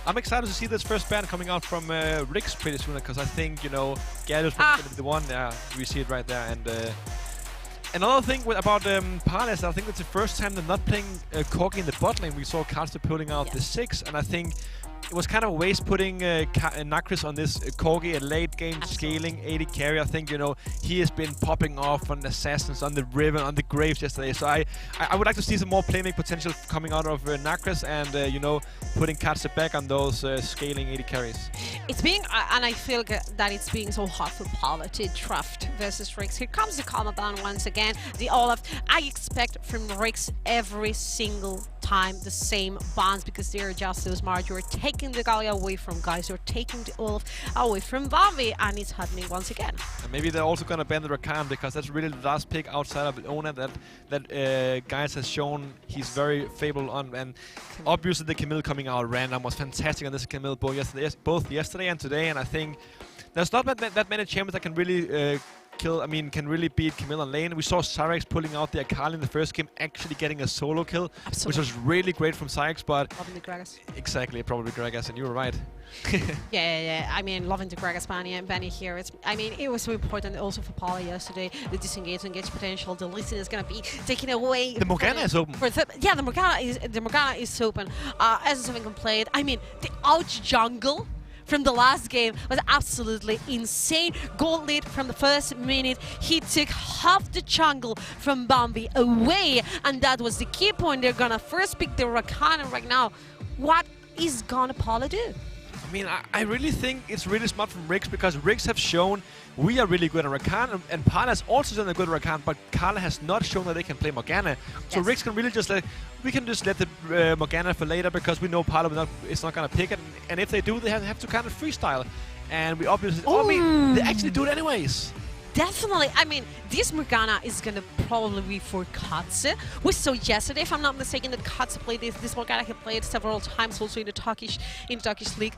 I'm excited to see this first ban coming out from RixGG pretty soon, because I think, Galio's going to be the one. Yeah, we see it right there, and Another thing about Parla is I think it's the first time they're not playing Corgi in the bot lane. We saw Karlstad pulling out the 6, and I think it was kind of a waste putting Nakris on this Corgi, a late game scaling 80 carry. I think, you know, he has been popping off on Assassins, on the Riven, on the Graves yesterday. So I would like to see some more playmaking potential coming out of Nakris and, you know, putting Karlstad back on those scaling 80 carries. It's being, and I feel that it's being so hard for Parla to draft versus RixGG. Here comes the Karma ban once again. The Olaf. I expect from RixGG every single time the same bans because they're just so smart. You're taking the Gallia away from guys. You're taking the Olaf away from Bambi, and it's happening once again. And maybe they're also gonna ban the Rakan because that's really the last pick outside of Leona that guys has shown he's very favorable on. And obviously the Camille coming out random was fantastic on this Camille both yesterday and today. And I think there's not that many champions that can really can really beat Camille on lane. We saw Cyrex pulling out the Akali in the first game, actually getting a solo kill, which was really great from Cyrex, but... Loving the Gragas. Exactly, probably Gragas, and you were right. Yeah. I mean, loving the Gragas Benny here. It was so important also for Parla yesterday. The disengage potential. The Lee Sin is going to be taken away. The Morgana is open. The Morgana is open. As something complained, I mean, the out jungle from the last game was absolutely insane. Gold lead from the first minute. He took half the jungle from Bambi away, and that was the key point. They're gonna first pick the Rakan right now. What is gonna Parla do? I mean, I really think it's really smart from RixGG because RixGG have shown we are really good at Rakan, and Parla has also done a good Rakan, but Karla has not shown that they can play Morgana. So RixGG can really just let the Morgana for later because we know Parla is not going to pick it, and if they do, they have to kind of freestyle. And we obviously, they actually do it anyways. Definitely. I mean, this Morgana is going to probably be for Katze. We saw yesterday, if I'm not mistaken, that Katze played this Morgana. He played several times also in the Turkish league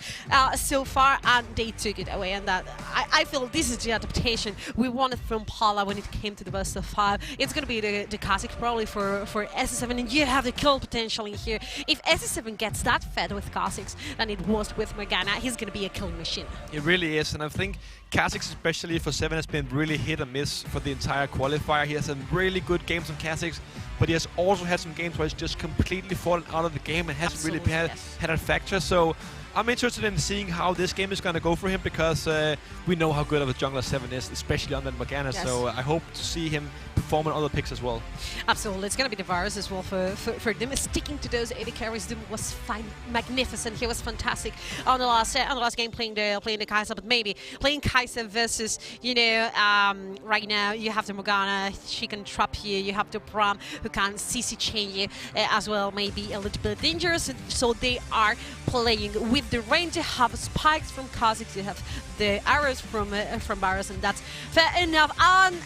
so far, and they took it away. And that I feel this is the adaptation we wanted from Parla when it came to the best of 5. It's going to be the Kha'Zix probably for SS7, and you have the kill potential in here. If SS7 gets that fed with Kha'Zix than it was with Morgana, he's going to be a killing machine. It really is, and I think Kha'Zix, especially for 7, has been really hit or miss for the entire qualifier. He has some really good games on Kha'Zix, but he has also had some games where he's just completely fallen out of the game and hasn't really had a factor. So I'm interested in seeing how this game is going to go for him because we know how good of a jungler 7 is, especially on that Morgana. Yes. So I hope to see him perform on other picks as well. Absolutely. It's going to be the virus as well for them. Sticking to those 80 carries, Doom was magnificent. He was fantastic on the last game playing the Kai'Sa, but maybe playing Kai'Sa versus, right now you have the Morgana, she can trap you. You have the Braum who can CC chain you as well, maybe a little bit dangerous. So they are playing with the range. You have spikes from Kha'Zix, you have the arrows from Varus, and that's fair enough. And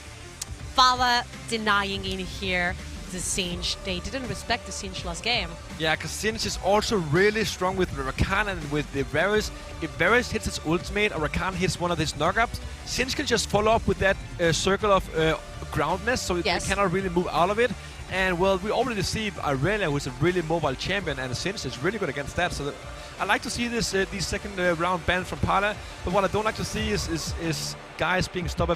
Parla denying in here the Singe. They didn't respect the Singe last game. Yeah, because Singe is also really strong with the Rakan and with the Varus. If Varus hits his ultimate or Rakan hits one of his knockups, Singe can just follow up with that circle of groundness, so they cannot really move out of it. And well, we already see Irelia, who's a really mobile champion, and Singe is really good against that. So I like to see this these second round bans from Parla, but what I don't like to see is guys being stuck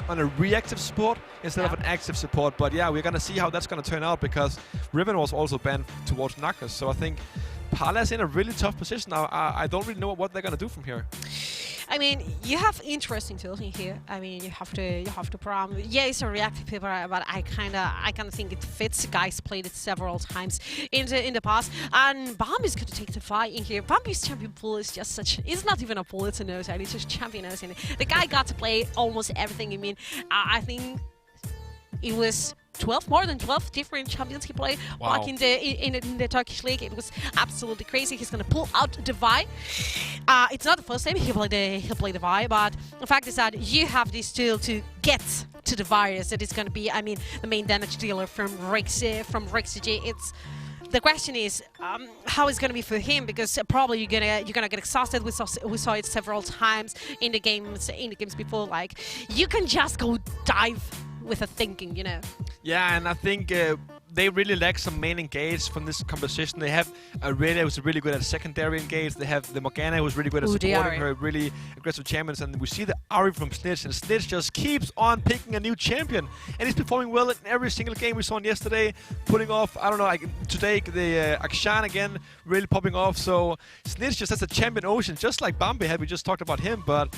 on a reactive support instead of an active support. But yeah, we're gonna see how that's gonna turn out because Riven was also banned towards Nakris. So I think Parla's in a really tough position now. I don't really know what they're gonna do from here. I mean, you have interesting tools in here. I mean, you have to Braum. Yeah, it's a reactive paper, but I kind of think it fits. Guys played it several times in the past, and Bambi is going to take the fight in here. Bambi's champion pool is just such. It's not even a pool. It's a nose side. It's just champion nose. The guy got to play almost everything. I mean, I think it was more than 12 different champions he played back in the Turkish league. It was absolutely crazy. He's gonna pull out the Vi. It's not the first time he'll play the Vi, but the fact is that you have this tool to get to the virus that is gonna be, I mean, the main damage dealer from RixGG. It's the question is how it's gonna be for him, because probably you're gonna get exhausted. We saw it several times in the games before. Like, you can just go dive with a thinking, Yeah, and I think they really lack some main engage from this composition. They have Aurelia, who's really good at secondary engage. They have the Morgana, who's really good at supporting her really aggressive champions. And we see the Ari from Snitch, and Snitch just keeps on picking a new champion. And he's performing well in every single game we saw yesterday, putting off, I don't know, like today, the Akshan again, really popping off. So Snitch just has a champion ocean, just like Bambi had. We just talked about him, but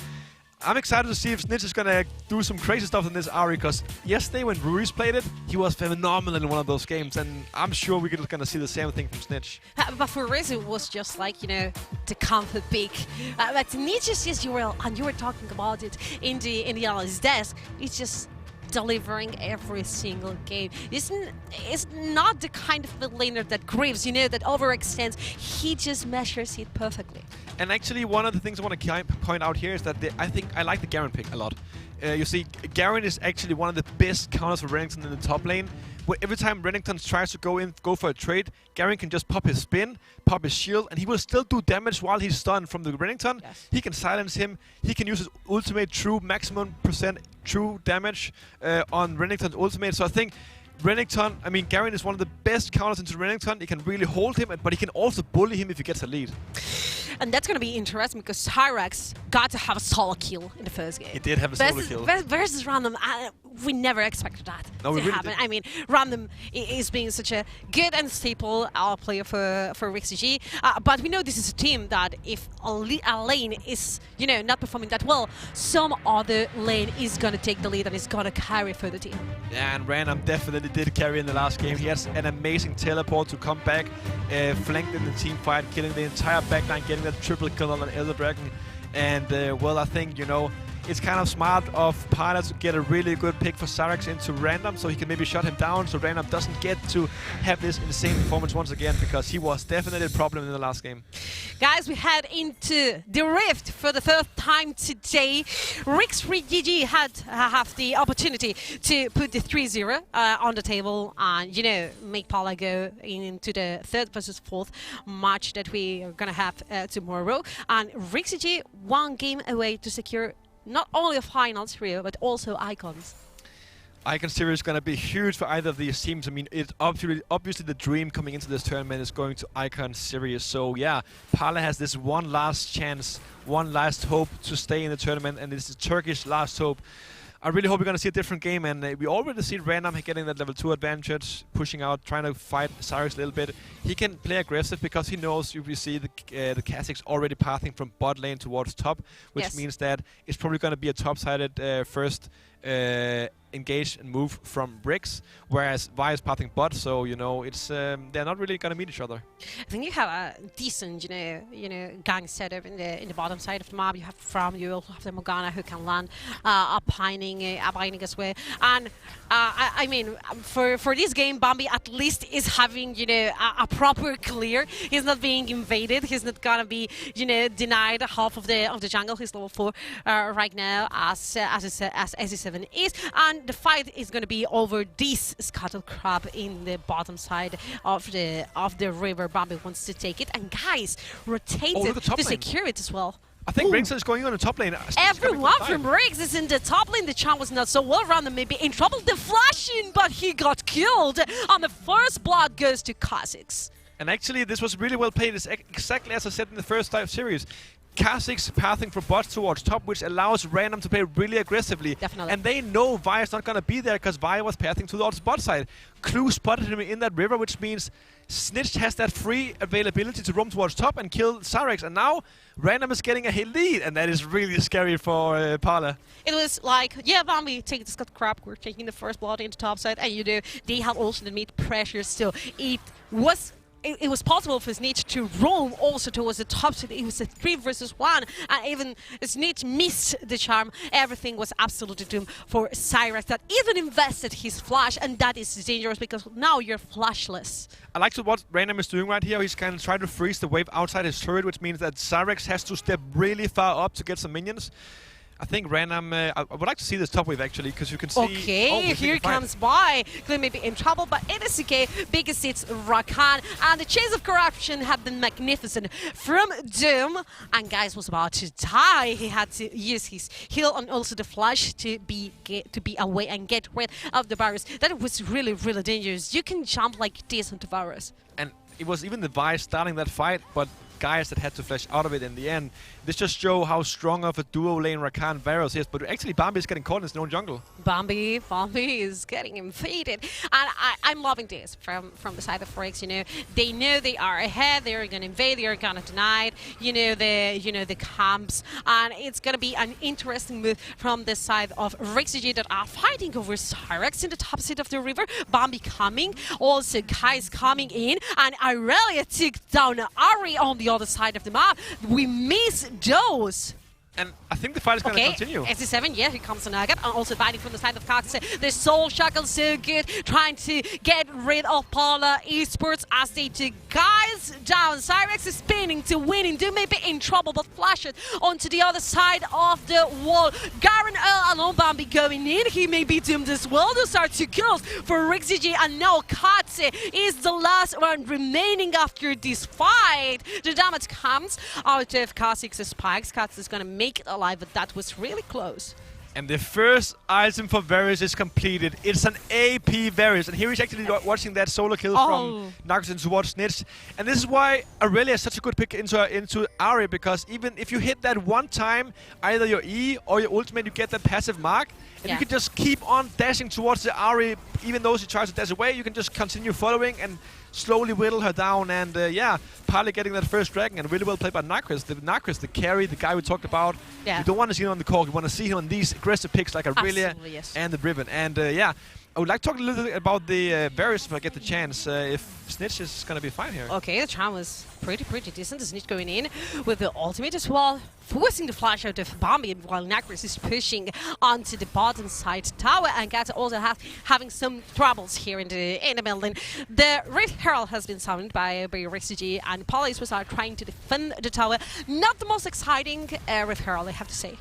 I'm excited to see if Snitch is going to do some crazy stuff in this Ari, because yesterday when Ruiz played it, he was phenomenal in one of those games, and I'm sure we're going to see the same thing from Snitch. But for Ruiz, it was just like, the comfort pick. But Snitch is just, you were talking about it in the analyst desk, it's just delivering every single game. It's not the kind of mid laner that grips, that overextends. He just measures it perfectly. And actually, one of the things I want to point out here is that I like the Garen pick a lot. You see, Garen is actually one of the best counters for Renekton in the top lane. Where every time Renekton tries to go for a trade, Garen can just pop his spin, pop his shield, and he will still do damage while he's stunned from the Renekton. Yes. He can silence him. He can use his ultimate true maximum % true damage on Renekton's ultimate. So I think Garen is one of the best counters into Renekton. He can really hold him, but he can also bully him if he gets a lead. And that's going to be interesting because Cyrax got to have a solo kill in the first game. He did have a solo kill. Versus Random, we never expected that to happen. Really Random is being such a good and staple player for RixGG. But we know this is a team that if a lane is, not performing that well, some other lane is going to take the lead and is going to carry for the team. Yeah, and Random definitely did carry in the last game. He has an amazing teleport to come back, flanked in the team fight, killing the entire backline, getting that triple kill on an Elder Dragon. And, I think, it's kind of smart of Parla to get a really good pick for Cyrax into Random, so he can maybe shut him down, so Random doesn't get to have this insane performance once again, because he was definitely a problem in the last game. Guys, we head into the Rift for the third time today. RixGG have the opportunity to put the 3-0 on the table and, make Parla go into the third versus fourth match that we are going to have tomorrow. And RixGG 1 game away to secure not only a finals trio, but also Icons. Icon series is going to be huge for either of these teams. It's obviously the dream coming into this tournament is going to Icon series. So yeah, Parla has this one last chance, one last hope to stay in the tournament, and this is Turkish last hope. I really hope we're going to see a different game, and we already see Random getting that level 2 advantage, pushing out, trying to fight Cyrax a little bit. He can play aggressive because he knows you see the Kha'Zix already pathing from bot lane towards top, which means that it's probably going to be a top-sided first engage and move from Bricks, whereas Vi is pathing bot, so it's they're not really going to meet each other. I think you have a decent, gang setup in the bottom side of the map. You have From, you also have the Morgana who can land a binding as well. And for this game, Bambi at least is having a proper clear. He's not being invaded. He's not gonna be denied half of the jungle. He's level 4 right now, as SE7 is, and the fight is going to be over this scuttle crab in the bottom side of the river. Bambi wants to take it, and guys, rotate it to secure it as well. I think Riggs is going on the top lane. Everyone from Riggs is in the top lane. The champ was not so well rounded, maybe in trouble. The flash in, but he got killed. And the first blood goes to Kha'Zix. And actually, this was really well played. It's exactly as I said in the first type series. Kha'Zix pathing from bot towards top, which allows Random to play really aggressively. Definitely. And they know Vi is not going to be there because Vi was pathing towards bot side. Clue spotted him in that river, which means Snitch has that free availability to roam towards top and kill Cyrax. And now Random is getting a hit lead, and that is really scary for Parla. It was like, yeah, Bambi, take the Scott Crab, we're taking the first blood into top side, and they had also the mid pressure still. It was possible for Snitch to roam also towards the top side. It was a 3 versus 1, and even Snitch missed the charm. Everything was absolutely doomed for Cyrax that even invested his flash, and that is dangerous because now you're flashless. I like what Random is doing right here. He's kind of trying to freeze the wave outside his turret, which means that Cyrax has to step really far up to get some minions. I think random. I would like to see this top wave actually, because you can see. Okay, here comes by. Clear may be in trouble, but it is okay because it's Rakan, and the chase of corruption have been magnificent from Doom. And guys was about to die. He had to use his heal and also the flash to be away and get rid of the virus. That was really, really dangerous. You can jump like this onto virus. And it was even the Vi starting that fight, but guys that had to flash out of it in the end. This just show how strong of a duo lane Rakan Varus is, but actually Bambi is getting caught in his own jungle. Bambi is getting invaded, and I'm loving this from the side of RixGG. You know, they know they are ahead. They are gonna invade. They are gonna deny it. The camps, and it's gonna be an interesting move from the side of RixGG that are fighting over Cyrex in the top side of the river. Bambi coming, also guys coming in, and Irelia took down Ari on the other side of the map. We miss those. And I think the fight is going to continue. SC7, yeah, here comes a nugget. And also fighting from the side of Cactus. The Soul Shackle so good. Trying to get rid of Parla Esports as they took guys down. Cyrex is spinning to winning. Doom may be in trouble, but flash it onto the other side of the wall. Garen alone, Bambi going in. He may be doomed as well. Those are 2 kills for RixGG. And now Katse is the last one remaining after this fight. The damage comes out of Kha'Zix's spikes. Katse is going to make it alive, but that was really close. And the first item for Varus is completed. It's an AP Varus, and here he's actually watching that solo kill from Naxxon towards Snitch. And this is why Aurelia is such a good pick into Ari, because even if you hit that one time, either your E or your ultimate, you get that passive mark, and you can just keep on dashing towards the Ari. Even though she tries to dash away, you can just continue following and slowly whittle her down. And Parla getting that first dragon, and really well played by Nacris. The carry, the guy we talked about. You don't want to see him on the cork, you want to see him on these aggressive picks like Aurelia and the Riven. And I would like to talk a little bit about the Varus if I get the chance, if Snitch is going to be fine here. Okay, the charm was pretty decent. The Snitch going in with the ultimate as well, forcing the flash out of Bambi while Nacris is pushing onto the bottom side tower, and Gata also having some troubles here in the building. The Rift Herald has been summoned by RixGG, and Parla Esports are trying to defend the tower. Not the most exciting Rift Herald, I have to say.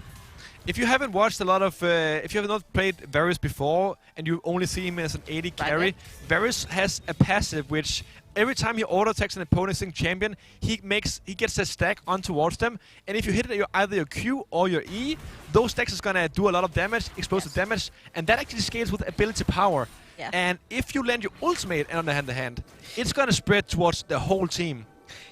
If you haven't watched a lot of, if you have not played Varus before and you only see him as an AD carry, Varus has a passive which every time he auto attacks an opposing champion, he gets a stack on towards them, and if you hit it either your Q or your E, those stacks is gonna do a lot of damage, explosive damage, and that actually scales with ability power. And if you land your ultimate on the hand, it's gonna spread towards the whole team.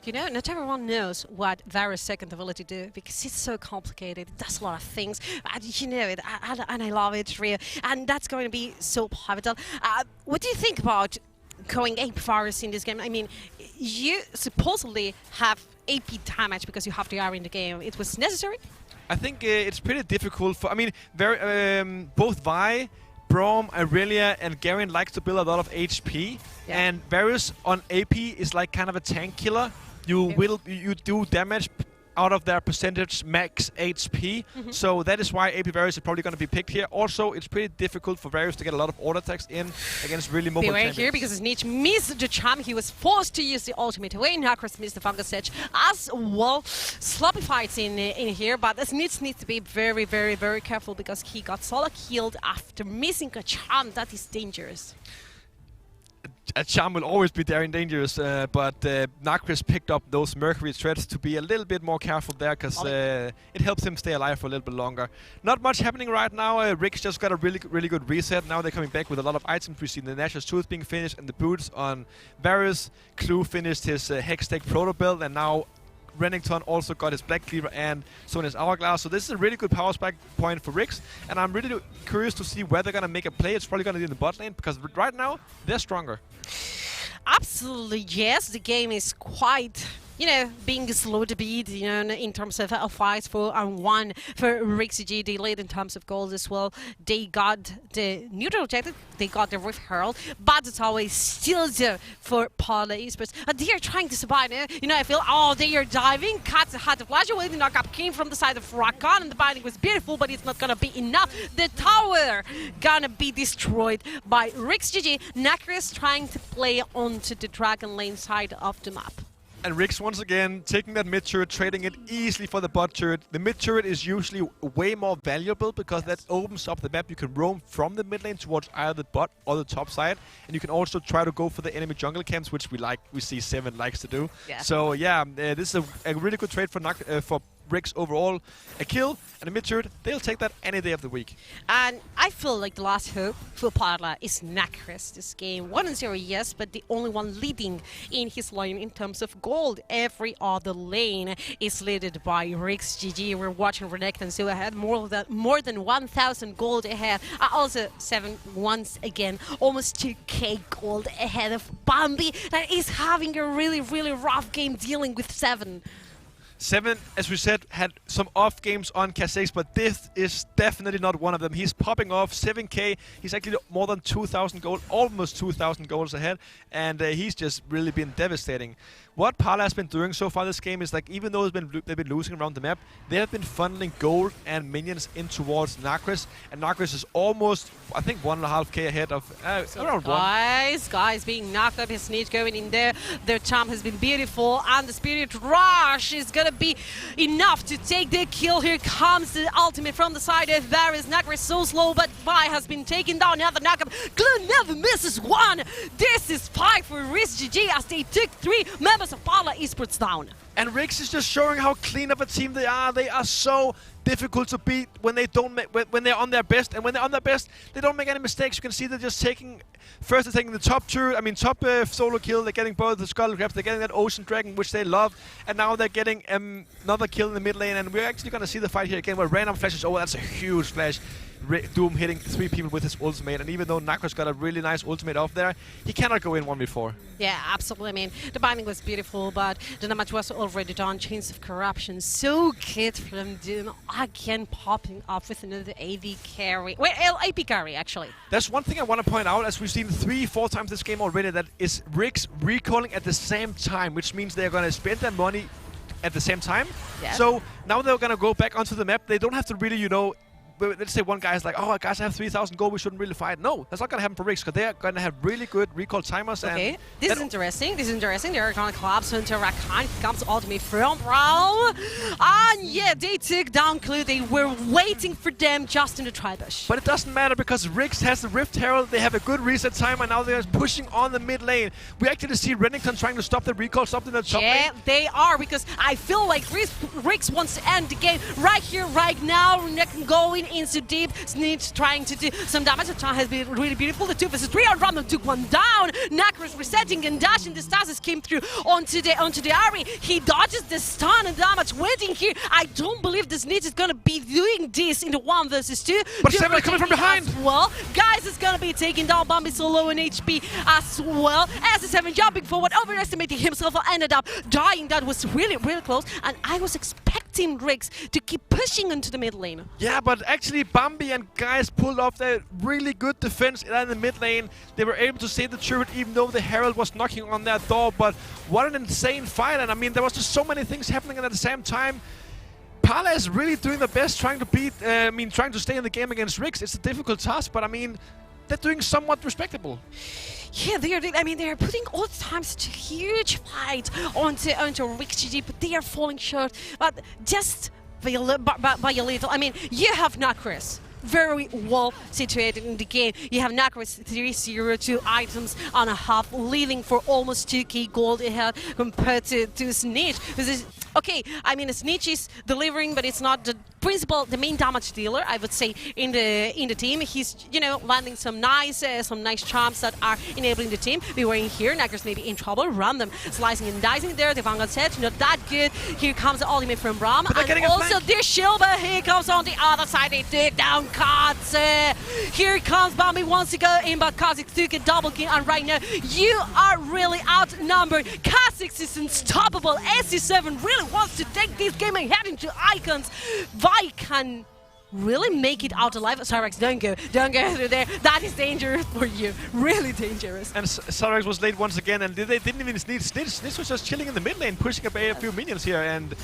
You know, not everyone knows what Varus' second ability do, because it's so complicated. It does a lot of things, and you know it, and I love it, Rio. And that's going to be so pivotal. What do you think about going AP Varus in this game? I mean, you supposedly have AP damage because you have the R in the game. It was necessary? I think it's pretty difficult for. I mean, both Vi, Braum, Aurelia, and Garen likes to build a lot of HP, and Varus on AP is like kind of a tank killer. You do damage out of their percentage max HP, so that is why AP Varus is probably going to be picked here. Also, it's pretty difficult for Varus to get a lot of auto attacks in against really mobile champions. Here because Snitch missed the charm. He was forced to use the ultimate away. Nacris missed the fungus edge as well. Sloppy fights in here, but Snitch needs to be very, very, very careful because he got solo killed after missing a charm. That is dangerous. A charm will always be there and dangerous, but Nacris picked up those Mercury threads to be a little bit more careful there, because it helps him stay alive for a little bit longer. Not much happening right now. RixGG just got a really good reset. Now they're coming back with a lot of items. We've seen the Nashor's Tooth being finished and the boots on Varus. Clue finished his Hextech Proto build, and now Renekton also got his Black Cleaver and Sonia's Hourglass. So this is a really good power spike point for RixGG, and I'm really curious to see where they're going to make a play. It's probably going to be in the bot lane, because right now, they're stronger. Absolutely, yes. The game is quite, you know, being slow to beat, you know, in terms of fights 4-on-1 for RixGG. They lead in terms of goals as well. They got the neutral objective, they got the Rift Herald, but it's always still there for Parla Esports. They are trying to survive. You know, I feel, they are diving. Katz had the flash away. The knockup came from the side of Rakan, and the binding was beautiful, but it's not gonna be enough. The tower gonna be destroyed by RixGG. Nacris trying to play onto the Dragon Lane side of the map. And RixGG once again taking that mid turret, trading it easily for the bot turret. The mid turret is usually way more valuable because that opens up the map. You can roam from the mid lane towards either the bot or the top side, and you can also try to go for the enemy jungle camps, which we see Seven likes to do. Yeah. So yeah, this is a really good trade for RixGG overall. A kill and a mid turret, they'll take that any day of the week. And I feel like the last hope for Parla is Nacris this game. 1-0, yes, but the only one leading in his lane in terms of gold. Every other lane is led by RixGG. We're watching Renekton so ahead, more than 1,000 gold ahead. Also, 7 once again, almost 2k gold ahead of Bambi. That is having a really, really rough game dealing with 7. 7, as we said, had some off games on Kha'Zix, but this is definitely not one of them. He's popping off 7k. He's actually more than 2,000 gold, almost 2,000 goals ahead, and he's just really been devastating. What Parla has been doing so far this game is, like, even though they've been losing around the map, they have been funneling gold and minions in towards Nacris, and Nacris is almost, I think, 1.5k ahead of around 1. Guys being knocked up, his sneak going in there. Their charm has been beautiful, and the Spirit Rush is gonna be enough to take the kill. Here comes the ultimate from the side of Varus. Nacris so slow, but Vi has been taken down. Another knockup. Glue never misses one. This is 5 for RixGG as they took 3 members of Parla Esports down. And RixGG is just showing how clean of a team they are. They are so difficult to beat when they don't when they're on their best, and when they're on their best, they don't make any mistakes. You can see they're just taking they're taking the top solo kill. They're getting both the Scuttle Crabs, they're getting that Ocean Dragon, which they love, and now they're getting another kill in the mid lane. And we're actually gonna see the fight here again where random flashes over. That's a huge flash. Doom hitting 3 people with his ultimate, and even though Nacris got a really nice ultimate off there, he cannot go in 1v4. Yeah, absolutely. I mean, the binding was beautiful, but the damage was already done. Chains of Corruption, so good from Doom. Again, popping up with another AV carry. Wait, AP carry, actually. That's one thing I want to point out, as we've seen 3-4 times this game already, that is RixGG recalling at the same time, which means they're going to spend their money at the same time. Yeah. So now they're going to go back onto the map. They don't have to really, let's say one guy is like, oh, guys, I have 3,000 gold, we shouldn't really fight. No, that's not going to happen for RixGG, because they're going to have really good recall timers. Okay, this is interesting. They're going to collapse into Rakan. Here comes ultimate from Brawl. And yeah, they took down Clue. They were waiting for them just in the tri-bush. But it doesn't matter, because RixGG has the Rift Herald. They have a good reset time, and now they're pushing on the mid lane. We actually see Renekton trying to stop the recall, something in the top lane. Yeah, they are, because I feel like RixGG wants to end the game right here, right now. Renekton going into deep. Sneak trying to do some damage. The time has been really beautiful. The 2 versus 3 on Random took one down. Nacris resetting and dashing. The Stasis came through onto the Ari. He dodges the stun and damage waiting here. I don't believe this Sneak is gonna be doing this in the 1 versus 2. But 7 coming from behind. Well, guys, is gonna be taking down Bambi so low in HP as well. As the 7 jumping forward, overestimating himself, ended up dying. That was really, really close. And I was expecting RixGG to keep pushing into the mid lane. Yeah, but actually Bambi and guys pulled off their really good defense in the mid lane. They were able to save the turret even though the Herald was knocking on their door. But what an insane fight. And I mean, there was just so many things happening at the same time. Parla is really doing the best, trying to stay in the game against RixGG. It's a difficult task, but I mean, they're doing somewhat respectable. Yeah, they're putting all the time such a huge fight onto RixGG, but they are falling short. But just by a little. I mean, you have Nacris very well situated in the game. You have Nacris 3-0, 2 items on a half, leading for almost 2k gold ahead compared to Snitch. Okay, I mean, Snitch is delivering, but it's not the the main damage dealer, I would say, in the team. He's, landing some nice charms that are enabling the team. We were in here, Nacris may be in trouble, Random slicing and dicing there. The Vanguard set, not that good. Here comes the ultimate from Ram, and also this shield, but here comes on the other side, they take down Katze. Here comes Bambi, wants to go in, but Kha'Zix took a double kill, and right now, you are really outnumbered. Kha'Zix is unstoppable. SC7 really wants to take this game and head into Icons. Vi can really make it out alive. Cyrex, don't go through there. That is dangerous for you. Really dangerous. And Cyrex was late once again, and they didn't even need Snitch. Snitch was just chilling in the mid lane, pushing away a few minions here, and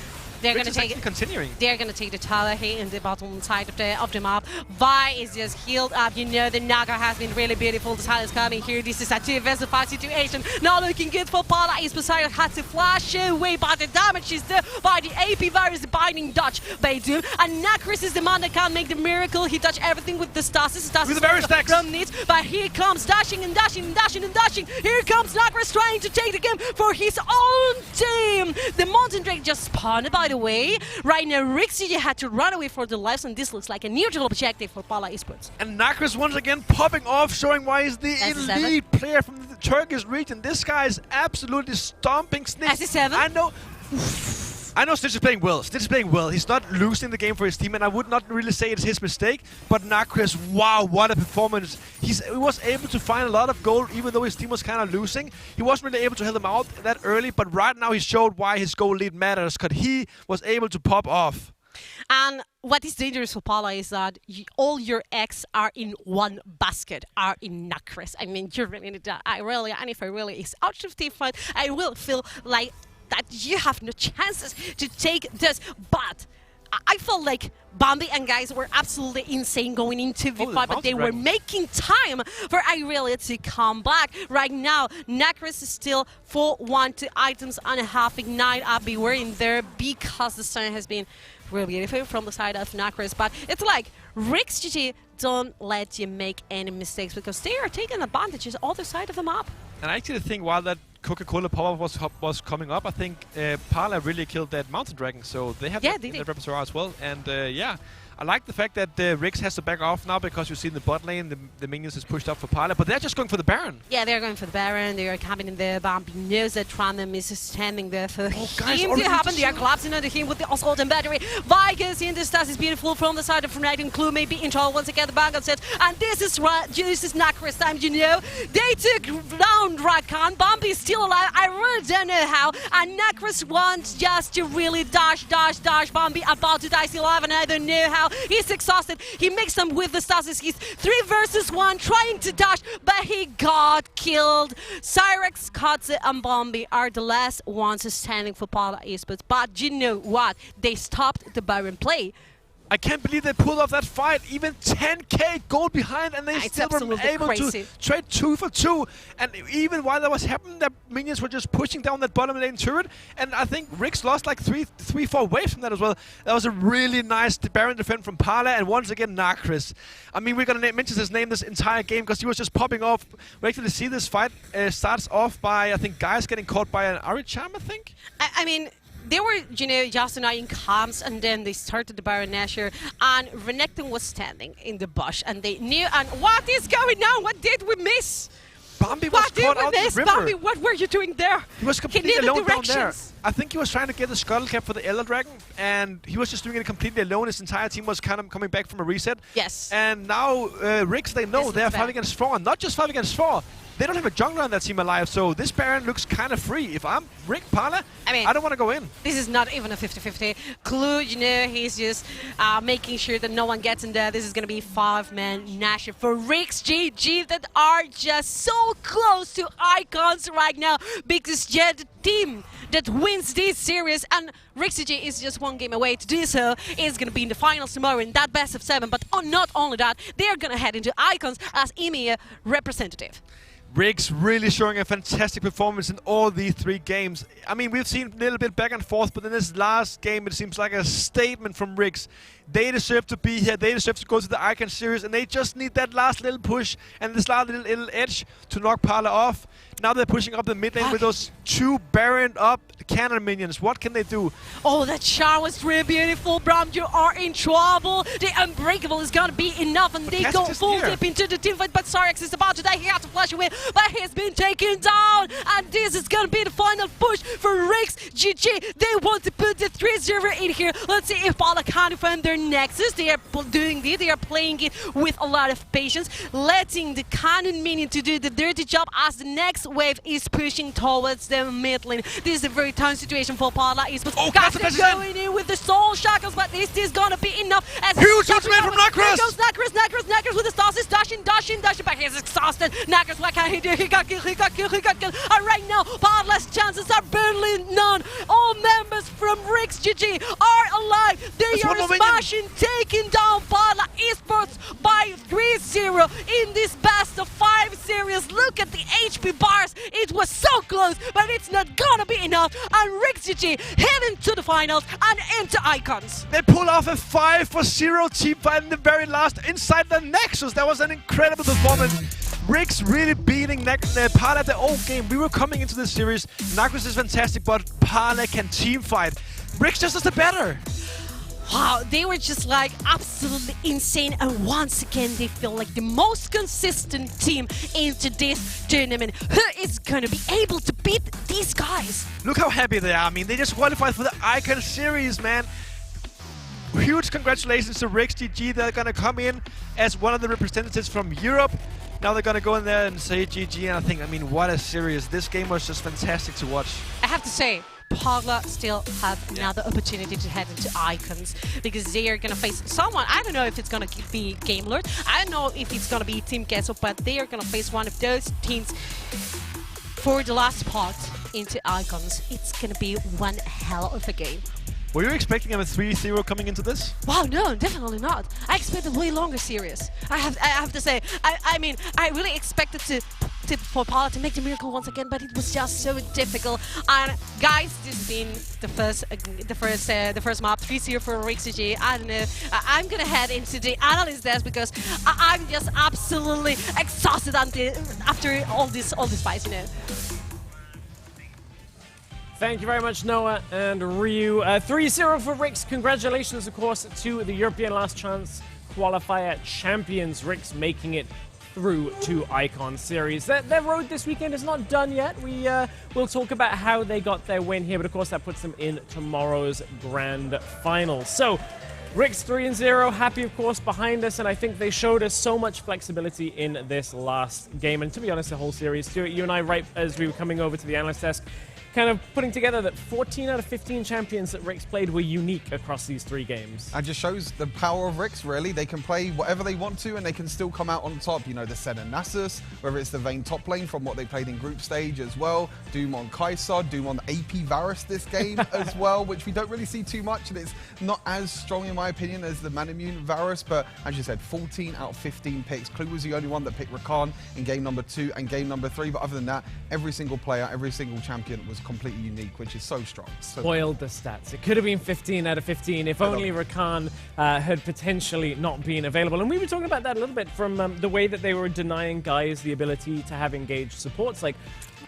They're Rix gonna is take actually continuing. They're gonna take the tower here in the bottom side of the map. Vi is just healed up. You know the Naga has been really beautiful. The tile is coming here. This is a 2 vs 5 situation. Not looking good for Parla. Esports had to flash away, but the damage is there by the AP virus binding dodge by Doom. And Nacris is the man that can make the miracle. He touched everything with the stasis. With the very stacks. From Nits, but here comes dashing and dashing and dashing and dashing. Here comes Nacris trying to take the game for his own team. The Mountain Drake just spawned, by the way. Right now, RixGG had to run away for the lives, and this looks like a neutral objective for Parla Esports. And Nacris once again popping off, showing why he's the elite player from the Turkish region. This guy is absolutely stomping Snitch. SC7. I know Stitch is playing well. Stitch is playing well. He's not losing the game for his team, and I would not really say it's his mistake. But Nacris, wow, what a performance. He was able to find a lot of gold, even though his team was kind of losing. He wasn't really able to help them out that early, but right now he showed why his goal lead matters, because he was able to pop off. And what is dangerous for Parla is that all your eggs are in one basket, are in Nacris. I mean, you really need that. And if I really is out of team fight, I will feel like that you have no chances to take this. But I felt like Bambi and guys were absolutely insane going into V5, but they were making time for Irelia to come back. Right now, Nacris is still 4-1 to items and a half ignite. I'll be worrying there because the sun has been really beautiful from the side of Nacris. But it's like RixGG don't let you make any mistakes because they are taking advantages all the side of the map. And I actually think while that Coca-Cola pop-up was coming up, I think Parla really killed that Mountain Dragon, so they have that repertoire as well. And yeah, I like the fact that Rix has to back off now because you see in the bot lane the minions is pushed up for Parla, but they're just going for the Baron. Yeah, they're going for the Baron. They are coming in there. Bambi knows that Random is standing there for him to happen. They are collapsing under him with the assault and battery. Vikings in the stats is beautiful from the side of Fortnite, and Clue may be in trouble once again. The backup set, and this is Nacris time. You know, they took down Rakan. Bambi is still alive. I really don't know how. And Nacris wants just to really dash. Bambi about to die still alive, and I don't know how. He's exhausted. He mixed them with the stasis. He's 3 versus 1 trying to dash, but he got killed. Cyrex, Katze, and Bambi are the last ones standing for Parla Esports. But you know what? They stopped the Baron play. I can't believe they pulled off that fight. Even 10k gold behind, and they still were able to trade 2 for 2. And even while that was happening, the minions were just pushing down that bottom lane turret. And I think Rix lost like 3-4 waves from that as well. That was a really nice Baron defense from Parla, and once again Nacris. I mean, we're gonna mention his name this entire game because he was just popping off. We actually see this fight starts off by, I think, guys getting caught by an Aricharm, I think. I mean, they were, you know, just in comms, and then they started the Baron Nashor, and Renekton was standing in the bush, and they knew. And what is going on? What did we miss? Bambi was caught out in the river. Bambi, what were you doing there? He was completely alone down there. I think he was trying to get the scuttle cap for the Elder Dragon, and he was just doing it completely alone. His entire team was kind of coming back from a reset. Yes. And now Rix, they know they are 5 against 4, and not just 5 against 4. They don't have a jungler on that team alive, so this Baron looks kind of free. If I'm Rick Parla, I don't want to go in. This is not even a 50-50. Clue, you know, he's just making sure that no one gets in there. This is going to be 5-man Nashor for RixGG that are just so close to icons right now because they're the team that wins this series, and RixGG is just 1 game away to do so. It's going to be in the finals tomorrow in that best of 7, but not only that, they're going to head into icons as EMEA representative. Rix really showing a fantastic performance in all these 3 games. I mean, we've seen a little bit back and forth, but in this last game, it seems like a statement from Rix. They deserve to be here. They deserve to go to the Icon Series, and they just need that last little push and this last little edge to knock Parla off. Now they're pushing up the mid lane with those 2 Baron up cannon minions. What can they do? Oh, that shot was really beautiful, Bram. You are in trouble. The Unbreakable is going to be enough, and they go full dip into the team fight. But Cyrex is about to die. He has to flash away, but he's been taken down. And this is going to be the final push for RixGG. They want to put the 3-0 in here. Let's see if Parla can defend their their Nexus. They are doing this. They are playing it with a lot of patience, letting the Cannon Minion to do the dirty job as the next wave is pushing towards the mid lane. This is a very tense situation for Parla Esports. Oh, guys are going in with the Soul Shackles, but this is gonna be enough. As huge ultimate from Nacris! Here goes Nacris with the Stasis, dashing back. He's exhausted. Nacris, what can he do? He got killed. And right now, Parla's chances are barely none. All members from RixGG are alive. They are smashing, taking down Parla Esports by 3-0 in this best of 5 series. Look at the HP bars. It was so close, but it's not gonna be enough. And RixGG heading to the finals and into Icons. They pull off a 5-0 team fight in the very last inside the Nexus. That was an incredible performance. Rix really beating Parla at their own game. We were coming into this series. Nacris is fantastic, but Parla can team fight. Rix just does the better. Wow, they were just like absolutely insane, and once again they feel like the most consistent team into this tournament. Who is gonna be able to beat these guys? Look how happy they are. I mean, they just qualified for the Icon series, man. Huge congratulations to RixGG. They're gonna come in as one of the representatives from Europe. Now they're gonna go in there and say GG, and I mean, what a series. This game was just fantastic to watch. I have to say, Parla still have another opportunity to head into Icons, because they are gonna face someone. I don't know if it's gonna be Game Lord. I don't know if it's gonna be Team Kessel, but they are gonna face one of those teams for the last spot into Icons. It's gonna be one hell of a game. Were you expecting a 3-0 coming into this? Wow, no, definitely not. I expected way longer series. I have to say, I mean, I really expected for Parla to make the miracle once again, but it was just so difficult. And guys, this has been the first map, 3-0 for RixGG. I don't know. I'm gonna head into the analyst desk because I'm just absolutely exhausted after all this fights, you know. Thank you very much, Noah and Ryu. 3-0 for Rix. Congratulations, of course, to the European Last Chance qualifier champions. Rix making it through to Icon Series. Their road this weekend is not done yet. We'll talk about how they got their win here, but of course that puts them in tomorrow's grand final. So, Rix 3-0, happy of course behind us, and I think they showed us so much flexibility in this last game, and to be honest, the whole series. Stuart, you and I, right as we were coming over to the analyst desk, kind of putting together that 14 out of 15 champions that Rix played were unique across these 3 games. That just shows the power of Rix, really. They can play whatever they want to and they can still come out on top. You know, the Sen and Nasus, whether it's the Vayne top lane from what they played in group stage as well. Doom on Kaisar, Doom on the AP Varus this game as well, which we don't really see too much, and it's not as strong in my opinion as the Manamune Varus, but as you said, 14 out of 15 picks. Clue was the only one that picked Rakan in game number 2 and game number 3, but other than that, every single player, every single champion was completely unique, which is so strong. Spoiled the stats. It could have been 15 out of 15 if only Rakan had potentially not been available. And we were talking about that a little bit from the way that they were denying guys the ability to have engaged supports. Like,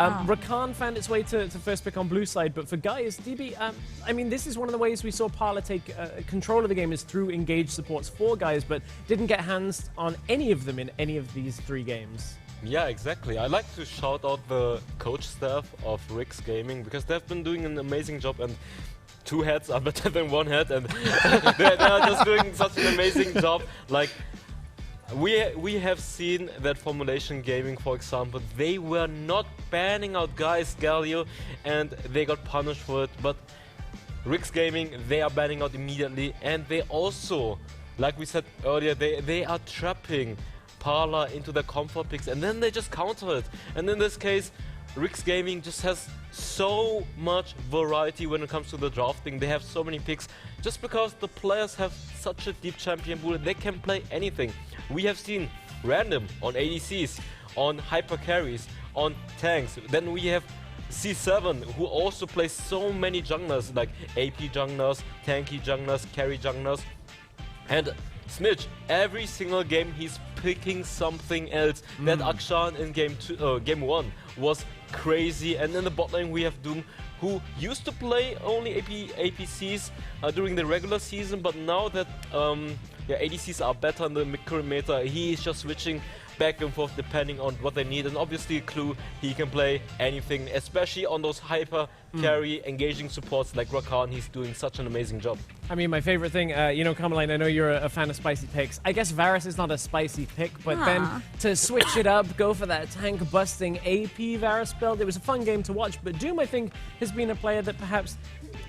Rakan found its way to first pick on blue side, but for guys, DB, I mean, this is one of the ways we saw Parla take control of the game is through engaged supports for guys, but didn't get hands on any of them in any of these 3 games. Yeah, exactly. I like to shout out the coach staff of Rix Gaming because they've been doing an amazing job, and 2 heads are better than 1 head, and they are just doing such an amazing job. Like, we have seen that Formulation Gaming, for example, they were not banning out guys, Galio, and they got punished for it, but Rix Gaming, they are banning out immediately, and they also, like we said earlier, they are trapping Parla into their comfort picks, and then they just counter it. And in this case, Rix Gaming just has so much variety when it comes to the drafting. They have so many picks just because the players have such a deep champion pool. They can play anything. We have seen random on ADCs, on hyper carries, on tanks. Then we have C7, who also plays so many junglers, like AP junglers, tanky junglers, carry junglers. And Smidge, every single game he's picking something else. That Akshan in game 1 was crazy, and in the bot lane we have Doom, who used to play only APCs during the regular season, but now that yeah, ADCs are better in the current meta. He is just switching back and forth depending on what they need, and obviously Clue, he can play anything, especially on those hyper carry engaging supports like Rakan. He's doing such an amazing job. I mean, my favorite thing, Carmeline, I know you're a fan of spicy picks. I guess Varus is not a spicy pick, but then to switch it up, go for that tank busting AP Varus build, it was a fun game to watch. But Doom, I think, has been a player that perhaps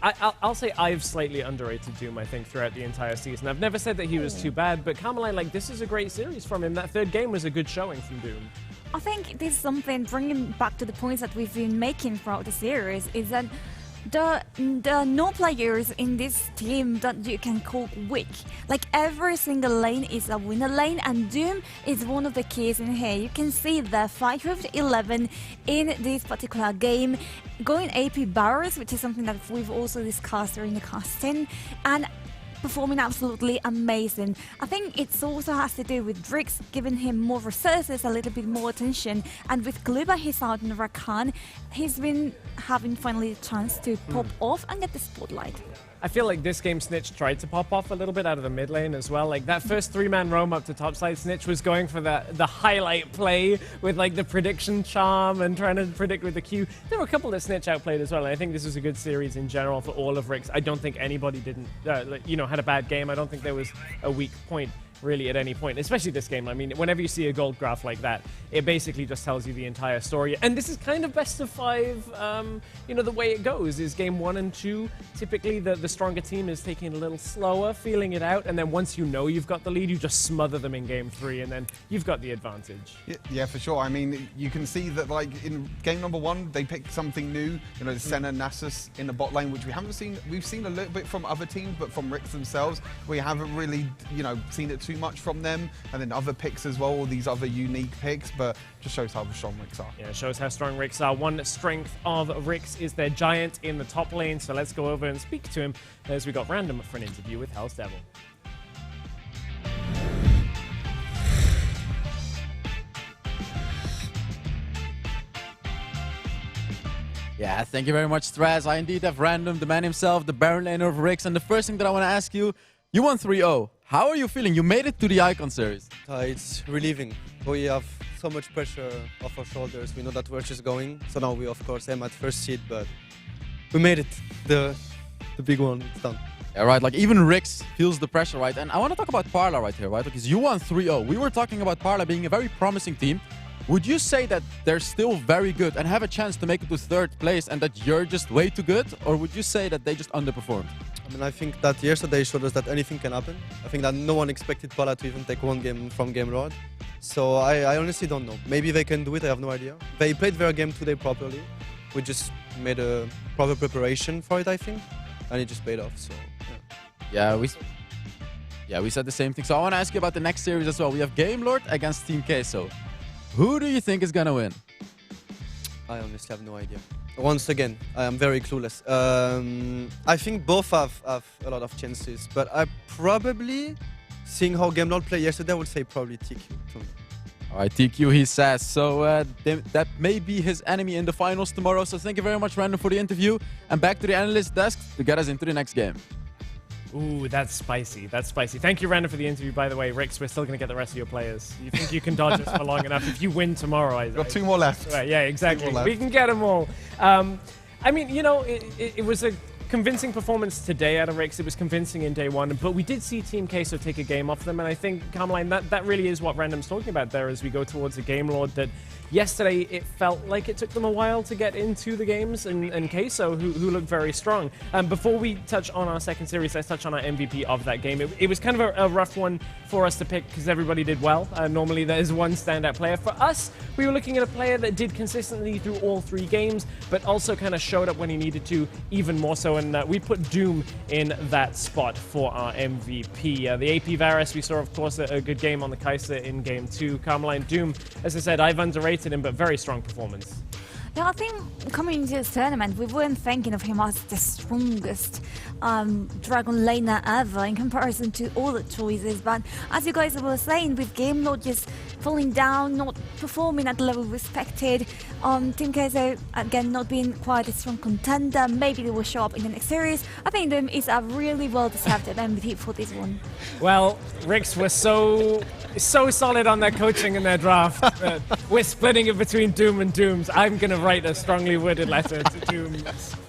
I'll say I've slightly underrated Doom, I think, throughout the entire season. I've never said that he was too bad, but Carmeline, like, this is a great series from him. That third game was a good showing from Doom. I think this is something, bringing back to the points that we've been making throughout the series, is that the no players in this team that you can call weak. Like, every single lane is a winner lane, and Doom is one of the keys in here. You can see the 5-11 in this particular game, going AP barriers, which is something that we've also discussed during the casting, and performing absolutely amazing. I think it also has to do with RixGG giving him more resources, a little bit more attention, and with Glue by his side and Rakan, he's been having finally the chance to pop off and get the spotlight. I feel like this game Snitch tried to pop off a little bit out of the mid lane as well. Like that first 3-man roam up to topside, Snitch was going for the highlight play with like the prediction charm and trying to predict with the Q. There were a couple that Snitch outplayed as well. And I think this was a good series in general for all of RixGG. I don't think anybody didn't, had a bad game. I don't think there was a weak point really at any point, especially this game. I mean, whenever you see a gold graph like that, it basically just tells you the entire story. And this is kind of best of 5. The way it goes is game 1 and 2. Typically, the stronger team is taking a little slower, feeling it out, and then once you know you've got the lead, you just smother them in game 3, and then you've got the advantage. Yeah, for sure. I mean, you can see that, like, in game number 1, they picked something new. Senna, Nasus in the bot lane, which we haven't seen. We've seen a little bit from other teams, but from RixGG themselves, we haven't really, seen it too much from them. And then other picks as well, all these other unique picks, but just shows how strong RixGG are. Yeah, it shows how strong RixGG are. One strength of RixGG is their giant in the top lane, so let's go over and speak to him as we got random for an interview with Hell's Devil. Yeah, thank you very much, Straz. I indeed have Random, the man himself, the Baron laner of RixGG. And the first thing that I want to ask you, you won 3-0. How are you feeling? You made it to the Icon Series. It's relieving. We have so much pressure off our shoulders. We know that we're just going. So now we, of course, aim at first seed, but we made it. The big one, it's done. Yeah, right. Like, even RixGG feels the pressure, right? And I want to talk about Parla right here, right? Because you won 3-0. We were talking about Parla being a very promising team. Would you say that they're still very good and have a chance to make it to 3rd place and that you're just way too good? Or would you say that they just underperformed? I mean, I think that yesterday showed us that anything can happen. I think that no one expected Parla to even take one game from Game Lord. So I honestly don't know. Maybe they can do it, I have no idea. They played their game today properly. We just made a proper preparation for it, I think. And it just paid off, so yeah. Yeah, we said the same thing. So I want to ask you about the next series as well. We have Game Lord against Team Queso. Who do you think is going to win? I honestly have no idea. Once again, I am very clueless. I think both have a lot of chances, but I probably, seeing how Game Lord played yesterday, I would say probably TQ. All right, TQ, he says. So that may be his enemy in the finals tomorrow. So thank you very much, Random, for the interview. And back to the analyst desk to get us into the next game. Ooh, that's spicy. That's spicy. Thank you, Random, for the interview, by the way. RixGG, we're still going to get the rest of your players. You think you can dodge us for long enough? If you win tomorrow, I got 2 more left. Right, yeah, exactly. We can get them all. I mean, it was a convincing performance today out of RixGG. It was convincing in day 1, but we did see Team Queso take a game off them, and I think, Carmeline, that really is what Random's talking about there as we go towards a Game Lord that yesterday it felt like it took them a while to get into the games, and Queso, who looked very strong. Before we touch on our second series, let's touch on our MVP of that game. It was kind of a rough one for us to pick because everybody did well. Normally there's one standout player. For us, we were looking at a player that did consistently through all 3 games, but also kind of showed up when he needed to, even more so, and we put Doom in that spot for our MVP. The AP Varus, we saw, of course, a good game on the Kai'Sa in game 2. Carmeline, Doom, as I said, I've underrated him, but very strong performance. Yeah, I think coming into this tournament, we weren't thinking of him as the strongest Dragon laner ever in comparison to all the choices. But as you guys were saying, with game load just falling down, not performing at the level respected, Team Queso again not being quite a strong contender. Maybe they will show up in the next series. I think Doom is a really well-deserved MVP for this one. Well, RixGG were so solid on their coaching and their draft. We're splitting it between Doom and Dooms. I'm going to write a strongly worded letter to Doom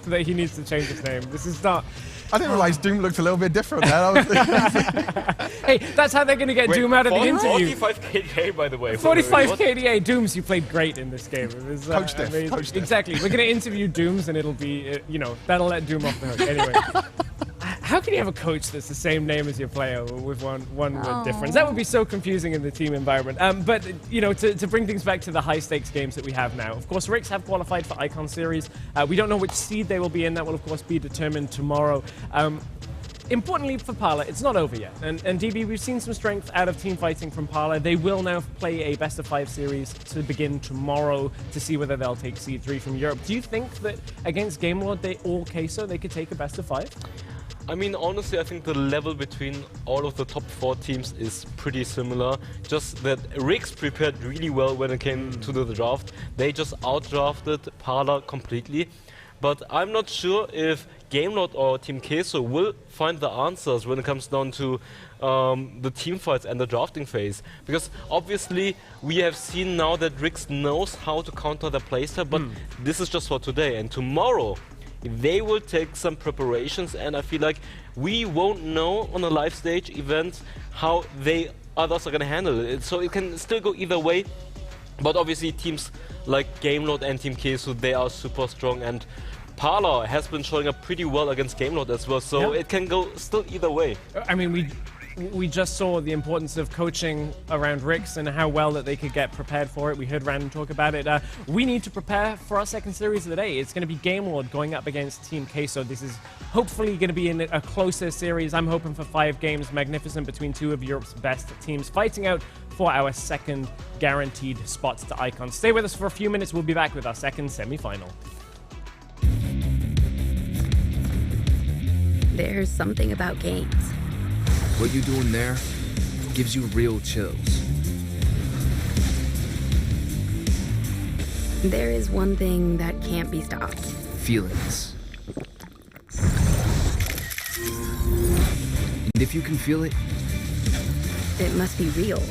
that he needs to change his name. This is not... I didn't realize Doom looked a little bit different there. Hey, that's how they're going to get Doom out of the interview. 45 KDA, by the way. 45 KDA. Dooms, you played great in this game. It was Coach diff. Exactly. We're going to interview Dooms, and it'll be, that'll let Doom off the hook. Anyway. How can you have a coach that's the same name as your player with one word difference? That would be so confusing in the team environment. But to bring things back to the high stakes games that we have now, of course, RixGG have qualified for Icon Series. We don't know which seed they will be in. That will, of course, be determined tomorrow. Importantly for Parla, it's not over yet. And DB, we've seen some strength out of team fighting from Parla. They will now play a best of 5 series to begin tomorrow to see whether they'll take seed 3 from Europe. Do you think that against Game Lord or Queso, they could take a best of 5? I mean, honestly, I think the level between all of the top 4 teams is pretty similar. Just that RixGG prepared really well when it came to the draft. They just outdrafted Parla completely. But I'm not sure if GameLord or Team Queso will find the answers when it comes down to the team fights and the drafting phase. Because obviously we have seen now that RixGG knows how to counter their playstyle, but this is just for today. And tomorrow, they will take some preparations, and I feel like we won't know on a live stage event how others are going to handle it. So it can still go either way. But obviously teams like GameLord and Team Queso, they are super strong, and Parla has been showing up pretty well against GameLord as well, so it can go still either way. I mean, we just saw the importance of coaching around RixGG and how well that they could get prepared for it. We heard Random talk about it. We need to prepare for our second series of the day. It's going to be Game Lord going up against Team Queso. This is hopefully going to be in a closer series. I'm hoping for 5 games, magnificent, between 2 of Europe's best teams fighting out for our second guaranteed spots to Icon. Stay with us for a few minutes. We'll be back with our second semi-final. There's something about games. What you're doing there gives you real chills. There is one thing that can't be stopped. Feelings. And if you can feel it, it must be real.